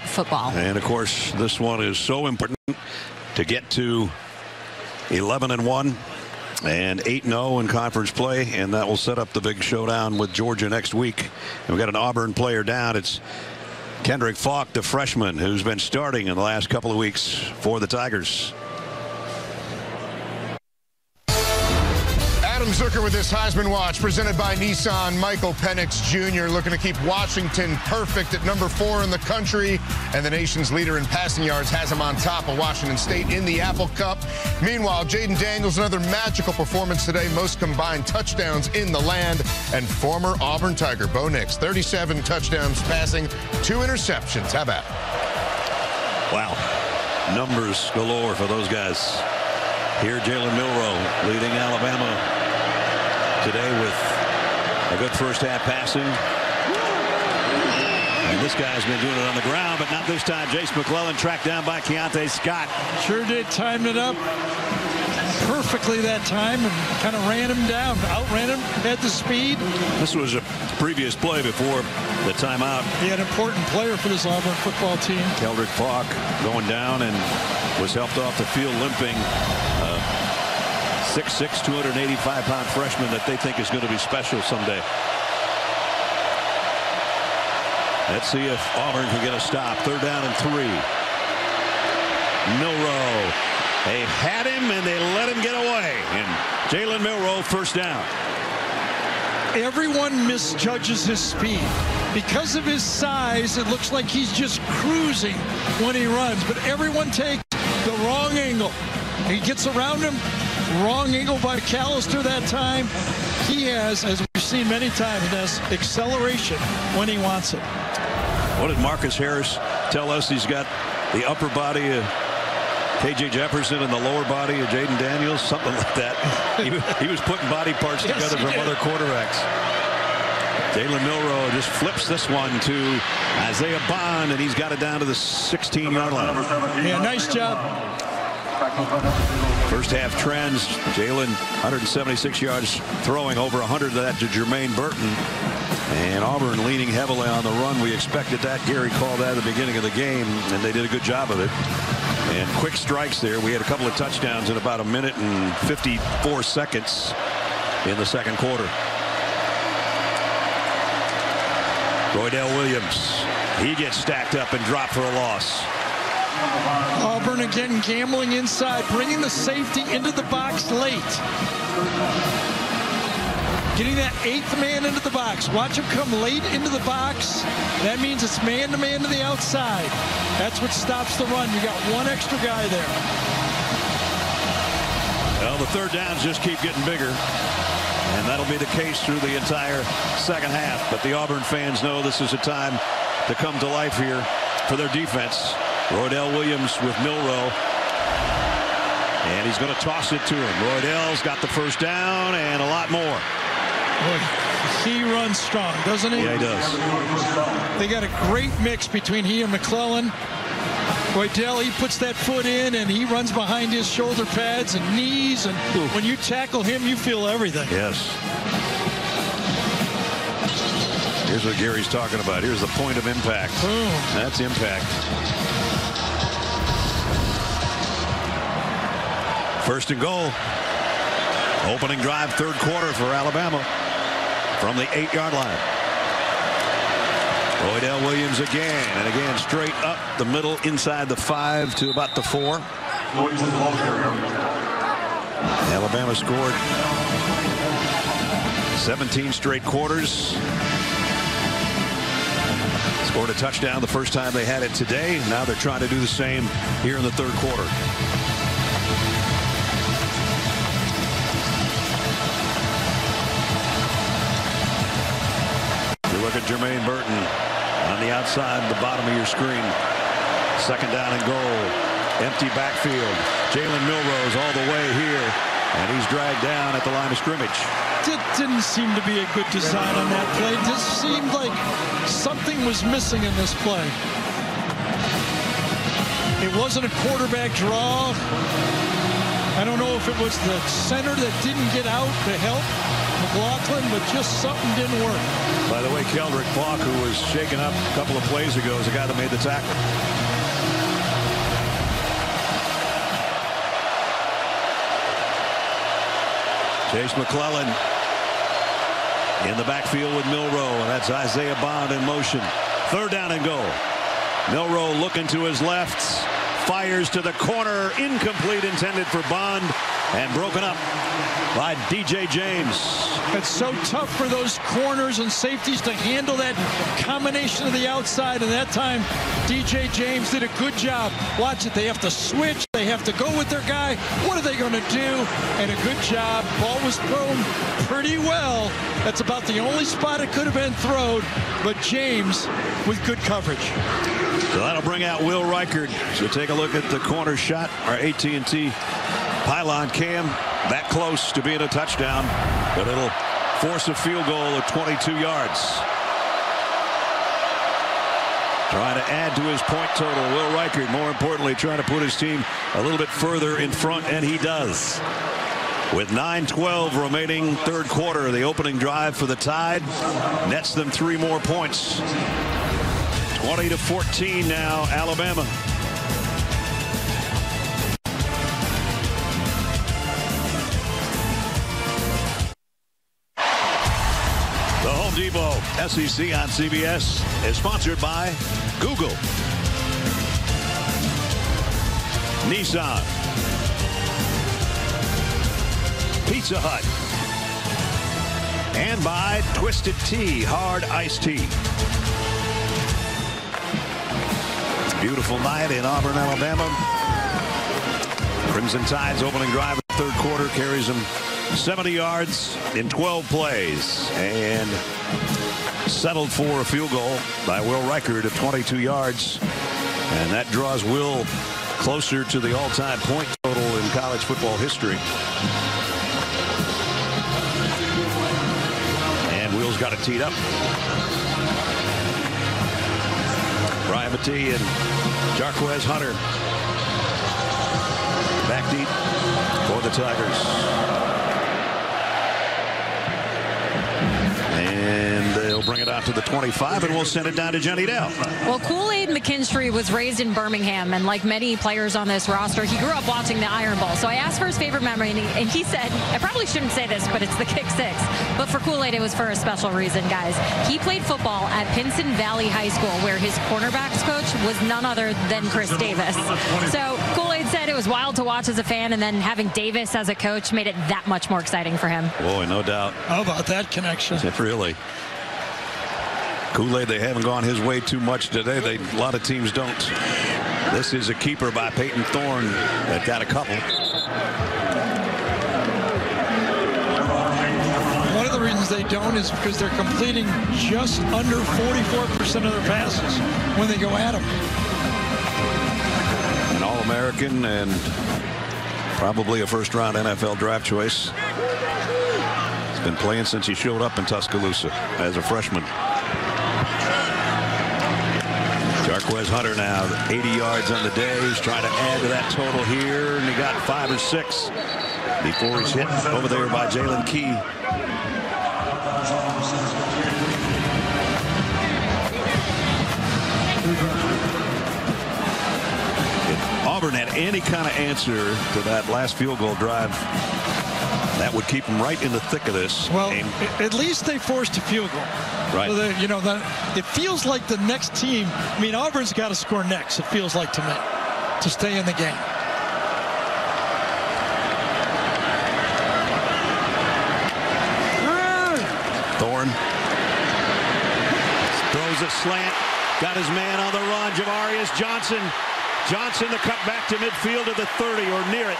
football. And, of course, this one is so important to get to 11-1. And 8-0 in conference play, and that will set up the big showdown with Georgia next week. And we've got an Auburn player down. It's Kendrick Falk, the freshman, who's been starting in the last couple of weeks for the Tigers. Adam Zucker with this Heisman Watch, presented by Nissan. Michael Penix Jr. looking to keep Washington perfect at number 4 in the country, and the nation's leader in passing yards has him on top of Washington State in the Apple Cup. Meanwhile, Jaden Daniels, another magical performance today, most combined touchdowns in the land, and former Auburn Tiger Bo Nix, 37 touchdowns passing, 2 interceptions. How about it? Wow, numbers galore for those guys. Here, Jalen Milroe leading Alabama today with a good first half passing. And this guy's been doing it on the ground, but not this time. Jace McClellan tracked down by Keontae Scott. Sure did. Timed it up perfectly that time and kind of ran him down. Outran him, had the speed. This was a previous play before the timeout. He had an important player for this Auburn football team. Kendrick Falk going down and was helped off the field limping. 6'6", 285-pound freshman that they think is going to be special someday. Let's see if Auburn can get a stop. 3rd down and 3. Milroe. They had him and they let him get away. And Jalen Milroe, 1st down. Everyone misjudges his speed. Because of his size, it looks like he's just cruising when he runs. But everyone takes the wrong angle. He gets around him. Wrong angle by Callister that time. He has, as we've seen many times, has acceleration when he wants it. What did Marcus Harris tell us? He's got the upper body of K.J. Jefferson and the lower body of Jaden Daniels, something like that. He was putting body parts together from other quarterbacks. Jalen Milroe just flips this one to Isaiah Bond, and he's got it down to the 16-yard line. Yeah, nice job. First half trends, Jalen 176 yards throwing, over 100 of that to Jermaine Burton. And Auburn leaning heavily on the run. We expected that. Gary called that at the beginning of the game, and they did a good job of it. And quick strikes there. We had a couple of touchdowns in about a minute and 54 seconds in the second quarter. Roydell Williams, he gets stacked up and dropped for a loss. Auburn again gambling inside, bringing the safety into the box late. Getting that 8th man into the box. Watch him come late into the box. That means it's man-to-man to the outside. That's what stops the run. You got one extra guy there. Well, the third downs just keep getting bigger. And that'll be the case through the entire second half. But the Auburn fans know this is a time to come to life here for their defense. Roydell Williams with Milroe. And he's going to toss it to him. Roydell's got the first down and a lot more. Boy, he runs strong, doesn't he? Yeah, he does. They got a great mix between he and McClellan. Roydell, he puts that foot in and he runs behind his shoulder pads and knees, and when you tackle him, you feel everything. Yes. Here's what Gary's talking about. Here's the point of impact. Boom. That's impact. First and goal. Opening drive, third quarter for Alabama from the 8-yard line. Roydell Williams again, and again straight up the middle inside the 5 to about the 4. Alabama scored 17 straight quarters. Scored a touchdown the first time they had it today. Now they're trying to do the same here in the third quarter. Look at Jermaine Burton on the outside, the bottom of your screen. Second down and goal. Empty backfield. Jalen Milroe's all the way here, and he's dragged down at the line of scrimmage. It didn't seem to be a good design on that play. It just seemed like something was missing in this play. It wasn't a quarterback draw. I don't know if it was the center that didn't get out to help McLaughlin, but just something didn't work. By the way, Keldrick Falk, who was shaken up a couple of plays ago, is the guy that made the tackle. Chase McClellan in the backfield with Milroe, and that's Isaiah Bond in motion. Third down and goal. Milroe looking to his left, fires to the corner, incomplete, intended for Bond, and broken up by DJ James. It's so tough for those corners and safeties to handle that combination of the outside, and that time DJ James did a good job. Watch it, they have to switch, they have to go with their guy. What are they going to do? And a good job. Ball was thrown pretty well. That's about the only spot it could have been thrown, but James with good coverage. So that'll bring out Will Reichard. So take a look at the corner shot. Our AT&T pylon cam that close to being a touchdown, but it'll force a field goal of 22 yards. Trying to add to his point total. Will Reichard, more importantly, trying to put his team a little bit further in front, and he does. With 9:12 remaining third quarter, the opening drive for the Tide nets them 3 more points. 20-14 now, Alabama. The Home Depot SEC on CBS is sponsored by Google, Nissan, Pizza Hut, and by Twisted Tea, hard iced tea. Beautiful night in Auburn, Alabama. Crimson Tide's opening drive in the third quarter carries them 70 yards in 12 plays, and settled for a field goal by Will Reichard of 22 yards, and that draws Will closer to the all-time point total in college football history. And And Wheels got it teed up. Brian Matee and Jarquez Hunter back deep for the Tigers. And they'll bring it out to the 25, and we'll send it down to Jenny Dell. Well, Kool-Aid McKinstry was raised in Birmingham, and like many players on this roster, he grew up watching the Iron Bowl. So I asked for his favorite memory, and he said, I probably shouldn't say this, but it's the kick six. But for Kool-Aid, it was for a special reason, guys. He played football at Pinson Valley High School, where his cornerbacks coach was none other than Chris Davis. So Kool-Aid said it was wild to watch as a fan, and then having Davis as a coach made it that much more exciting for him. Boy, no doubt. How about that connection? Really. Kool-Aid, they haven't gone his way too much today. A lot of teams don't. This is a keeper by Peyton Thorne that got a couple. One of the reasons they don't is because they're completing just under 44% of their passes when they go at them. An All-American and probably a first-round NFL draft choice. He's been playing since he showed up in Tuscaloosa as a freshman. Jarquez Hunter now 80 yards on the day. He's trying to add to that total here, and he got 5 or 6 before he's hit over there by Jalen Key. If Auburn had any kind of answer to that last field goal drive, that would keep them right in the thick of this game. At least they forced a field goal. Right. So that, you know, it feels like the next team. I mean, Auburn's got to score next. It feels like to me to stay in the game. Thorne throws a slant. Got his man on the run. Javarius Johnson. Johnson the cut back to midfield to the 30 or near it.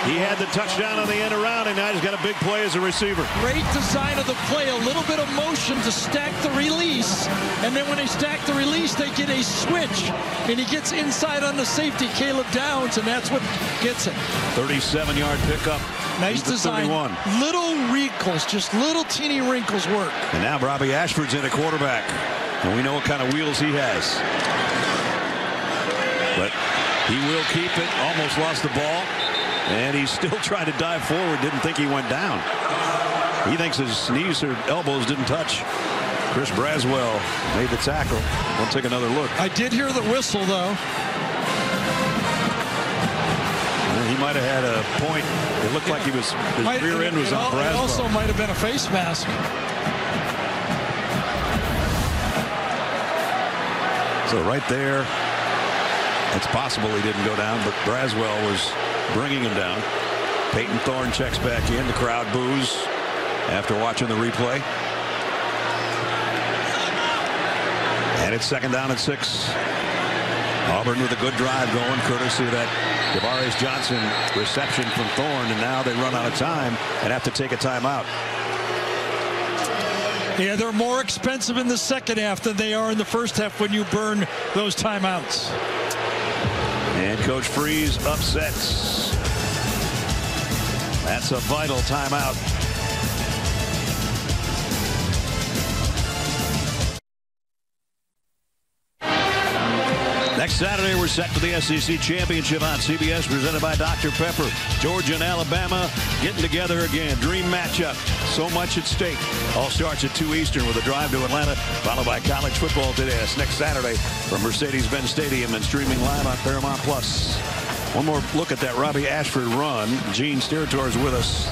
He had the touchdown on the end around, and now he's got a big play as a receiver. Great design of the play, a little bit of motion to stack the release, and then when they stack the release, they get a switch, and he gets inside on the safety, Caleb Downs, and that's what gets it. 37-yard pickup. Nice design. 31. Little wrinkles, just little teeny wrinkles work. And now Robbie Ashford's in a quarterback, and we know what kind of wheels he has. But he will keep it. Almost lost the ball. And he's still trying to dive forward. Didn't think he went down. He thinks his knees or elbows didn't touch. Chris Braswell made the tackle. We'll take another look. I did hear the whistle, though. He might have had a point. It looked like his rear end was on Braswell. It also might have been a face mask. So right there, it's possible he didn't go down, but Braswell was bringing him down. Peyton Thorne checks back in. The crowd boos after watching the replay. And it's 2nd down and 6. Auburn with a good drive going, courtesy of that Javarius Johnson reception from Thorne, and now they run out of time and have to take a timeout. Yeah, they're more expensive in the second half than they are in the first half when you burn those timeouts. And Coach Freeze upsets. That's a vital timeout. Next Saturday, we're set for the SEC Championship on CBS, presented by Dr. Pepper. Georgia and Alabama getting together again. Dream matchup. So much at stake. All starts at 2 Eastern with a drive to Atlanta, followed by college football today. That's next Saturday from Mercedes-Benz Stadium and streaming live on Paramount Plus. One more look at that Robbie Ashford run. Gene Steratore is with us.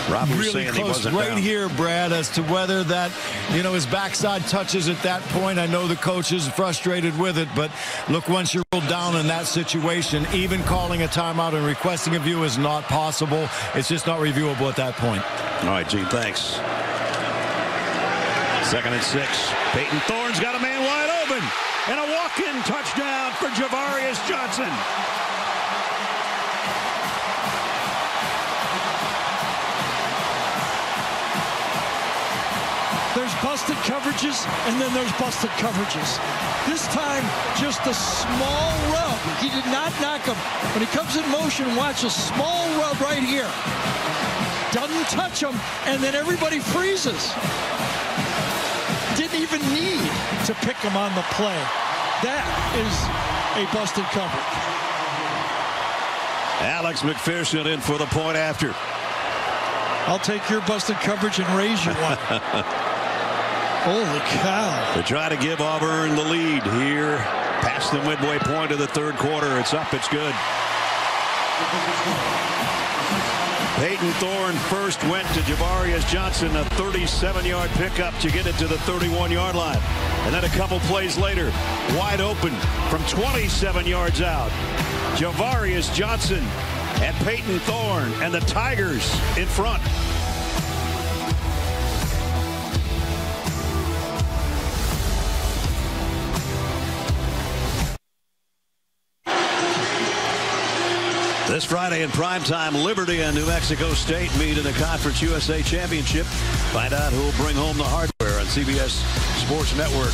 Robbie was really saying close he wasn't right down here, Brad, as to whether that, his backside touches at that point. I know the coach is frustrated with it, but look, once you're rolled down in that situation, even calling a timeout and requesting a view is not possible. It's just not reviewable at that point. All right, Gene, thanks. 2nd and 6. Peyton Thorne's got a man wide open. And a walk-in touchdown for Javarius Johnson. There's busted coverages, and then there's busted coverages. This time, just a small rub. He did not knock him. When he comes in motion, watch a small rub right here. doesn't touch him, and then everybody freezes. Didn't even need to pick him on the play. That is a busted coverage. Alex McPherson in for the point after. I'll take your busted coverage and raise you one. Holy cow. They try to give Auburn the lead here past the midway point of the third quarter. It's up. It's good. Peyton Thorne first went to Javarius Johnson, a 37-yard pickup to get it to the 31-yard line. And then a couple plays later, wide open from 27 yards out. Javarius Johnson and Peyton Thorne, and the Tigers in front. This Friday in primetime, Liberty and New Mexico State meet in the Conference USA Championship. Find out who will bring home the hardware on CBS Sports Network.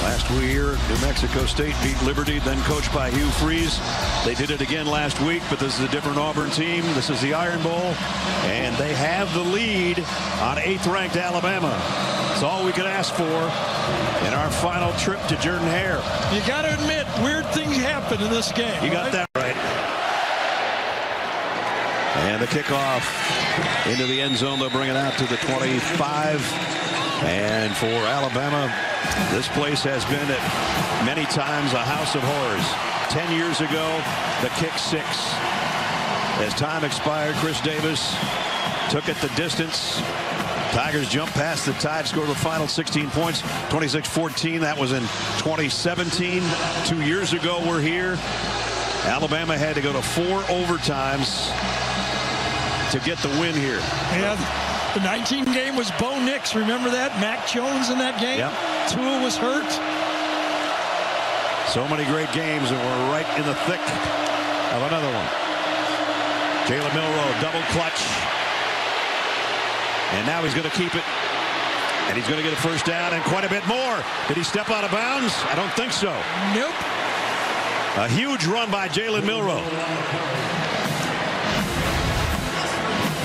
Last year, New Mexico State beat Liberty, then coached by Hugh Freeze. They did it again last week, but this is a different Auburn team. This is the Iron Bowl, and they have the lead on 8th-ranked Alabama. That's all we could ask for in our final trip to Jordan-Hare. You got to admit, weird things happen in this game. You got that right. And the kickoff into the end zone. They'll bring it out to the 25. And for Alabama, this place has been at many times a house of horrors. 10 years ago, the kick six. As time expired, Chris Davis took it the distance. Tigers jumped past the Tide, scored the final 16 points, 26-14. That was in 2017. 2 years ago, we're here. Alabama had to go to 4 overtimes to get the win here. Yeah, the 19 game was Bo Nix. Remember that? Mac Jones in that game? Yep. Tua was hurt. So many great games, and we're right in the thick of another one. Jalen Milroe, double clutch. And now he's going to keep it. And he's going to get a first down and quite a bit more. Did he step out of bounds? I don't think so. Nope. A huge run by Jalen Milroe.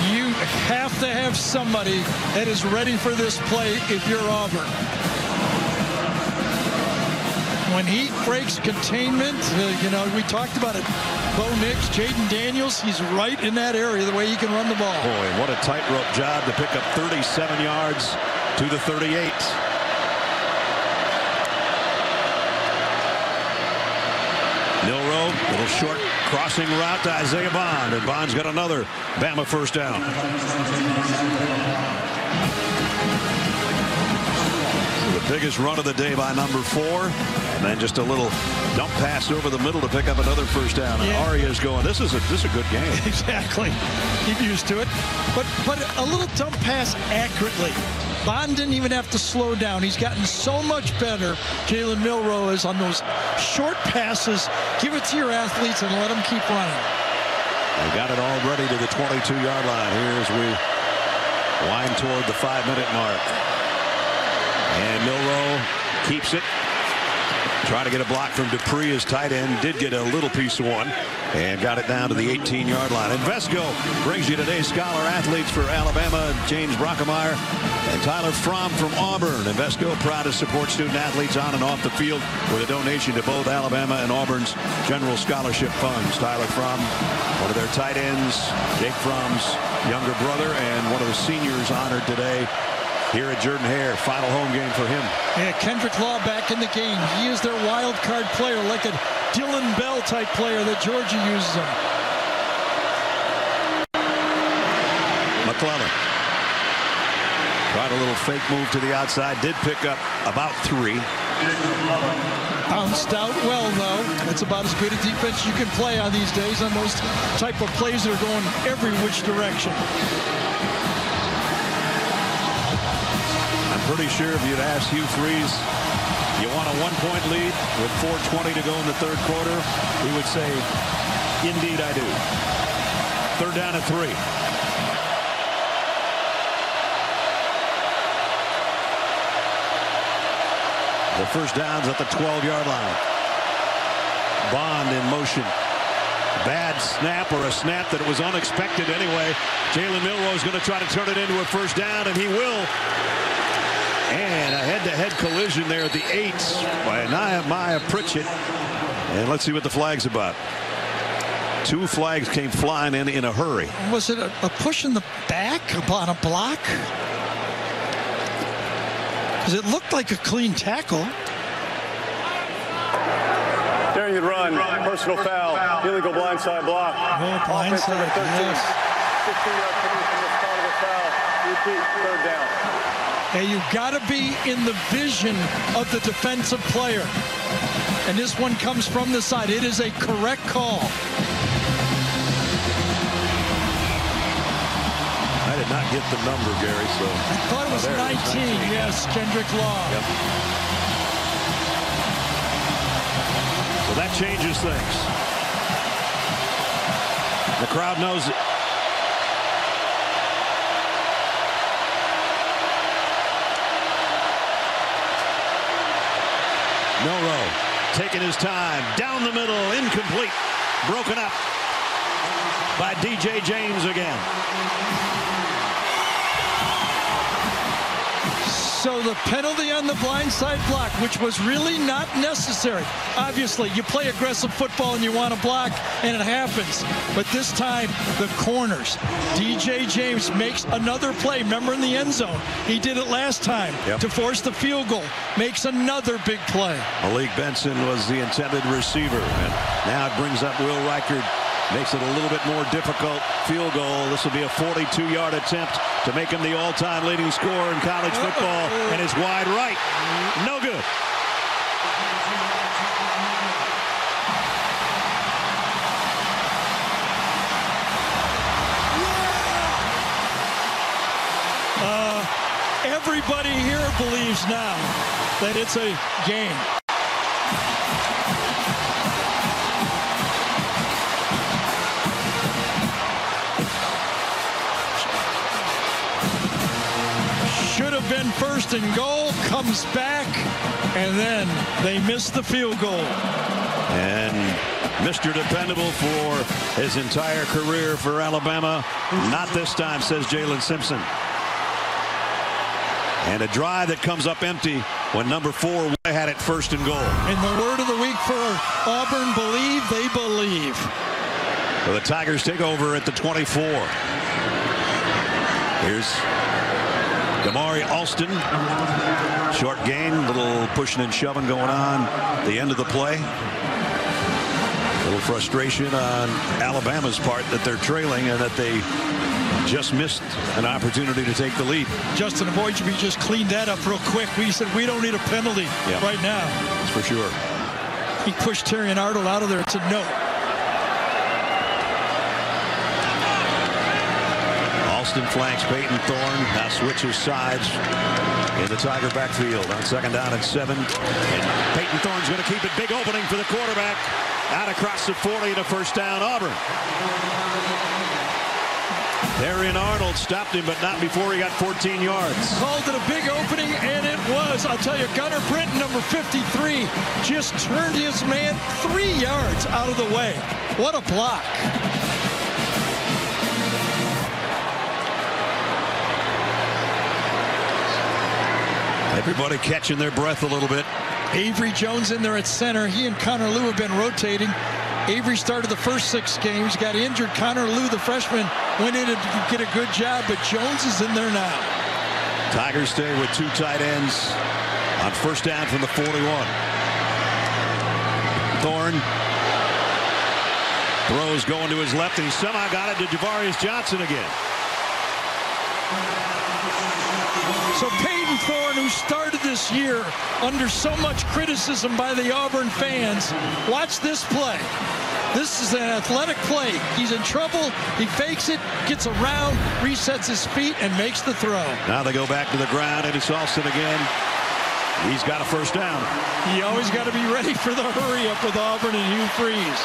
You have to have somebody that is ready for this play if you're Auburn. When he breaks containment, you know, we talked about it. Bo Nix, Jaden Daniels, he's right in that area the way he can run the ball. Boy, what a tightrope job to pick up 37 yards to the 38. Milroe, little short crossing route to Isaiah Bond, and Bond's got another Bama first down. The biggest run of the day by number 4, and then just a little dump pass over the middle to pick up another first down. And Aria's going, this is a good game. Exactly. Get used to it. But a little dump pass accurately. Bond didn't even have to slow down. He's gotten so much better, Jalen Milroe is, on those short passes. Give it to your athletes and let them keep running. They got it all ready to the 22-yard line here as we wind toward the 5-minute mark. And Milroe keeps it. Trying to get a block from Dupree. His tight end did get a little piece of one and got it down to the 18-yard line. Invesco brings you today's Scholar Athletes for Alabama, James Brockemeyer and Tyler Fromm from Auburn. Invesco proud to support student athletes on and off the field with a donation to both Alabama and Auburn's general scholarship funds. Tyler Fromm, one of their tight ends, Jake Fromm's younger brother, and one of the seniors honored today here at Jordan-Hare. Final home game for him. Yeah, Kendrick Law back in the game. He is their wild card player, like a Dylan Bell type player that Georgia uses him. McClellan tried a little fake move to the outside. Did pick up about 3. Bounced out well, though. That's about as good a defense you can play on these days on those type of plays that are going every which direction. Pretty sure if you'd asked Hugh Freeze, you want a 1-point lead with 4:20 to go in the third quarter, he would say, indeed I do. 3rd down and 3. The first down's at the 12-yard line. Bond in motion. bad snap or a snap that was unexpected anyway. Jalen Milroe is going to try to turn it into a first down, and he will. And a head-to-head collision there at the 8 by Nehemiah Pritchett. And let's see what the flag's about. 2 flags came flying in a hurry. Was it a push in the back on a block? Because it looked like a clean tackle. Daring to run, personal foul, illegal blindside block. Oh, blindside, yes. 15-yard penalty from the start of the foul. Repeat, third down. Hey, you got to be in the vision of the defensive player. And this one comes from the side. It is a correct call. I did not get the number, Gary, so. I thought it was 19. Yes, Kendrick Law. Yep. So that changes things. The crowd knows it. Milroe taking his time down the middle, incomplete, broken up by DJ James again. So the penalty on the blindside block, which was really not necessary. Obviously, you play aggressive football and you want to block, and it happens. But this time, the corners. DJ James makes another play. Remember in the end zone, he did it last time to force the field goal. Makes another big play. Malik Benson was the intended receiver, and now it brings up Will Reichard. Makes it a little bit more difficult field goal. This will be a 42-yard attempt to make him the all-time leading scorer in college football, and it's wide right. No good. Everybody here believes now that it's a game. Should have been first and goal, comes back, and then they miss the field goal. And Mr. Dependable for his entire career for Alabama. Not this time, says Jalen Simpson. And a drive that comes up empty when number 4 had it first and goal. And the word of the week for Auburn, believe they believe. So the Tigers take over at the 24. Here's Damari Alston. Short gain, little pushing and shoving going on at the end of the play. A little frustration on Alabama's part that they're trailing and that they just missed an opportunity to take the lead. Justin Avoidjeby just cleaned that up real quick. We said we don't need a penalty right now. That's for sure. He pushed Terry and Arnold out of there. It's a no. Alston flanks Peyton Thorne. Now switches sides in the Tiger backfield on 2nd down and 7. And Peyton Thorne's going to keep it. Big opening for the quarterback. Out across the 40 to first down Auburn. Darian Arnold stopped him, but not before he got 14 yards. Called it a big opening, and it was. I'll tell you, Gunnar Britton, number 53, just turned his man 3 yards out of the way. What a block. Everybody catching their breath a little bit. Avery Jones in there at center. He and Connor Lew have been rotating. Avery started the first 6 games, got injured. Connor Lew, the freshman, went in and did a good job, but Jones is in there now. Tigers stay with 2 tight ends on first down from the 41. Thorne throws going to his left, and he somehow got it to Javarius Johnson again. So Peyton Thorne, who started this year under so much criticism by the Auburn fans, watch this play. This is an athletic play. He's in trouble. He fakes it, gets around, resets his feet, and makes the throw. Now they go back to the ground, and it's Alston again. He's got a first down. You always got to be ready for the hurry-up with Auburn and Hugh Freeze.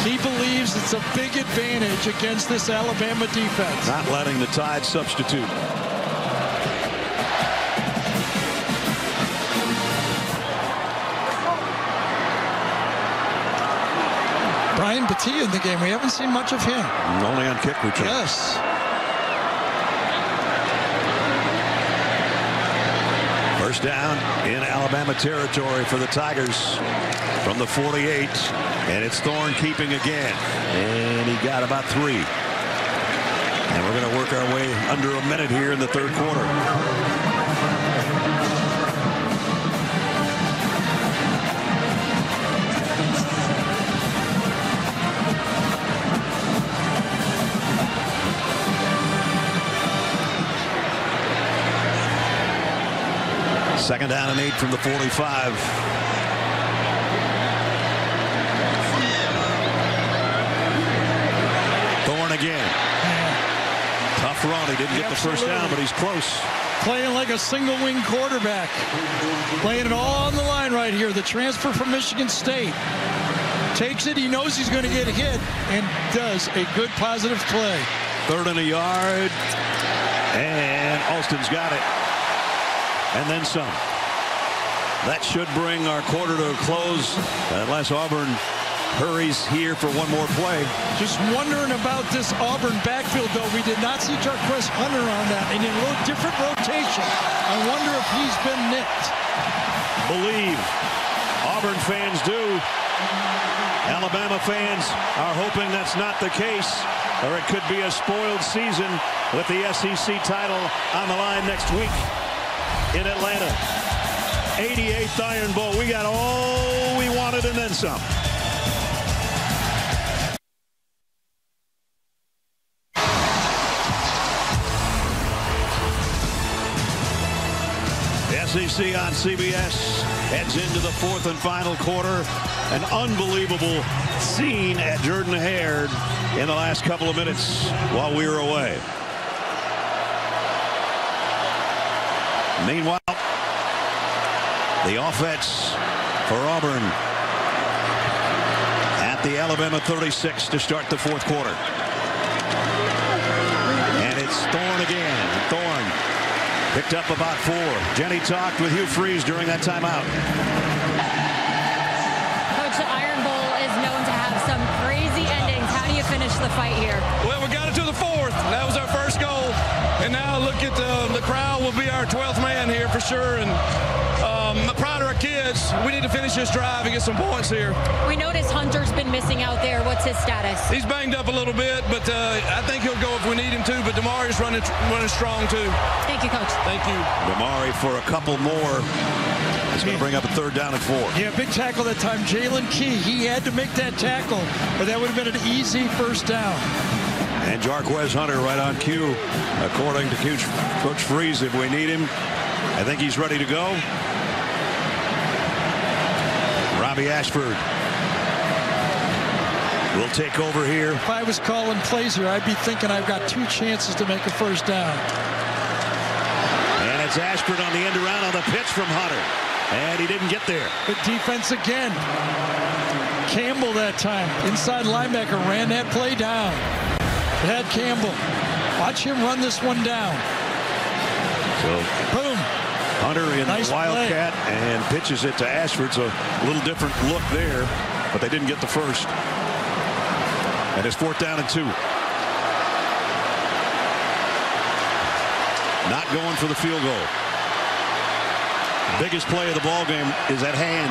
He believes it's a big advantage against this Alabama defense. Not letting the Tide substitute. Ryan Battia in the game. We haven't seen much of him. Only on kick return. Yes. First down in Alabama territory for the Tigers from the 48. And it's Thorne keeping again. And he got about 3. And we're going to work our way under a minute here in the third quarter. Second down and 8 from the 45. Thorne again. Tough run. He didn't get the first down, but he's close. Playing like a single wing quarterback. Playing it all on the line right here. The transfer from Michigan State. Takes it. He knows he's going to get hit and does a good positive play. 3rd and a yard. And Alston's got it. And then some. That should bring our quarter to a close unless Auburn hurries here for one more play. Just wondering about this Auburn backfield, though. We did not see Jarquez Hunter on that. And in a little different rotation. I wonder if he's been nicked. Believe. Auburn fans do. Alabama fans are hoping that's not the case, or it could be a spoiled season with the SEC title on the line next week in Atlanta. 88th Iron Bowl. We got all we wanted and then some. SEC on CBS heads into the 4th and final quarter. An unbelievable scene at Jordan-Hare in the last couple of minutes while we were away. Meanwhile, the offense for Auburn at the Alabama 36 to start the 4th quarter. And it's Thorne again. Thorne picked up about 4. Jenny talked with Hugh Freeze during that timeout. Coach, the Iron Bowl is known to have some crazy endings. How do you finish the fight here? Well, we got it to the 4th. That was our first goal. And now look at the crowd will be our 12th man here for sure. And I'm proud of our kids. We need to finish this drive and get some points here. We noticed Hunter's been missing out there. What's his status? He's banged up a little bit, but I think he'll go if we need him to. But Damari's running strong too. Thank you, Coach. Thank you. Damari for a couple more. It's going to bring up a 3rd down and 4. Yeah, big tackle that time. Jalen Key, he had to make that tackle, but that would have been an easy first down. And Jarquez Hunter right on cue, according to Coach Freeze, if we need him. I think he's ready to go. Robbie Ashford will take over here. If I was calling plays here, I'd be thinking I've got 2 chances to make a first down. And it's Ashford on the end around on the pitch from Hunter. And he didn't get there. Good defense again. Campbell that time. Inside linebacker ran that play down. Had Campbell. Watch him run this one down. So boom. Hunter in nice the Wildcat play. and pitches it to Ashford. So a little different look there, but they didn't get the first. And it's 4th down and 2. Not going for the field goal. Biggest play of the ball game is at hand,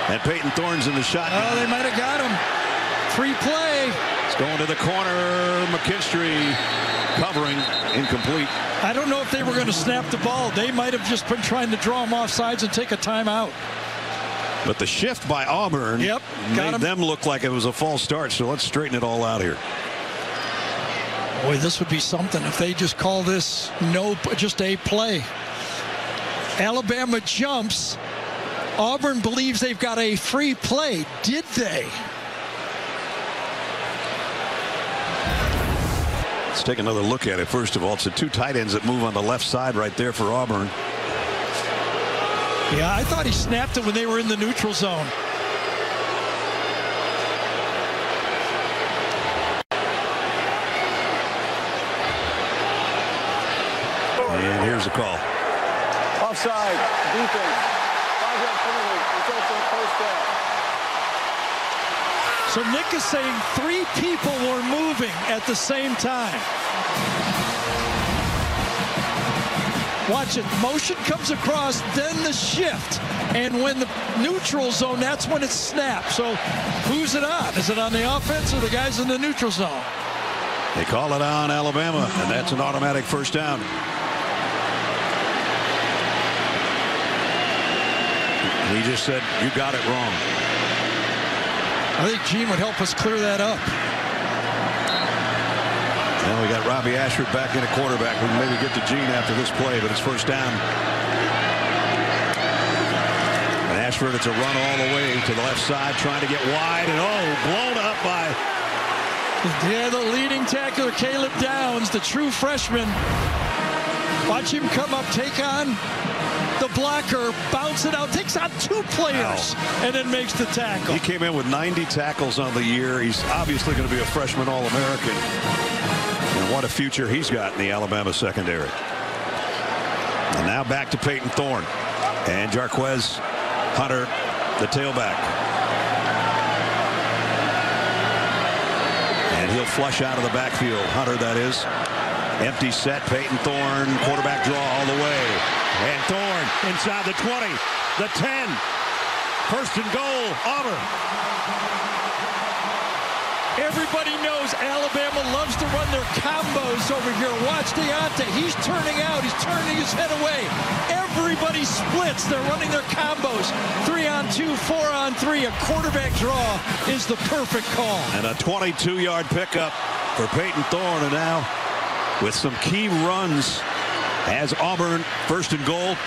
and Peyton Thorne's in the shotgun. Oh, they might have got him. Free play. It's going to the corner. McKinstry covering, incomplete. I don't know if they were going to snap the ball. They might have just been trying to draw him off sides and take a timeout. But the shift by Auburn made them look like it was a false start. So let's straighten it all out here. Boy, this would be something if they just call this just a play. Alabama jumps. Auburn believes they've got a free play. Did they? Let's take another look at it. First of all, it's the 2 tight ends that move on the left side right there for Auburn. Yeah, I thought he snapped it when they were in the neutral zone. And here's the call. Offside, defense. 5-yard penalty, results in a first down. So Nick is saying 3 people were moving at the same time. Watch it. Motion comes across, then the shift. And when the neutral zone, that's when it snaps. So who's it on? Is it on the offense or the guys in the neutral zone? They call it on Alabama, and that's an automatic first down. He just said, you got it wrong. I think Gene would help us clear that up. Now we got Robbie Ashford back in a quarterback. We can maybe get to Gene after this play, but it's first down. And Ashford, it's a run all the way to the left side, trying to get wide, and blown up by... Yeah, the leading tackler, Caleb Downs, the true freshman. Watch him come up, take on the blocker, bounce it out, takes on 2 players, and then makes the tackle. He came in with 90 tackles on the year. He's obviously going to be a freshman All-American. And what a future he's got in the Alabama secondary. And now back to Peyton Thorne. And Jarquez Hunter, the tailback. And he'll flush out of the backfield. Hunter, that is. Empty set. Peyton Thorne, quarterback draw all the way. And Thorne inside the 20, the 10. First and goal, Auburn. Everybody knows Alabama loves to run their combos over here. Watch Deontay. He's turning out. He's turning his head away. Everybody splits. They're running their combos. 3-on-2, 4-on-3. A quarterback draw is the perfect call. And a 22-yard pickup for Peyton Thorne. And now with some key runs as Auburn first and goal.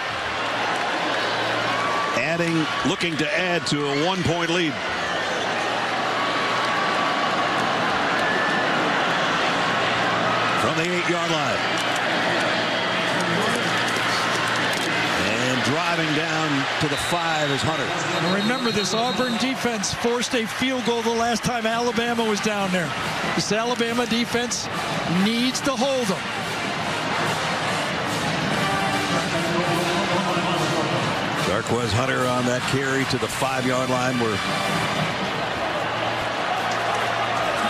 Looking to add to a 1-point lead. From the 8-yard line. And driving down to the 5 is Hunter. And remember, this Auburn defense forced a field goal the last time Alabama was down there. This Alabama defense needs to hold them. Jarquez Hunter on that carry to the 5-yard line where...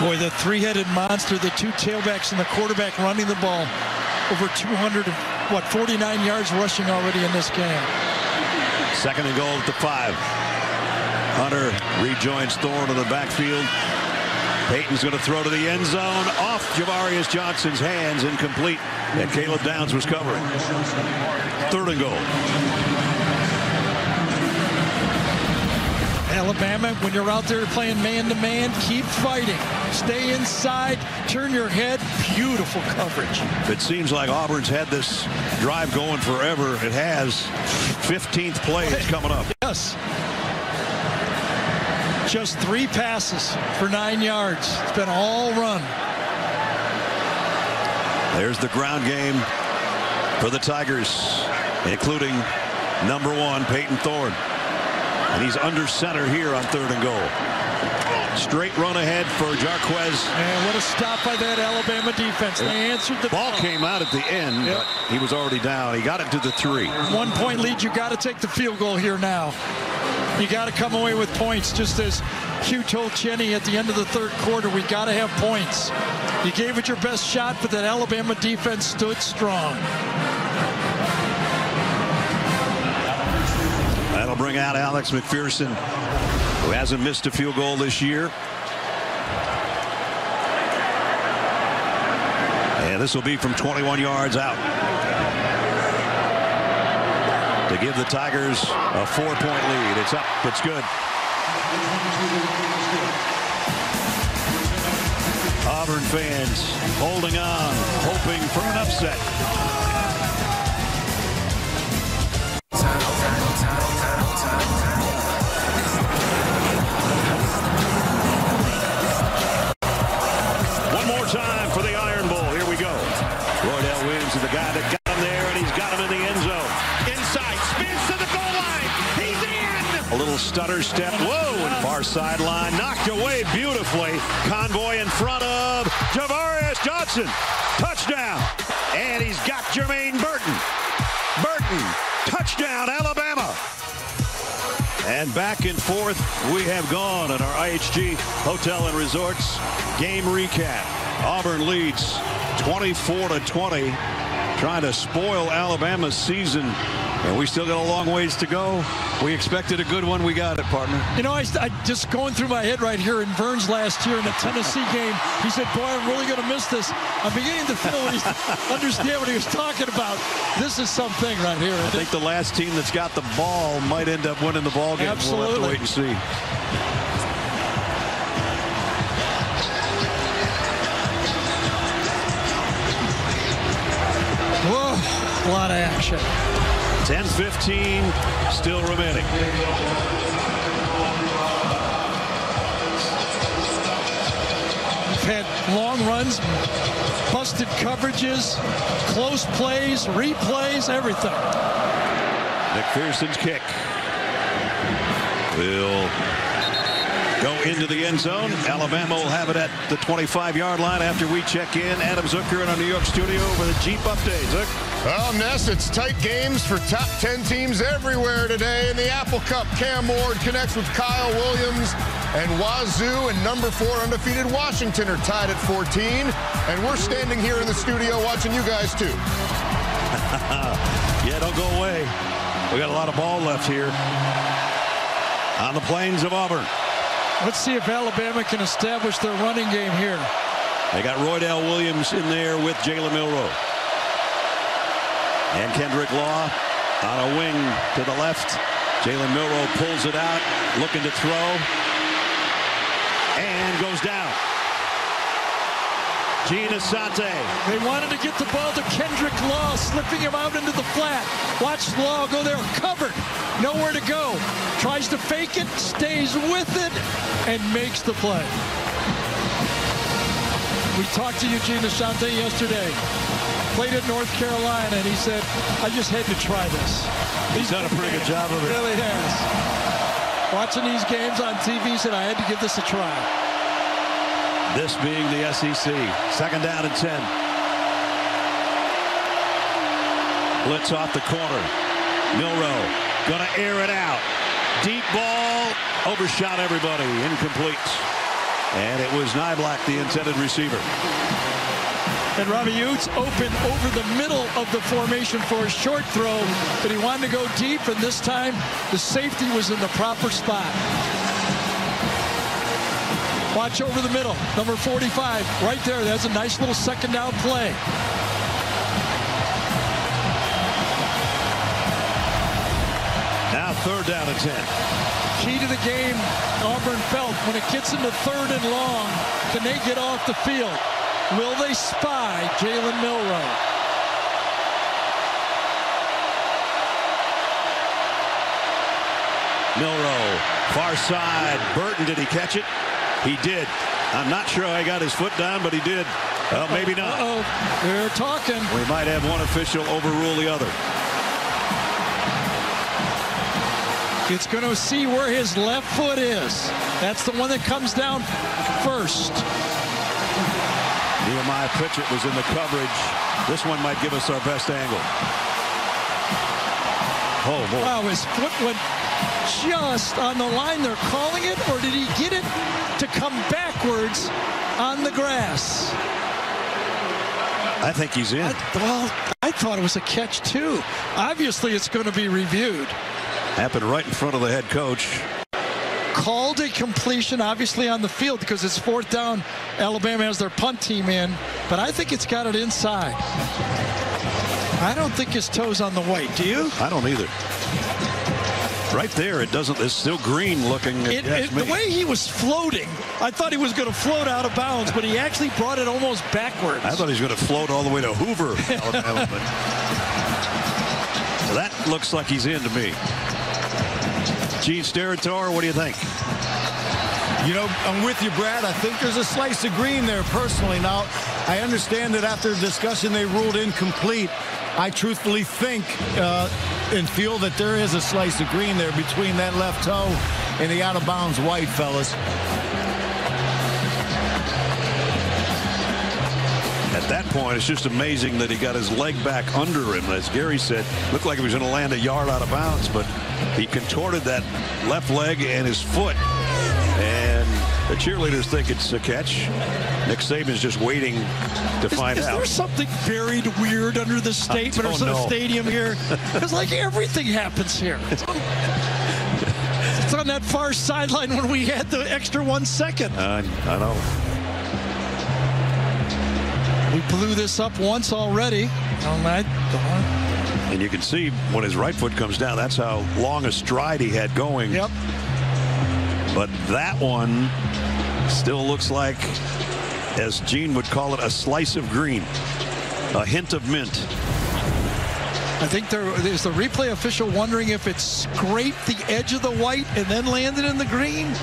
Boy, the 3-headed monster, the 2 tailbacks and the quarterback running the ball. Over 49 yards rushing already in this game. Second and goal at the 5. Hunter rejoins Thorne in the backfield. Peyton's going to throw to the end zone. Off Javarius Johnson's hands, incomplete. And Caleb Downs was covering. Third and goal. Alabama, when you're out there playing man-to-man, keep fighting. Stay inside, turn your head. Beautiful coverage. It seems like Auburn's had this drive going forever. It has. 15th play is coming up. Yes. Just 3 passes for 9 yards. It's been all run. There's the ground game for the Tigers, including number 1, Peyton Thorne. And he's under center here on third and goal. Straight run ahead for Jarquez. And what a stop by that Alabama defense. They answered the ball. Came out at the end, but he was already down. He got it to the 3. 1-point lead. You got to take the field goal here now. You got to come away with points, just as Hugh told Cheney at the end of the 3rd quarter. We got to have points. You gave it your best shot, but that Alabama defense stood strong. That'll bring out Alex McPherson, who hasn't missed a field goal this year. And this will be from 21 yards out to give the Tigers a 4-point lead. It's up. It's good. Auburn fans holding on, hoping for an upset. One more time for the Iron Bowl. Here we go. Roydell Williams is the guy that got him there, and he's got him in the end zone. Inside, spins to the goal line. He's in. A little stutter step. Whoa, and far sideline. Knocked away beautifully. Convoy in front of Javarius Johnson. Touchdown. And he's got Jermaine Burton. Burton. Touchdown, Alabama. And back and forth we have gone on our IHG Hotel and Resorts game recap. Auburn leads 24-20, trying to spoil Alabama's season. And we still got a long ways to go. We expected a good one. We got it, partner. You know, I just going through my head right here in Vern's last year in the Tennessee game. He said, boy, I'm really going to miss this. I'm beginning to feel understand what he was talking about. This is something right here. I think the last team that's got the ball might end up winning the ball game. Absolutely. We'll have to wait and see. Whoa, a lot of action. 10-15 still remaining. We've had long runs, busted coverages, close plays, replays, everything. McPherson's kick will go into the end zone. Alabama will have it at the 25-yard line after we check in. Adam Zucker in our New York studio for the Jeep update. Zuck. Well, Ness, it's tight games for top 10 teams everywhere today. In the Apple Cup, Cam Ward connects with Kyle Williams, and Wazoo and number 4 undefeated Washington are tied at 14. And we're standing here in the studio watching you guys, too. Yeah, don't go away. We got a lot of ball left here on the plains of Auburn. Let's see if Alabama can establish their running game here. They got Roydell Williams in there with Jalen Milroe. And Kendrick Law on a wing to the left. Jalen Milroe pulls it out, looking to throw, and goes down. Gene Asante. They wanted to get the ball to Kendrick Law, slipping him out into the flat. Watch Law go there, covered, nowhere to go. Tries to fake it, stays with it, and makes the play. We talked to Eugene Asante yesterday. Played at North Carolina, and he said, I just had to try this. He's done a pretty good job of it. Really has. Watching these games on TV, he said, I had to give this a try. This being the SEC. Second down and 10. Blitz off the corner. Milroe gonna air it out. Deep ball, overshot everybody, incomplete. And it was Niblack, the intended receiver. And Robbie Utes open over the middle of the formation for a short throw, but he wanted to go deep, and this time the safety was in the proper spot. Watch over the middle, number 45, right there. That's a nice little second down play. Now third down and 10. Key to the game, Auburn felt, when it gets into third and long, can they get off the field? Will they spy Jalen Milroe? Milroe, far side. Burton, did he catch it? He did. I'm not sure how he got his foot down, but he did. Well, maybe not. They're talking. We might have one official overrule the other. It's going to see where his left foot is. That's the one that comes down first. Nehemiah Pritchett was in the coverage. This one might give us our best angle. Oh, boy. Wow, his foot went just on the line they're calling it, or did he get it to come backwards on the grass? I think he's in. I thought it was a catch, too. Obviously, it's going to be reviewed. Happened right in front of the head coach. Called a completion, obviously, on the field because it's fourth down. Alabama has their punt team in, but I think it's got it inside. I don't think his toe's on the white. Do you? I don't either. Right there, it doesn't. It's still green looking. The way he was floating, I thought he was going to float out of bounds, but he actually brought it almost backwards. I thought he was going to float all the way to Hoover, Alabama. So that looks like he's in to me. Gene Steratore, what do you think? You know, I'm with you, Brad. I think there's a slice of green there personally. Now, I understand that after discussion they ruled incomplete. I truthfully think and feel that there is a slice of green there between that left toe and the out-of-bounds white, fellas. At At that point, it's just amazing that he got his leg back under him. As Gary said, looked like he was going to land a yard out of bounds, but he contorted that left leg and his foot. And the cheerleaders think it's a catch. Nick Saban's just waiting to find out. Is there something buried weird under the statement or the stadium here? Because like everything happens here. It's on that far sideline when we had the extra 1 second. I know. We blew this up once already. And you can see when his right foot comes down, that's how long a stride he had going. Yep. But that one still looks like, as Gene would call it, a slice of green, a hint of mint. I think there's the replay official wondering if it scraped the edge of the white and then landed in the green.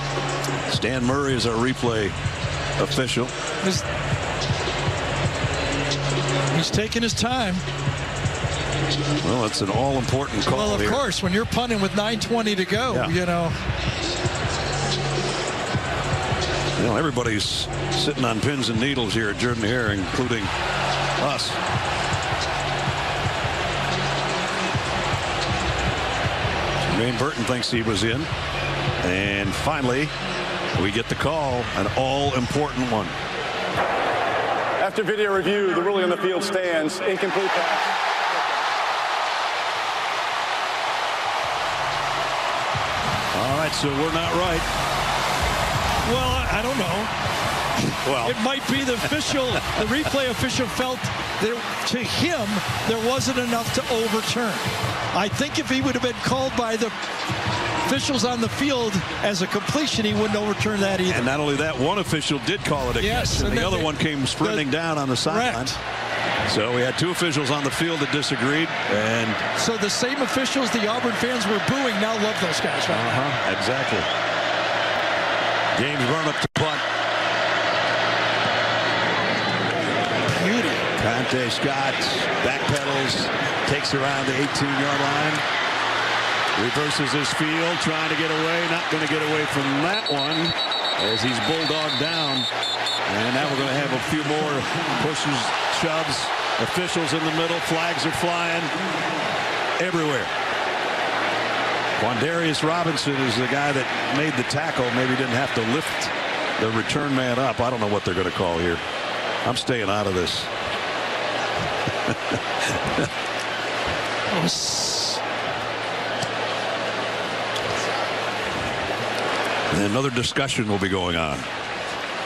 Stan Murray is our replay official. He's taking his time. Well, it's an all-important call. Well, of course, when you're punting with 9:20 to go, you know. You know, everybody's sitting on pins and needles here at Jordan-Hare, including us. Jermaine Burton thinks he was in. And finally, we get the call, an all-important one. After video review, the ruling on the field stands. Incomplete pass. All right, so we're not right. Well, I don't know. Well, it might be the official, the replay official felt that to him there wasn't enough to overturn. I think if he would have been called by the officials on the field as a completion, he wouldn't overturn that either. And not only that, one official did call it a catch, and the other one came sprinting down on the sideline. So we had two officials on the field that disagreed, and so the same officials the Auburn fans were booing now love those guys, right? Exactly. James Byrne up to punt. Beauty. Conte Scott backpedals, takes around the 18-yard line, reverses his field, trying to get away, not going to get away from that one as he's bulldogged down. And now we're going to have a few more pushes, shoves, officials in the middle, flags are flying everywhere. Quandarius Robinson is the guy that made the tackle, maybe didn't have to lift the return man up. I don't know what they're going to call here. I'm staying out of this. And another discussion will be going on.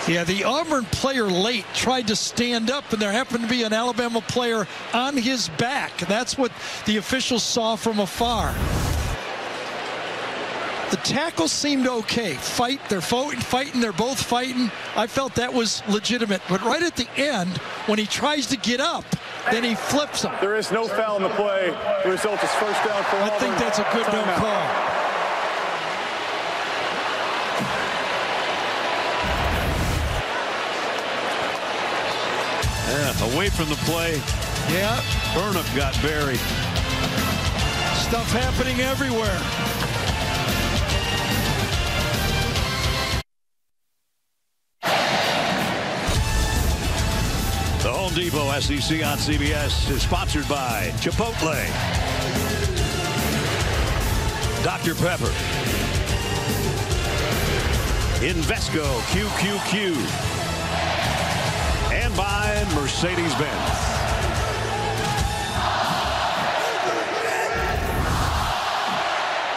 Yeah, the Auburn player late tried to stand up, and there happened to be an Alabama player on his back. That's what the officials saw from afar. The tackle seemed okay. They're fighting, they're both fighting. I felt that was legitimate. But right at the end, when he tries to get up, then he flips him. There is no foul in the play. The result is first down for Auburn. I think that's a good no call. Yeah, away from the play. Yeah. Burnham got buried. Stuff happening everywhere. The Home Depot SEC on CBS is sponsored by Chipotle, Dr. Pepper, Invesco QQQ, and by Mercedes-Benz.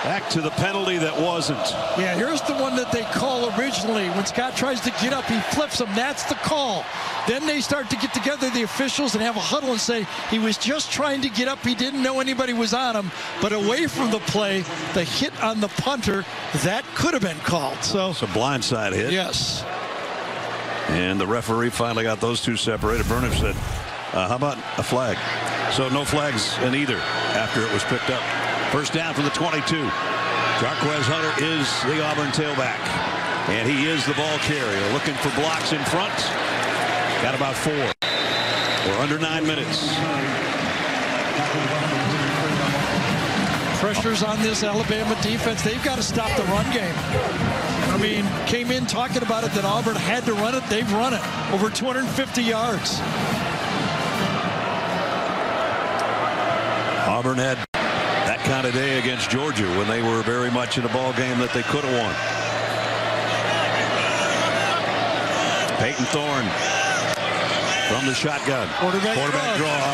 Back to the penalty that wasn't. Yeah, here's the one that they call originally. When Scott tries to get up, he flips him. That's the call. Then they start to get together, the officials, and have a huddle and say he was just trying to get up. He didn't know anybody was on him. But away from the play, the hit on the punter, that could have been called. So it's a blindside hit. Yes. And the referee finally got those two separated. Burnham said, how about a flag? So no flags in either after it was picked up. First down from the 22. Jarquez Hunter is the Auburn tailback. And he is the ball carrier. Looking for blocks in front. Got about 4. We're under 9 minutes. Pressures on this Alabama defense. They've got to stop the run game. I mean, came in talking about it that Auburn had to run it. They've run it. Over 250 yards. Auburn had that kind of day against Georgia when they were very much in a ball game that they could have won. Peyton Thorne from the shotgun. Quarterback draw.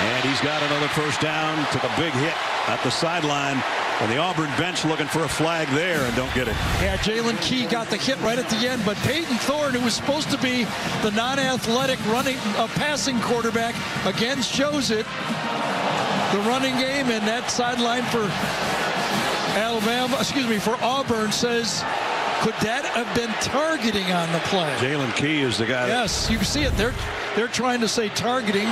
And he's got another first down. Took a big hit at the sideline. And the Auburn bench looking for a flag there and don't get it. Yeah, Jalen Key got the hit right at the end, but Peyton Thorne, who was supposed to be the non-athletic passing quarterback, again shows it. The running game, and that sideline for for Auburn says, could that have been targeting on the play? Jalen Key is the guy. Yes, you can see it. They're trying to say targeting.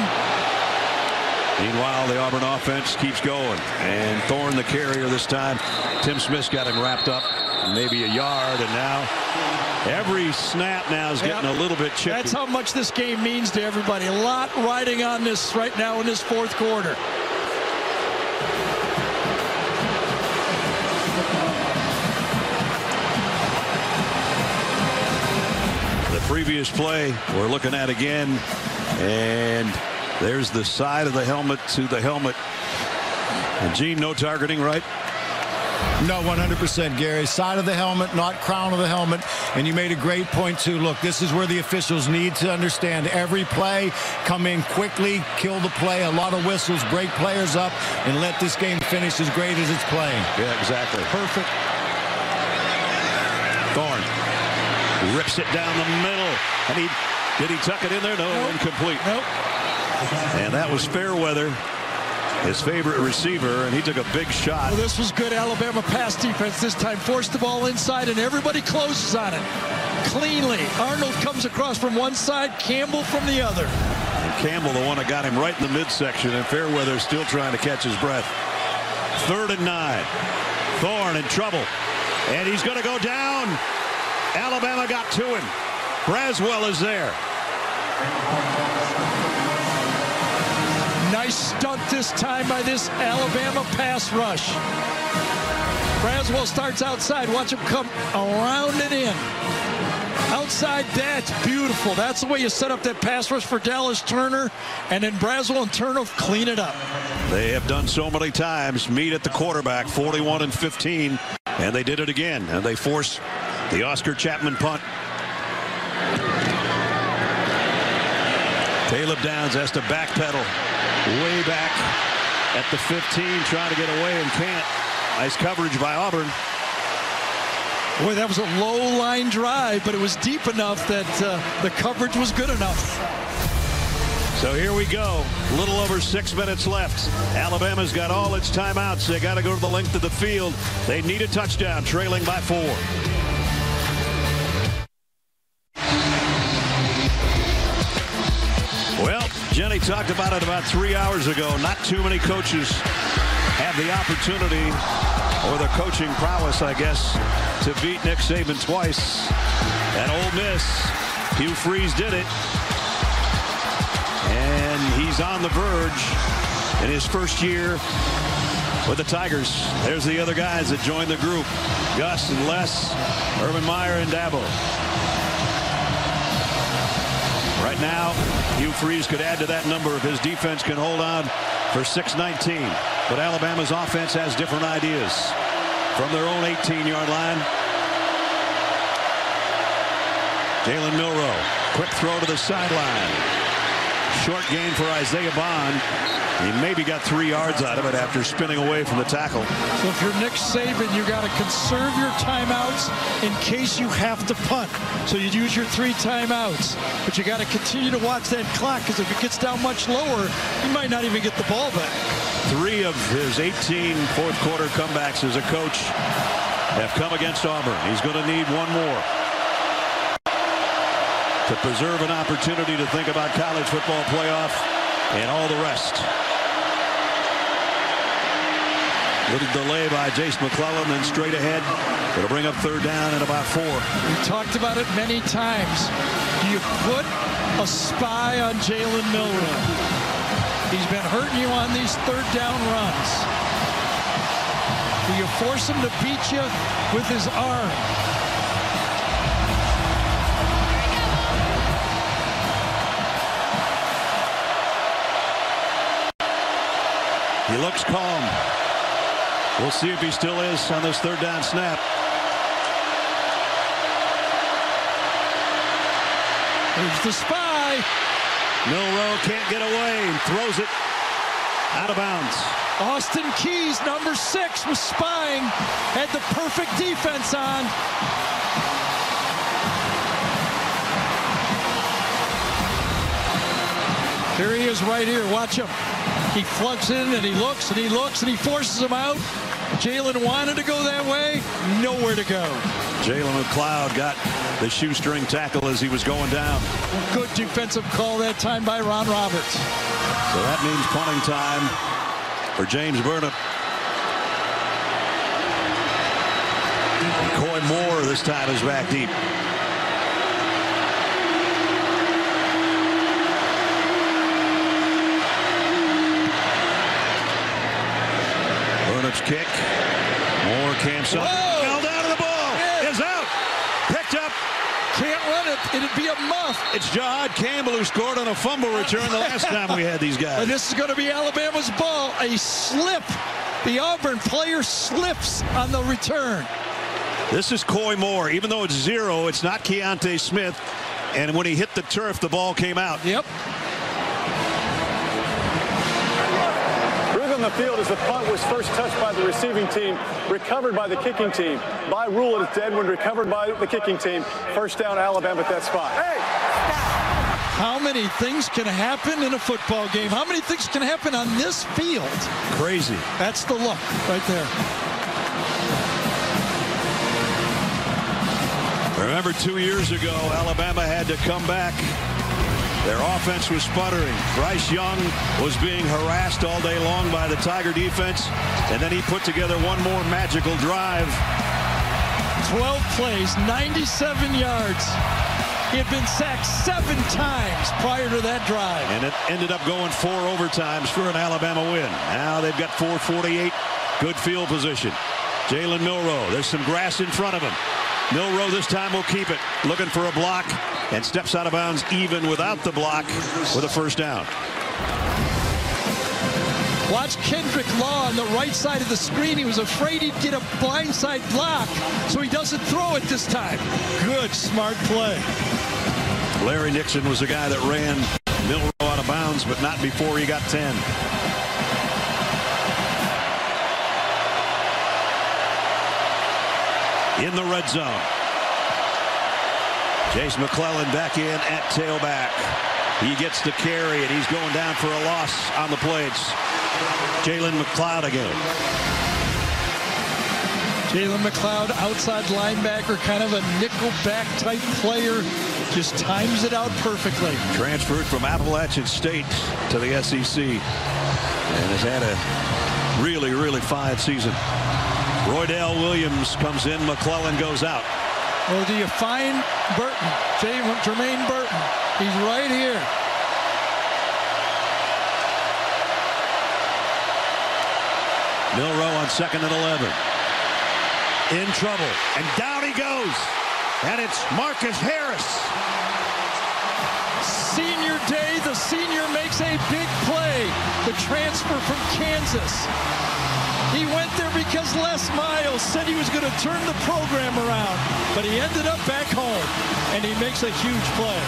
Meanwhile, the Auburn offense keeps going, and Thorne the carrier this time. Tim Smith's got him wrapped up maybe a yard, and now every snap now is getting a little bit chippy. That's how much this game means to everybody. A lot riding on this right now in this fourth quarter. The previous play we're looking at again, and there's the side of the helmet to the helmet. And Gene, no targeting, right? No, 100%, Gary. Side of the helmet, not crown of the helmet. And you made a great point, too. Look, this is where the officials need to understand every play. Come in quickly, kill the play. A lot of whistles, break players up, and let this game finish as great as it's playing. Yeah, exactly. Perfect. Thorne rips it down the middle. And did he tuck it in there? No, nope. Incomplete. Nope. And that was Fairweather, his favorite receiver, and he took a big shot. Well, this was good Alabama pass defense this time. Forced the ball inside, and everybody closes on it cleanly. Arnold comes across from one side, Campbell from the other. And Campbell, the one that got him right in the midsection, and Fairweather still trying to catch his breath. 3rd and 9. Thorne in trouble, and he's going to go down. Alabama got to him. Braswell is there. Nice stunt this time by this Alabama pass rush. Braswell starts outside. Watch him come around and in. Outside, that's beautiful. That's the way you set up that pass rush for Dallas Turner. And then Braswell and Turner clean it up. They have done so many times. Meet at the quarterback, 41-15. And they did it again. And they force the Oscar Chapman punt. Caleb Downs has to backpedal way back at the 15, trying to get away and can't. Nice coverage by Auburn. Boy, that was a low line drive, but it was deep enough that the coverage was good enough. So here we go. A little over 6 minutes left. Alabama's got all its timeouts. They got to go to the length of the field. They need a touchdown, trailing by 4. Well, Jenny talked about it about 3 hours ago. Not too many coaches have the opportunity or the coaching prowess, I guess, to beat Nick Saban twice. At Ole Miss, Hugh Freeze did it. And he's on the verge in his first year with the Tigers. There's the other guys that joined the group. Gus and Les, Urban Meyer and Dabo. Right now, Hugh Freeze could add to that number if his defense can hold on for 6-19. But Alabama's offense has different ideas. From their own 18-yard line, Jalen Milroe, quick throw to the sideline. Short gain for Isaiah Bond. He maybe got 3 yards out of it after spinning away from the tackle. So if you're Nick Saban, you got to conserve your timeouts in case you have to punt. So you use your 3 timeouts. But you got to continue to watch that clock, because if it gets down much lower, you might not even get the ball back. 3 of his 18 fourth quarter comebacks as a coach have come against Auburn. He's going to need one more to preserve an opportunity to think about college football playoff and all the rest. Little delay by Jace McClellan, then straight ahead. It'll bring up 3rd down and about 4. We talked about it many times. Do you put a spy on Jalen Milroe? He's been hurting you on these 3rd down runs. Do you force him to beat you with his arm? He looks calm. We'll see if he still is on this third down snap. Here's the spy. Milroe can't get away and throws it out of bounds. Austin Keys, number 6, was spying. Had the perfect defense on. Here he is right here. Watch him. He flux in and he looks and he looks and he forces him out. Jalen wanted to go that way. Nowhere to go. Jalen McLeod got the shoestring tackle as he was going down. Good defensive call that time by Ron Roberts. So that means punting time for James Burnham. Coy Moore this time is back deep. Burnham's kick. Moore camps up. Fell down to the ball. Is out. Picked up. Can't run it. It'd be a muff. It's Jahad Campbell who scored on a fumble return the last time we had these guys. And this is going to be Alabama's ball. A slip. The Auburn player slips on the return. This is Coy Moore. Even though it's 0, it's not Keontae Smith. And when he hit the turf, the ball came out. Yep. On the field as the punt was first touched by the receiving team, recovered by the kicking team. By rule, it is dead when recovered by the kicking team. First down, Alabama at that spot. Hey! How many things can happen in a football game? How many things can happen on this field? Crazy. That's the look right there. Remember 2 years ago, Alabama had to come back. Their offense was sputtering. Bryce Young was being harassed all day long by the Tiger defense, and then he put together one more magical drive. 12 plays, 97 yards. He had been sacked 7 times prior to that drive. And it ended up going 4 overtimes for an Alabama win. Now they've got 4:48. Good field position. Jalen Milroe, there's some grass in front of him. Milroe this time will keep it. Looking for a block and steps out of bounds even without the block with a first down. Watch Kendrick Law on the right side of the screen. He was afraid he'd get a blindside block, so he doesn't throw it this time. Good, smart play. Larry Nixon was the guy that ran Milroe out of bounds, but not before he got 10. In the red zone. Jace McClellan back in at tailback. He gets the carry, and he's going down for a loss on the plates. Jalen McLeod again. Jalen McLeod, outside linebacker, kind of a nickel-back type player. Just times it out perfectly. Transferred from Appalachian State to the SEC. And has had a really, really fine season. Roydell Williams comes in. McClellan goes out. Well, do you find Burton? Jermaine Burton. He's right here. Milroe on 2nd and 11. In trouble. And down he goes. And it's Marcus Harris. Senior day. The senior makes a big play. The transfer from Kansas. He went there because Les Miles said he was going to turn the program around, but he ended up back home, and he makes a huge play.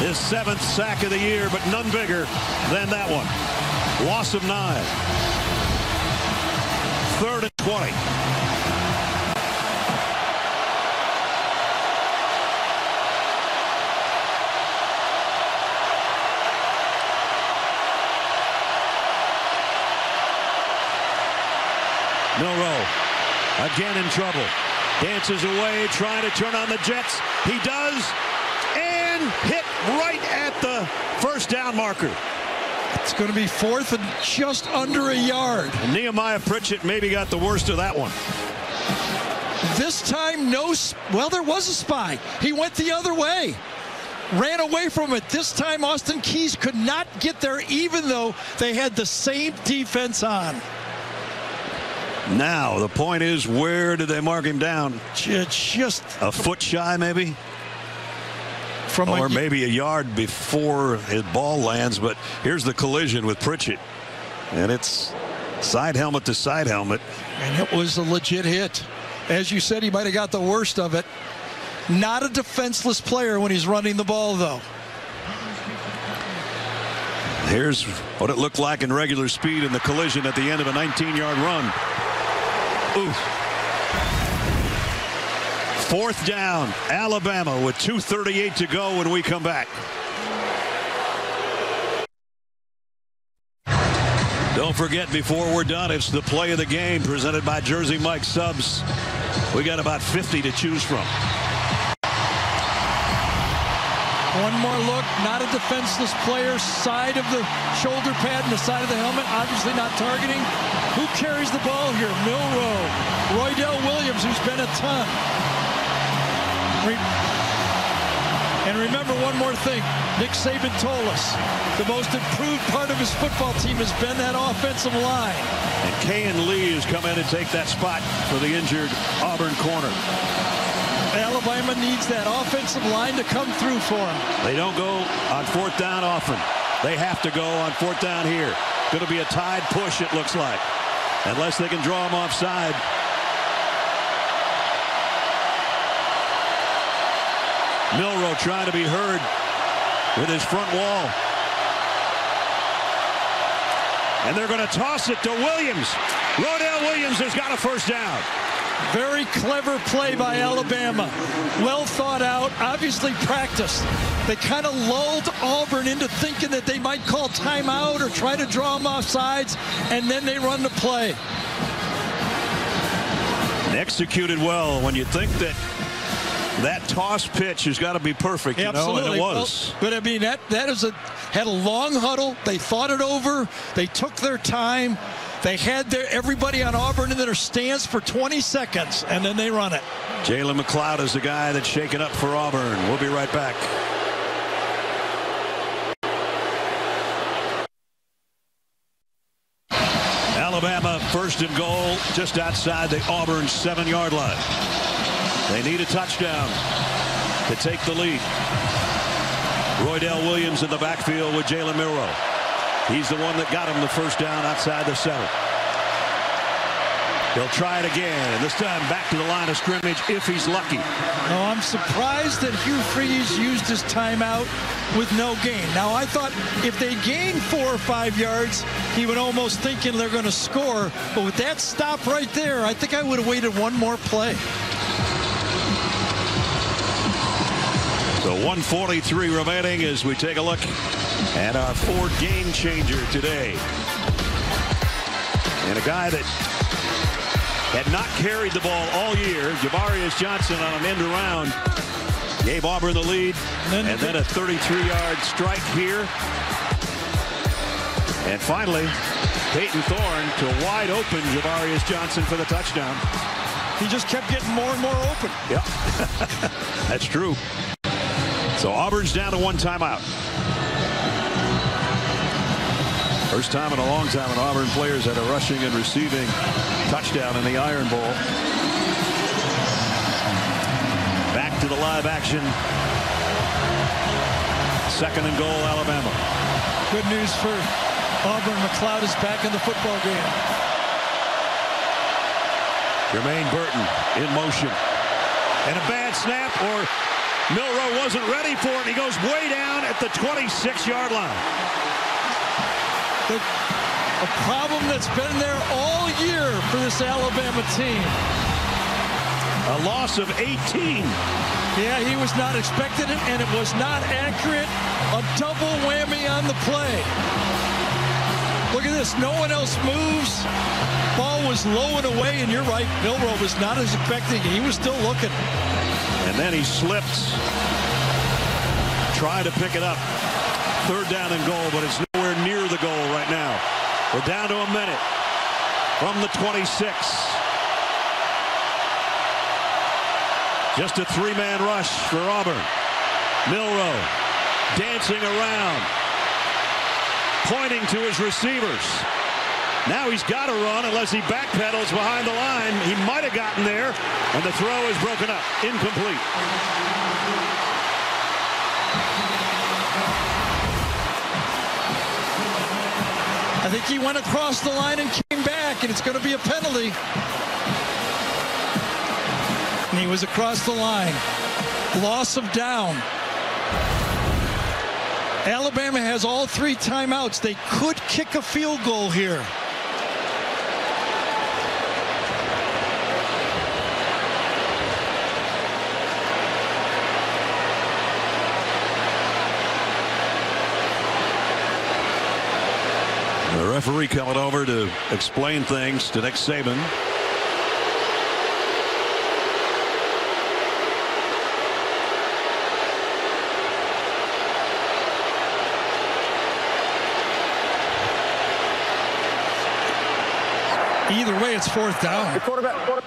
His 7th sack of the year, but none bigger than that one. Loss of 9. 3rd and 20. Milroe again in trouble. Dances away, trying to turn on the Jets. He does, and hit right at the first down marker. It's going to be 4th and just under a yard. And Nehemiah Pritchett maybe got the worst of that one. This time, there was a spy. He went the other way. Ran away from it. This time, Austin Keys could not get there, even though they had the same defense Now, the point is, where did they mark him down? Just a foot shy, maybe? or maybe a yard before his ball lands. But here's the collision with Pritchett, and it's side helmet to side helmet. And it was a legit hit. As you said, he might have got the worst of it. Not a defenseless player when he's running the ball, though. Here's what it looked like in regular speed in the collision at the end of a 19-yard run. Ooh. 4th down, Alabama with 2:38 to go when we come back. Don't forget, before we're done, it's the play of the game presented by Jersey Mike Subs. We got about 50 to choose from. One more look, not a defenseless player, side of the shoulder pad and the side of the helmet, obviously not targeting. Who carries the ball here? Milroe, Roydell Williams, who's been a ton. And remember one more thing, Nick Saban told us the most improved part of his football team has been that offensive line. And Kayan Lee has come in to take that spot for the injured Auburn corner. Alabama needs that offensive line to come through for them. They don't go on 4th down often. They have to go on 4th down here. Going to be a tied push, it looks like, unless they can draw them offside. Milroe trying to be heard with his front wall. And they're going to toss it to Williams. Roydell Williams has got a 1st down. Very clever play by Alabama. Well thought out, obviously practiced. They kind of lulled Auburn into thinking that they might call timeout or try to draw them off sides, and then they run the play. And executed well. When you think that toss pitch has got to be perfect, you know, and it was. Well, but I mean, that had a long huddle. They thought it over. They took their time. They had everybody on Auburn in their stance for 20 seconds, and then they run it. Jalen McLeod is the guy that's shaken up for Auburn. We'll be right back. Alabama 1st and goal just outside the Auburn 7-yard line. They need a touchdown to take the lead. Roydell Williams in the backfield with Jalen Milroe. He's the one that got him the 1st down outside the 7. He'll try it again, and this time back to the line of scrimmage if he's lucky. No, I'm surprised that Hugh Freeze used his timeout with no gain. Now, I thought if they gained 4 or 5 yards, he would almost thinking they're going to score. But with that stop right there, I think I would have waited one more play. So 1:43 remaining as we take a look at our Ford game changer today. And a guy that had not carried the ball all year, Javarius Johnson on an end around, gave Auburn the lead, and then a 33-yard strike here. And finally, Peyton Thorne to wide open Javarius Johnson for the touchdown. He just kept getting more and more open. Yep, that's true. So Auburn's down to 1 timeout. First time in a long time an Auburn players had a rushing and receiving touchdown in the Iron Bowl. Back to the live action. 2nd and goal, Alabama. Good news for Auburn. McLeod is back in the football game. Jermaine Burton in motion. And a bad snap, or Milroe wasn't ready for it. He goes way down at the 26-yard line. A problem that's been there all year for this Alabama team. A loss of 18. Yeah, he was not expecting it, and it was not accurate. A double whammy on the play. Look at this. No one else moves. Ball was low and away, and you're right. Milroe was not as expecting it. He was still looking. And then he slipped. Try to pick it up. 3rd down and goal, but it's nowhere near the goal right now. We're down to a minute from the 26. Just a 3-man rush for Auburn. Milroe dancing around, pointing to his receivers. Now he's got to run unless he backpedals behind the line. He might have gotten there, and the throw is broken up. Incomplete. I think he went across the line and came back, and it's going to be a penalty. And he was across the line. Loss of down. Alabama has all 3 timeouts. They could kick a field goal here. The referee coming over to explain things to Nick Saban. Either way, it's 4th down. The quarterback went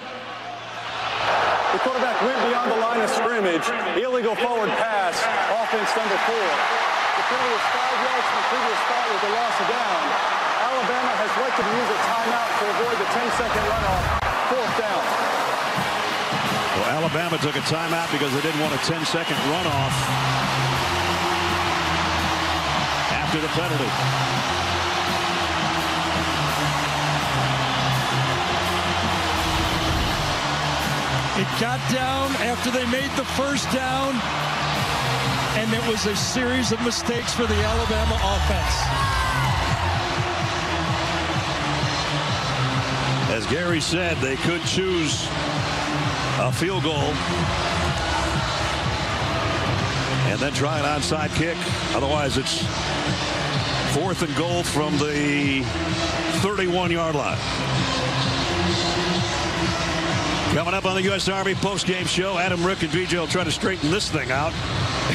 beyond the line of scrimmage. Illegal forward pass. Offense number 4. The penalty is 5 yards from the previous spot with the loss of down. Alabama has elected to use a timeout to avoid the 10-second runoff. 4th down. Well, Alabama took a timeout because they didn't want a 10-second runoff after the penalty. It got down after they made the 1st down, and it was a series of mistakes for the Alabama offense. As Gary said, they could choose a field goal and then try an onside kick. Otherwise, it's 4th and goal from the 31-yard line. Coming up on the U.S. Army postgame show, Adam, Rick, and VJ will try to straighten this thing out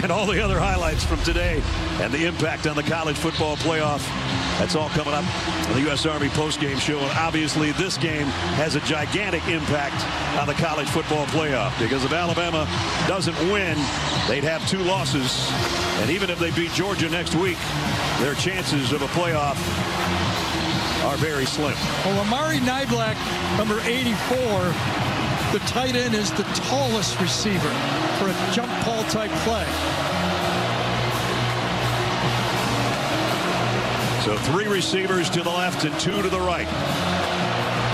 and all the other highlights from today and the impact on the college football playoff. That's all coming up on the U.S. Army postgame show. And obviously, this game has a gigantic impact on the college football playoff because if Alabama doesn't win, they'd have 2 losses. And even if they beat Georgia next week, their chances of a playoff are very slim. Well, Amari Niblack, number 84, the tight end, is the tallest receiver for a jump ball type play. So 3 receivers to the left and 2 to the right.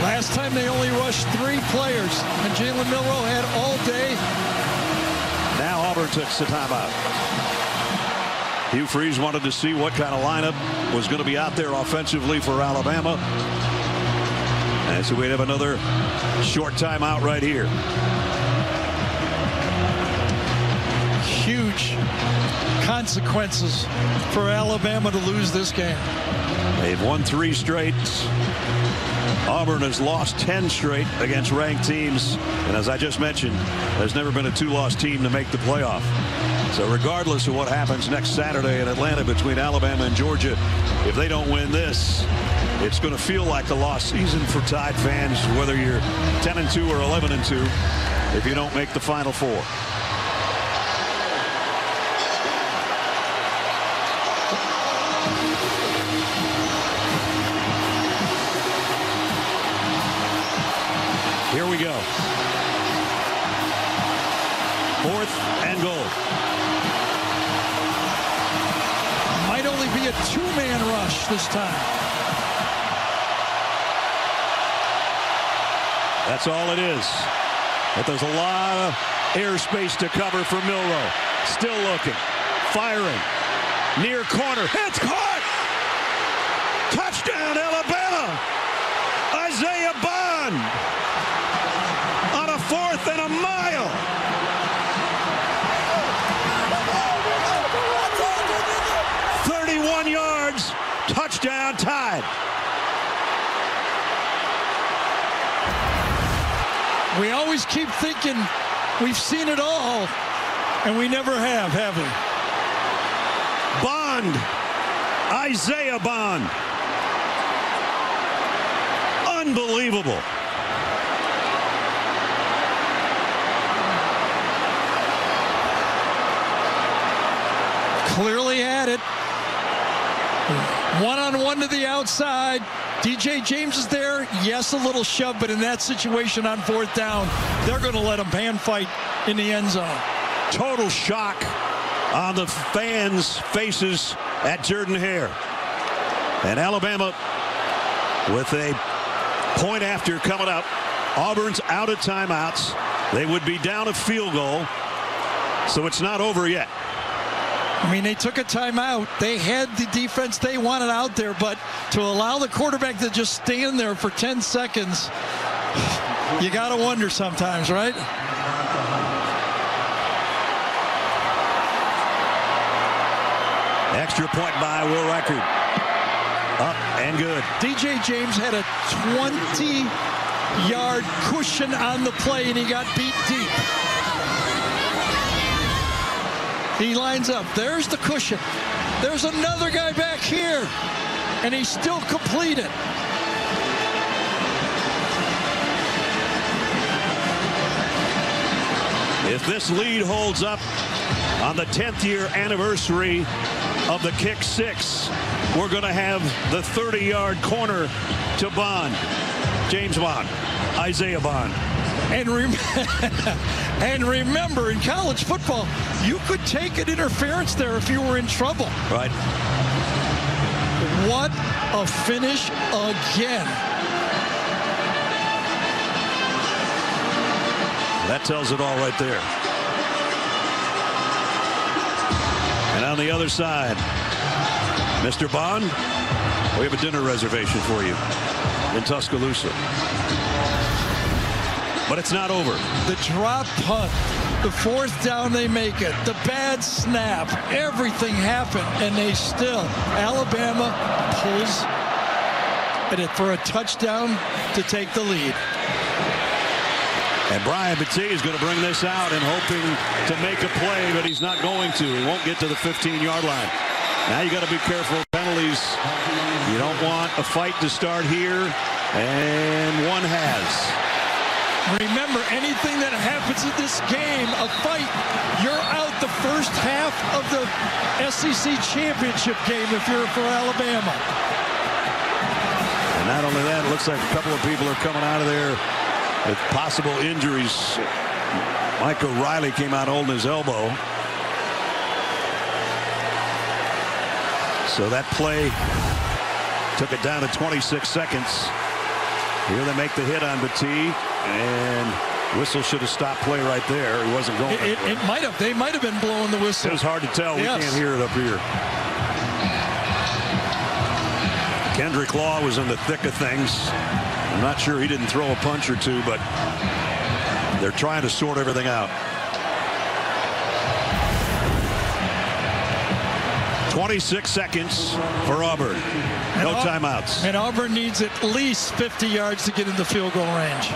Last time they only rushed 3 players, and Jalen Milroe had all day. Now Auburn took the timeout. Hugh Freeze wanted to see what kind of lineup was going to be out there offensively for Alabama. And so we'd have another short timeout right here. Huge consequences for Alabama to lose this game. They've won 3 straight. Auburn has lost 10 straight against ranked teams. And as I just mentioned, there's never been a 2-loss team to make the playoff. So regardless of what happens next Saturday in Atlanta between Alabama and Georgia, if they don't win this, it's going to feel like a lost season for Tide fans, whether you're 10-2 or 11-2, if you don't make the Final Four. Here we go. 4th and goal. Might only be a 2-man rush this time. That's all it is. But there's a lot of airspace to cover for Milroe. Still looking. Firing. Near corner. It's caught! Touchdown, Alabama! Isaiah Bond! On a 4th and a mile! Yards, touchdown, Tide. We always keep thinking we've seen it all, and we never have we? Bond, Isaiah Bond. Unbelievable. Clearly had it. One-on-one to the outside. DJ James is there. Yes, a little shove, but in that situation on 4th down, they're going to let him hand fight in the end zone. Total shock on the fans' faces at Jordan-Hare. And Alabama with a point after coming up. Auburn's out of timeouts. They would be down a field goal, so it's not over yet. I mean, they took a timeout. They had the defense they wanted out there, but to allow the quarterback to just stand there for 10 seconds, you got to wonder sometimes, right? Extra point by Will Reichard. Up and good. DJ James had a 20-yard cushion on the play, and he got beat deep. He lines up. There's the cushion. There's another guy back here, and he still completed. If this lead holds up on the 10th year anniversary of the kick six, we're going to have the 30-yard corner to Bond. James Bond. Isaiah Bond. And remember, in college football, you could take an interference there if you were in trouble. Right. What a finish again. That tells it all right there. And on the other side, Mr. Bond, we have a dinner reservation for you in Tuscaloosa. But it's not over. The drop punt, the fourth down, they make it. The bad snap, everything happened, and they still, Alabama pulls it for a touchdown to take the lead. And Brian Battie is going to bring this out and hoping to make a play, but he's not going to. He won't get to the 15-yard line. Now you got to be careful. Penalties. You don't want a fight to start here, and one has. Remember, anything that happens in this game, a fight, you're out the first half of the SEC championship game if you're for Alabama. And not only that, it looks like a couple of people are coming out of there with possible injuries. Mike O'Reilly came out holding his elbow. So that play took it down to 26 seconds. Here they make the hit on Battie, and whistle should have stopped play right there. He wasn't going. It might have. They might have been blowing the whistle. It was hard to tell. Yes. We can't hear it up here. Kendrick Law was in the thick of things. I'm not sure he didn't throw a punch or two, but they're trying to sort everything out. 26 seconds for Auburn. No timeouts. And Auburn needs at least 50 yards to get in the field goal range.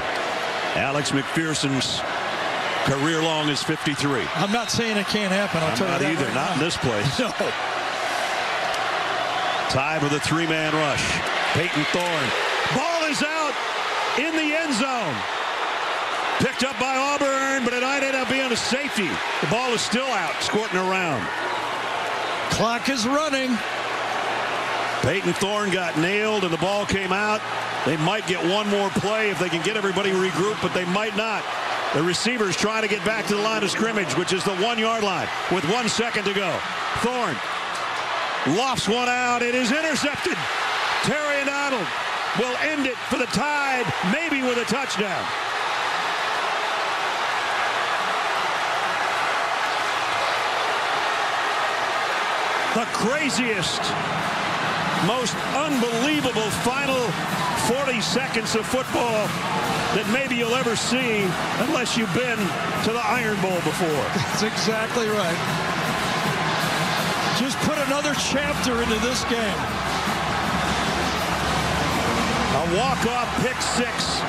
Alex McPherson's career long is 53. I'm not saying it can't happen. I'll tell you that. Not either. Right not now. In this place. No. Tied with a three-man rush. Peyton Thorne. Ball is out in the end zone. Picked up by Auburn, but it might end up being a safety. The ball is still out, squirting around. Clock is running. Peyton Thorne got nailed and the ball came out. They might get one more play if they can get everybody regrouped, but they might not. The receivers trying to get back to the line of scrimmage, which is the 1-yard line with 1 second to go. Thorne lofts one out. It is intercepted. Terry Donald will end it for the Tide, maybe with a touchdown. The craziest, most unbelievable final 40 seconds of football that maybe you'll ever see unless you've been to the Iron Bowl before. That's exactly right. Just put another chapter into this game. A walk-off pick six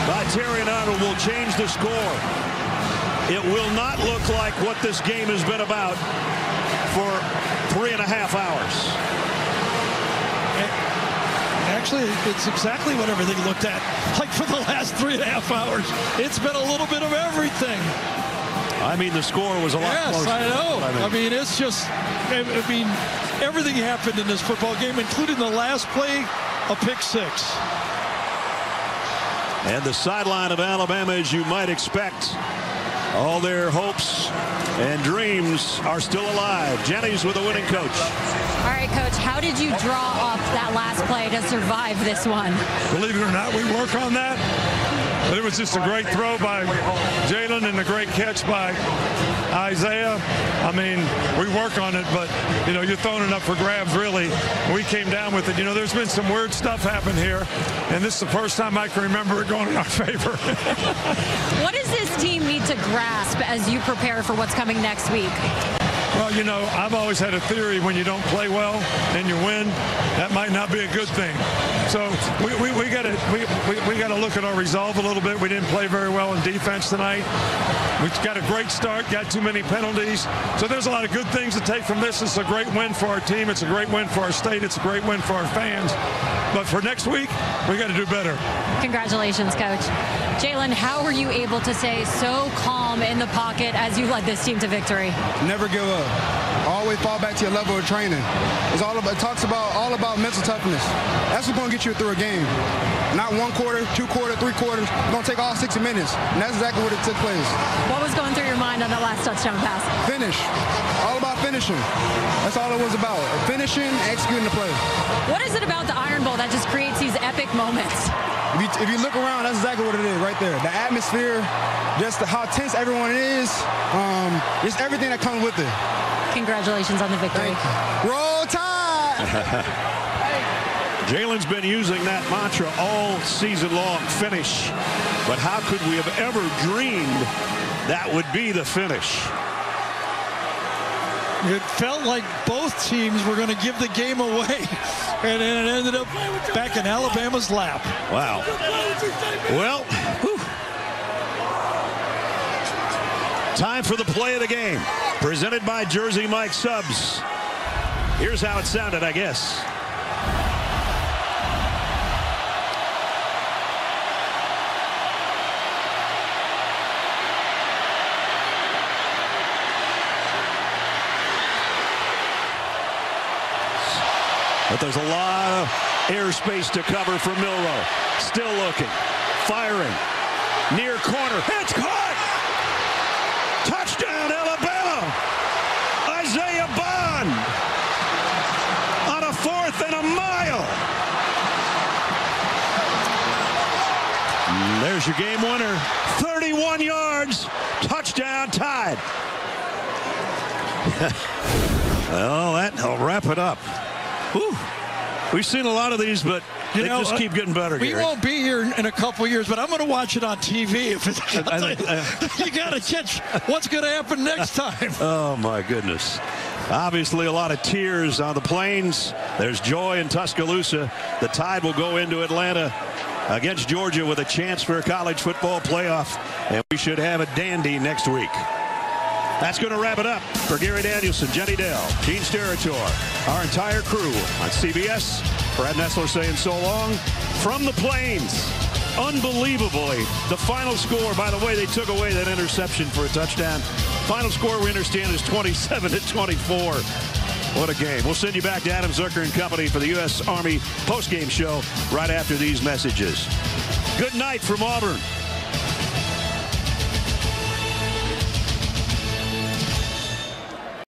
by Terry Arnold will change the score. It will not look like what this game has been about for 3.5 hours. Actually, it's exactly what everything looked at. Like for the last 3.5 hours, it's been a little bit of everything. I mean, the score was a lot closer. Yes, I know. I mean, it's just, everything happened in this football game, including the last play, a pick six. And the sideline of Alabama, as you might expect, All their hopes and dreams are still alive. Jenny's with the winning coach. All right, Coach, how did you draw up that last play to survive this one? Believe it or not, we work on that. But it was just a great throw by Jalen and a great catch by Isaiah. I mean, we work on it, but, you know, you're throwing it up for grabs, really. We came down with it. You know, there's been some weird stuff happen here, and this is the first time I can remember it going in our favor. What does this team need to grasp as you prepare for what's coming next week? Well, you know, I've always had a theory when you don't play well and you win, that might not be a good thing. So we got to look at our resolve a little bit. We didn't play very well in defense tonight. We got a great start, got too many penalties. So there's a lot of good things to take from this. It's a great win for our team. It's a great win for our state. It's a great win for our fans. But for next week, we got to do better. Congratulations, Coach. Jalen, how were you able to stay so calm in the pocket as you led this team to victory? Never give up. Always fall back to your level of training. It talks all about mental toughness. That's what's going to get you through a game. Not 1 quarter, 2 quarters, 3 quarters. It's going to take all 60 minutes. And that's exactly what it took place. What was going through your mind on that last touchdown pass? Finish. All about finishing. That's all it was about. Finishing, executing the play. What is it about the Iron Bowl that just creates these epic moments? If you look around, that's exactly what it is right there. The atmosphere, just how tense everyone is, just everything that comes with it. Congratulations on the victory. Roll Tide! Jalen's been using that mantra all season long, finish. But how could we have ever dreamed that would be the finish? It felt like both teams were going to give the game away, and then it ended up back in Alabama's lap. Wow. Well, whew. Time for the play of the game, presented by Jersey Mike Subs. Here's how it sounded, I guess. But there's a lot of airspace to cover for Milroe. Still looking, firing, near corner, it's caught! Touchdown, Alabama! Isaiah Bond on a 4th and a mile. And there's your game winner, 31 yards, touchdown, Tide. Well, that'll wrap it up. Whew. We've seen a lot of these, but they just keep getting better. We Gary. won't be here in a couple years, but I'm going to watch it on TV. You got to catch what's going to happen next time. Oh, my goodness. Obviously, a lot of tears on the plains. There's joy in Tuscaloosa. The Tide will go into Atlanta against Georgia with a chance for a college football playoff, and we should have a dandy next week. That's going to wrap it up for Gary Danielson, Jenny Dell, Gene Steratore, our entire crew on CBS. Brad Nessler saying so long from the plains. Unbelievably, the final score, by the way, they took away that interception for a touchdown. Final score, we understand, is 27-24. What a game. We'll send you back to Adam Zucker and company for the U.S. Army postgame show right after these messages. Good night from Auburn.